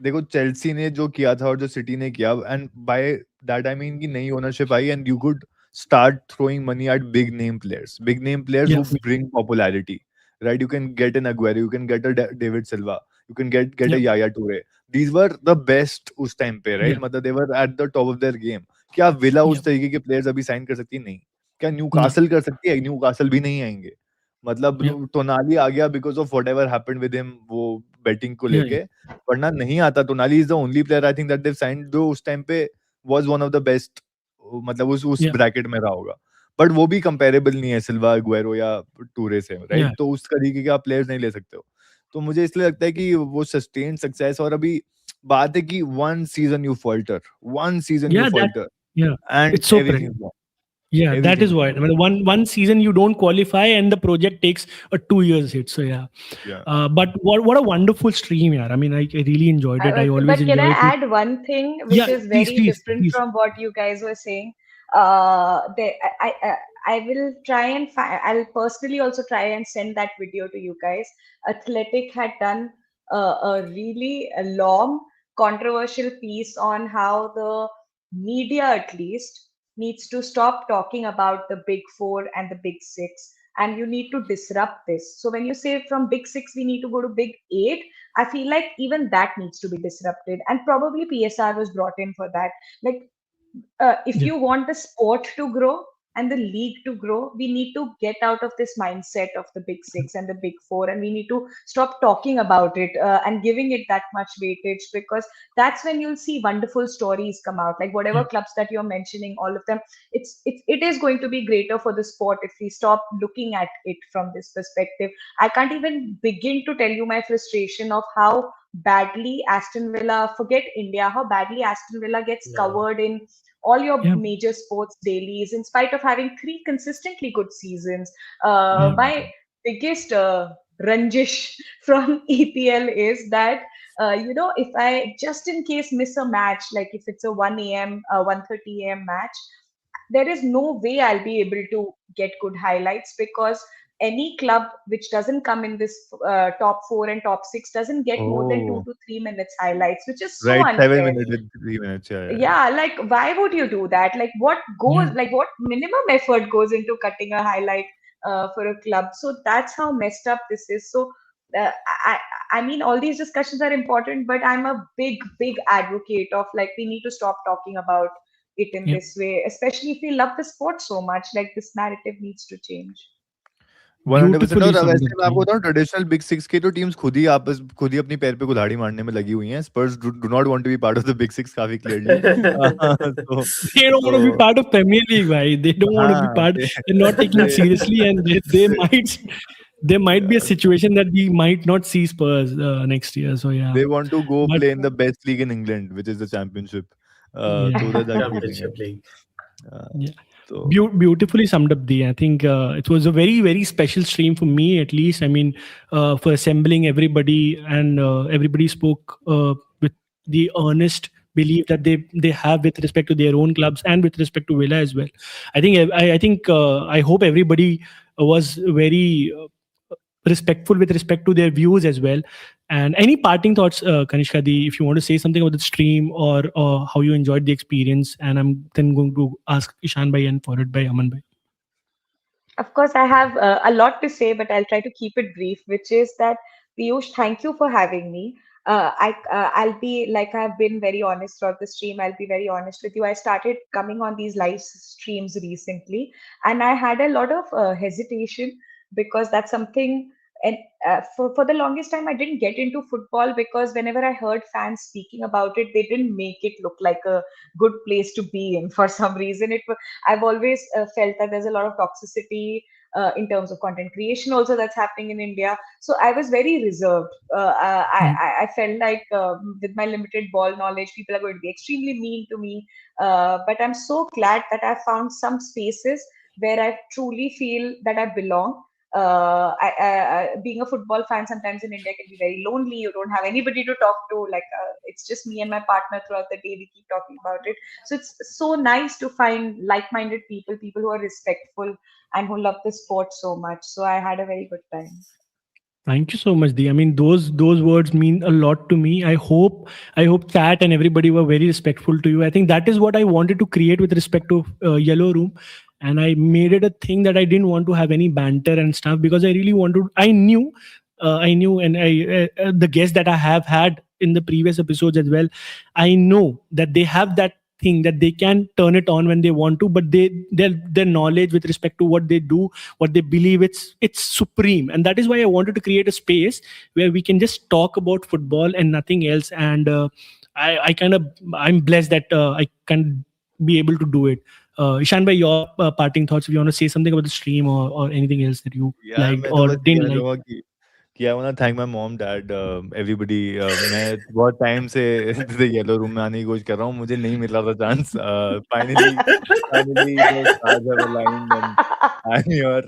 देखो चेल्सी ने जो किया था और जो सिटी ने किया, and by that I mean कि नई ownership I and you could start throwing money at big name players Yeah, who bring popularity, right? You can get an Aguero, you can get a David Silva, you can get yeah, a Yaya Toure. These were the best उस time पे, right? yeah, मतलब they were at the top of their game. क्या villa yeah. उस तरीके के players अभी sign कर सकती है? नहीं. क्या No. न्यूकासल कर सकती है? न्यूकासल भी नहीं आएंगे. मतलब Yeah, टोनाली आ गया because of whatever happened with him, वो बैटिंग को yeah, yeah, लेके, वरना नहीं आता. Tonali is the only player I think that they've signed, जो उस टाइम पे was one of the best, मतलब उस yeah, ब्रैकेट में रहा होगा. बट वो भी कंपैरेबल नहीं है सिल्वा, अग्वेरो या टूरे से, yeah, राइट? तो उस तरीके के आप प्लेयर्स नहीं ले सकते हो. तो मुझे इसलिए लगता है कि वो सस्टेन्ड सक्सेस, और अभी बात है कि one season you yeah. That, falter yeah. And It's so correct. Everything is gone. Yeah, that everything is is why. I gone. mean, one season you don't qualify, and the project takes a 2 years hit. So yeah, या. but what a wonderful stream, yeah. I mean, I really enjoyed it. I always But can enjoy I it. add one thing which Yeah, is please, very please, different please. from what you guys were saying? I will try and I'll personally also try and send that video to you guys. Athletic had done a really a long, controversial piece on how the media, at least, needs to stop talking about the big four and the big six, and you need to disrupt this. So when you say from big six we need to go to big eight, I feel like even that needs to be disrupted, and probably PSR was brought in for that. Like, if Yeah, you want the sport to grow and the league to grow, we need to get out of this mindset of the big six and the big four, and we need to stop talking about it and giving it that much weightage, because that's when you'll see wonderful stories come out. Like whatever yeah, clubs that you're mentioning, all of them, it is going to be greater for the sport if we stop looking at it from this perspective. I can't even begin to tell you my frustration of how badly Aston Villa, forget India, how badly Aston Villa gets Yeah. covered in all your yeah, major sports dailies, in spite of having three consistently good seasons. yeah, My biggest ranjish from EPL is that, if I just in case miss a match, like if it's a 1 a.m., 1:30 a.m. match, there is no way I'll be able to get good highlights, because any club which doesn't come in this top four and top six doesn't get more than Oh, 2 to 3 minutes highlights, which is so right, 7 unfair. minutes with 3 minutes. Yeah, yeah, yeah. Yeah, like why would you do that? Like what yeah, goes, like what minimum effort goes into cutting a highlight for a club? So that's how messed up this is. So uh, I, I mean, all these discussions are important, but I'm a big advocate of, like, we need to stop talking about it in yeah. this way, especially if we love the sport so much. Like, this narrative needs to change. 100%। Beautifully और summed up, वैसे मैं आपको Dee. बताऊं, traditional big six की तो teams खुद ही अपनी पैर पे कुल्हाड़ी मारने में लगी हुई हैं। Spurs do not want to be part of the big six काफी क्लियरली। तो They don't want to be तो part of Premier League, why? They don't want to be हाँ, part. They're not taking it they seriously, and they might there might be a yeah, situation that we might not see Spurs next year. So yeah, they want to go but play in the best league in England, which is the Championship. तो yeah, उधर जाके खेलेंगे। Championship League. yeah. तो Beautifully summed up, Dee. I think it was a very, very special stream for me, at least. I mean, for assembling everybody, and everybody spoke with the earnest belief that they have with respect to their own clubs and with respect to Villa as well. I hope everybody was very respectful with respect to their views as well. And any parting thoughts, Kanishka, if you want to say something about the stream, or how you enjoyed the experience, and I'm then going to ask Ishan Bhai and followed by Aman Bhai. Of course, I have a lot to say, but I'll try to keep it brief, which is that Piyush, thank you for having me. I'll be like I've been very honest throughout the stream. I'll be very honest with you. I started coming on these live streams recently, and I had a lot of hesitation because that's something. And for the longest time, I didn't get into football because whenever I heard fans speaking about it, they didn't make it look like a good place to be in. For some reason, I've always felt that there's a lot of toxicity in terms of content creation also that's happening in India. So I was very reserved. Mm. I felt like with my limited ball knowledge, people are going to be extremely mean to me. But I'm so glad that I found some spaces where I truly feel that I belong. Being a football fan sometimes in India can be very lonely. You don't have anybody to talk to. It's just me and my partner throughout the day. We keep talking about it. So it's so nice to find like-minded people, people who are respectful and who love the sport so much. So I had a very good time. Thank you so much, Dee. I mean, those words mean a lot to me. I hope Kat and everybody were very respectful to you. I think that is what I wanted to create with respect to Yellow Room, and I made it a thing that I didn't want to have any banter and stuff, because I really wanted. I knew, and the guests that I have had in the previous episodes as well, I know that they have that thing that they can turn it on when they want to, but their knowledge with respect to what they do, what they believe, it's supreme. And that is why I wanted to create a space where we can just talk about football and nothing else. And I'm blessed that I can be able to do it. Ishan, by your parting thoughts, if you want to say something about the stream, or anything else that you यार liked मैं तो or बस ये didn't कहना like. चाहूंगा कि I want to thank my mom dad everybody. मैं बहुत टाइम से येलो रूम में आने की कोशिश कर रहा हूँ, मुझे नहीं मिल रहा था chance. Finally the stars have aligned and I am here.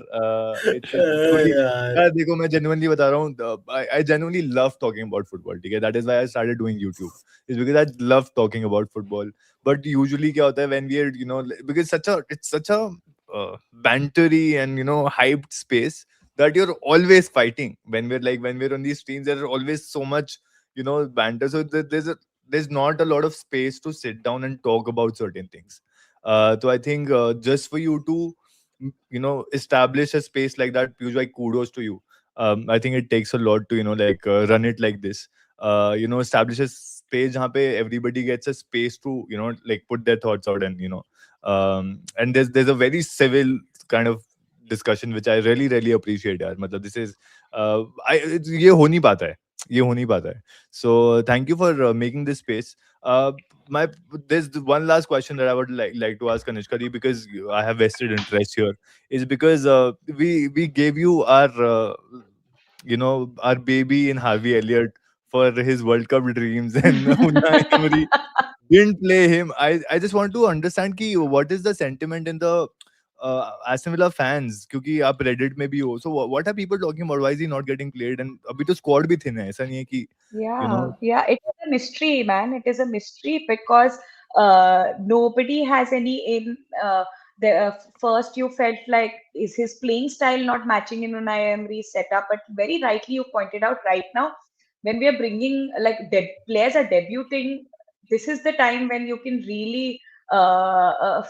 It's truly यार यार, देखो मैं जेन्युइनली बता रहा हूँ, I genuinely love talking about football, ठीक है? That is why I started doing YouTube, is because I love talking about football. But usually क्या होता है when we are because such a bantery and hyped space that you're always fighting when we're on these streams. There are always so much banter, so there's not a lot of space to sit down and talk about certain things. So I think just for you to establish a space like that, Piyush, like, kudos to you. I think it takes a lot to run it like this. Establish a space जहाँ पे everybody gets a space to like put their thoughts out, and and there's a very civil kind of discussion which I really appreciate, यार। मतलब this is ये हो नहीं पाता है, ये हो नहीं पाता है। So thank you for making this space. My There's one last question that I would like to ask Kanishka Di, because I have vested interest here, is because we gave you our baby in Harvey Elliott for his World Cup dreams, and Unai Emery didn't play him. I just want to understand कि what is the sentiment in the Aston Villa fans, क्योंकि आप Reddit में भी हो, so what are people talking about? Why is he not getting played? And अभी तो squad भी thin है, ऐसा नहीं है कि you know Yeah, it is a mystery, man. It is a mystery because nobody has any in the first you felt like is his playing style not matching in Unai Emery's setup, but very rightly you pointed out right now when we are bringing like players are debuting, this is the time when you can really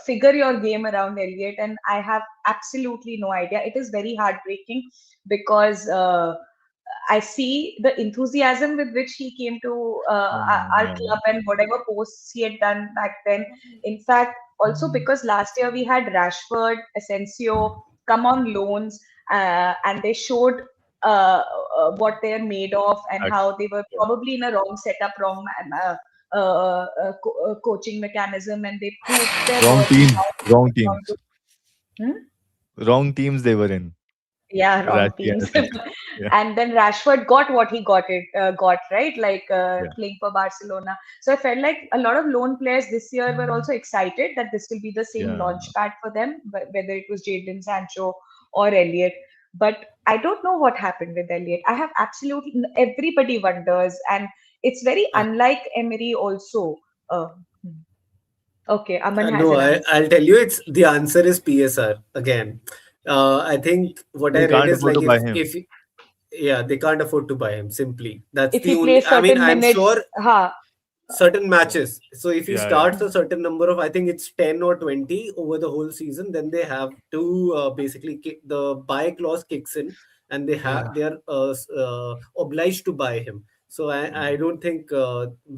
figure your game around Elliot, and I have absolutely no idea. It is very heartbreaking because. I see the enthusiasm with which he came to our yeah. club and whatever posts he had done back then. In fact, also because last year we had Rashford, Asensio come on loans, and they showed what they're made of and That, how they were yeah. probably in a wrong setup, wrong coaching mechanism, and they proved their Wrong worth. And team, now wrong they've gone teams, to, hmm? wrong teams they were in. Yeah, wrong Rashi and teams. Asensio. Yeah, And then Rashford got what he got, right, like yeah, playing for Barcelona. So I felt like a lot of lone players this year were also excited that this will be the same yeah. launch pad for them, whether it was Jadon Sancho or Elliot. But I don't know what happened with Elliot. I have absolutely everybody wonders, and it's very Uh, unlike Emery also. Uh, hmm. Okay, Aman has no, an answer. I'll tell you. It's the answer is PSR again. I think what I They read can't is afford like to buy him. if yeah, they can't afford to buy him. Simply, that's If the he only. plays I mean, certain I'm minutes, sure ha, certain matches. So if he Yeah, yeah. starts a certain number of, I think it's 10 or 20 over the whole season, then they have to basically kick the buy clause kicks in, and Yeah. they are obliged to buy him. So I Mm. don't think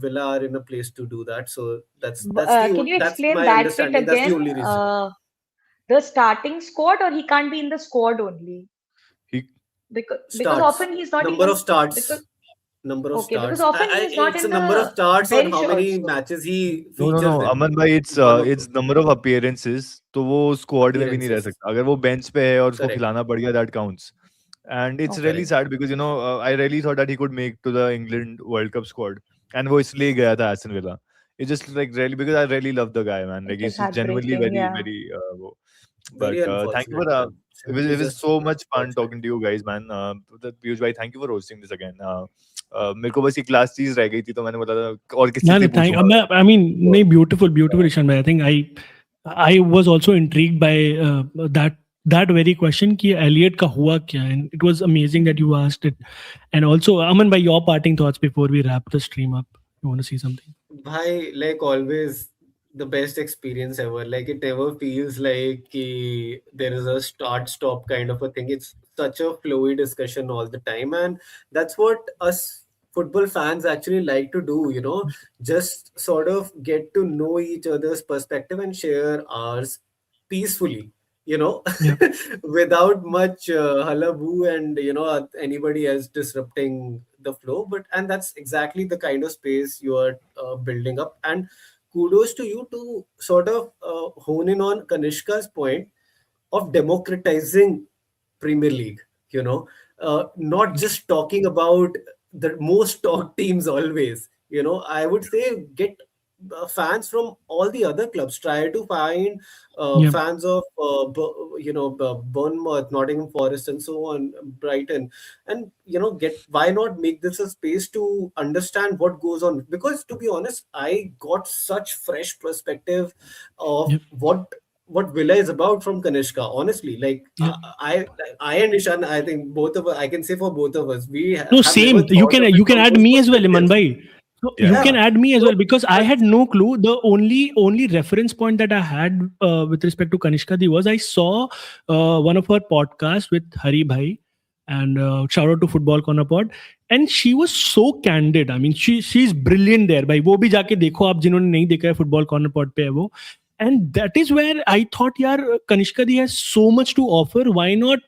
Villa are in a place to do that. So that's can you that's explain my that bit understanding. That's the again? only reason. The starting squad, or he can't be in the squad only? He Because Starts often he's not number of even because starts number of okay, because starts. often he's not It's a in number of the starts or bench how many also. matches he No, no, features no, in. अमन भाई, One of it's those number of appearances. तो वो squad में भी नहीं रह appearances. सकता अगर वो बेंच पे है और उसको Correct. खिलाना पड़ गया, that counts. And it's Okay. really Correct. sad because I really thought that he could make to the England World Cup squad, and वो इसलिए गया था Aston Villa. It's just like really because I really love the guy, man. It Like is he's just genuinely heartbreaking, very yeah. very Very but thank you for unfortunate, man. Simply it was just so much fun unfortunate. talking to you guys, man. Piyush bhai, thank you for hosting this again. मेरे को बस एक last चीज रह गई थी तो मैंने बोला था और किसी No, से no, ही पूछूंगा मैं. I mean, तो, no, beautiful, Ishan bhai. I think I was also intrigued by that very question कि Elliot का हुआ क्या, and it was amazing that you asked it. And also, Aman, by your parting thoughts before we wrap the stream up, you want to see something? Bhai, like always, the best experience ever. Like it never feels like there is a start stop kind of a thing. It's such a flowy discussion all the time, and that's what us football fans actually like to do. Just sort of get to know each other's perspective and share ours peacefully. You know, Yeah, without much hullabaloo and anybody else disrupting the flow. But and that's exactly the kind of space you are building up. And kudos to you to sort of hone in on Kanishka's point of democratizing Premier League. Not just talking about the most talked teams always. I would say get fans from all the other clubs. Try to find yeah, fans of Bournemouth, Nottingham Forest, and so on, Brighton, and get why not make this a space to understand what goes on? Because to be honest, I got such fresh perspective of yeah, what Villa is about from Kanishka. Honestly, like yeah. I and Ishan, I think both of us, I can say for both of us, we No, have never same. You thought can of it you can from add those me as well, Iman perspectives. bhai. So you yeah. can Yeah. add me as So well because I had that's no clue. The only reference point that I had with respect to Kanishka Di was I saw one of her podcasts with Hari Bhai, and shout out to Football Corner Pod, and she was so candid. I mean, she's brilliant there. भाई वो भी जाके देखो आप जिन्होंने नहीं देखा है Football Corner Pod पे है वो. And that is where I thought, यार, Kanishka Di has so much to offer. Why not?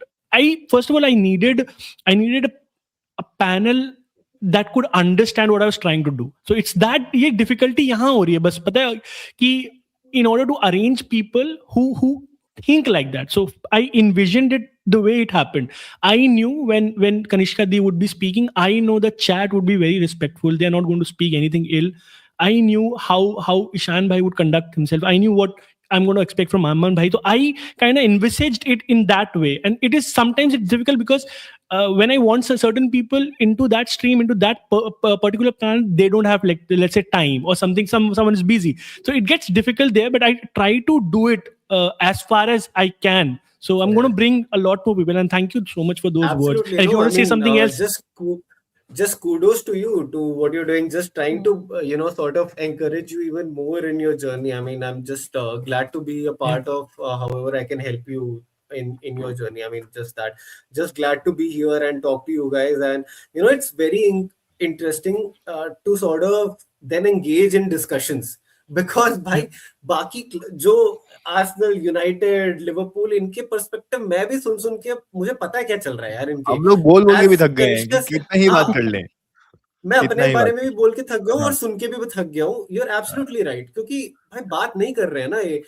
First of all, I needed a panel that could understand what I was trying to do. So it's that ये difficulty यहाँ हो रही है बस पता है कि in order to arrange people who think like that. So I envisioned it the way it happened. I knew when Kanishka Di would be speaking, I know the chat would be very respectful. They are not going to speak anything ill. I knew how Ishan Bhai would conduct himself. I knew what I'm going to expect from Aman Bhai. So I kind of envisaged it in that way. And it is sometimes it's difficult because when I want certain people into that stream, into that particular plan, they don't have, like, let's say, time or something. Someone is busy, so it gets difficult there. But I try to do it as far as I can. So I'm going fair. to bring a lot more people. And thank you so much for those words. Absolutely. And if you No, I want to say mean, something else, just kudos to you to what you're doing. Just trying to, sort of encourage you even more in your journey. I mean, I'm just glad to be a yeah, part of however I can help you in your journey. I mean, just that. Just glad to be here and talk to you guys. And it's very interesting to sort of then engage in discussions because भाई बाकी जो Arsenal, United, Liverpool, इनके perspective मैं भी सुन सुन के मुझे पता है क्या चल रहा है यार इनके, हम लोग बोल बोल के भी एज थक गए हैं कि कनिष्का। कितना ही बात हाँ, कर लें, मैं कितना अपने ही बारे बात में कर भी बोल के थक गया हूँ लें। और सुन के भी थक गया हूँ। यू आर एब्सोल्युटली राइट, क्योंकि भाई बात नहीं कर रहे हैं ना ये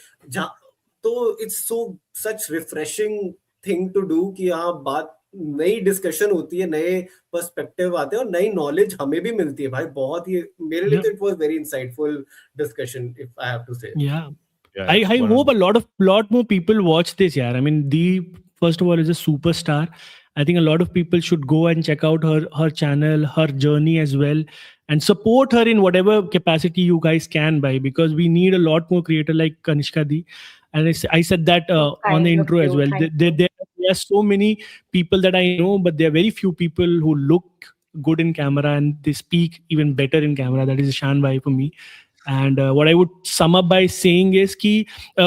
तो it's so such refreshing thing to do कि हाँ बात, नई डिस्कशन होती है, नए पर्सपेक्टिव आते हैं और नई नॉलेज हमें भी मिलती है भाई। बहुत ही मेरे लिए Yeah, तो it was very insightful discussion, if I have to say. yeah. Yeah, I one hope of a lot more people watch this. Yeah, I mean, the first of all is a superstar. I think a lot of people should go and check out her channel, her journey as well, and support her in whatever capacity you guys can by, because we need a lot more creator like Kanishka Di. And I said that So on the kind of intro as you. well. Thank you. There are so many people that I know, but there are very few people who look good in camera and they speak even better in camera. That is Shan Bhai for me. And what I would sum up by saying is ki,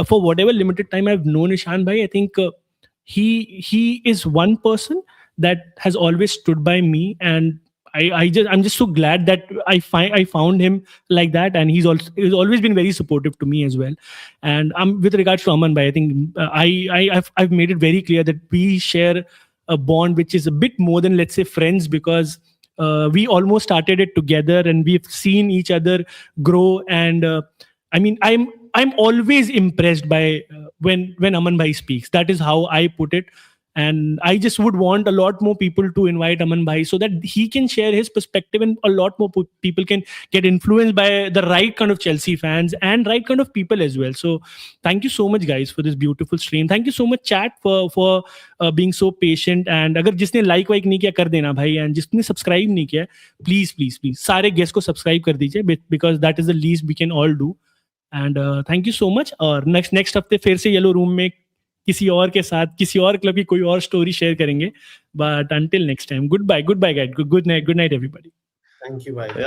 for whatever limited time I've known Ishan Bhai, I think he is one person that has always stood by me, and I'm just so glad that I found him like that, and he's always been very supportive to me as well. And with regards to Aman Bhai, I think I've made it very clear that we share a bond which is a bit more than, let's say, friends, because we almost started it together and we've seen each other grow. And I mean, I'm always impressed by when Aman Bhai speaks. That is how I put it. And I just would want a lot more people to invite Aman Bhai so that he can share his perspective, and a lot more people can get influenced by the right kind of Chelsea fans and right kind of people as well. So thank you so much, guys, for this beautiful stream. Thank you so much, chat, for being so patient. And अगर जिसने like वाइक नहीं किया कर देना भाई, and जिसने subscribe नहीं किया, please सारे guests को subscribe कर दीजिए, because that is the least we can all do. And thank you so much. और next हफ्ते फिर से येलो रूम में किसी और के साथ किसी और क्लब की कोई और स्टोरी शेयर करेंगे. But until next time, goodbye guys, good night everybody. Thank you भाई. Yeah.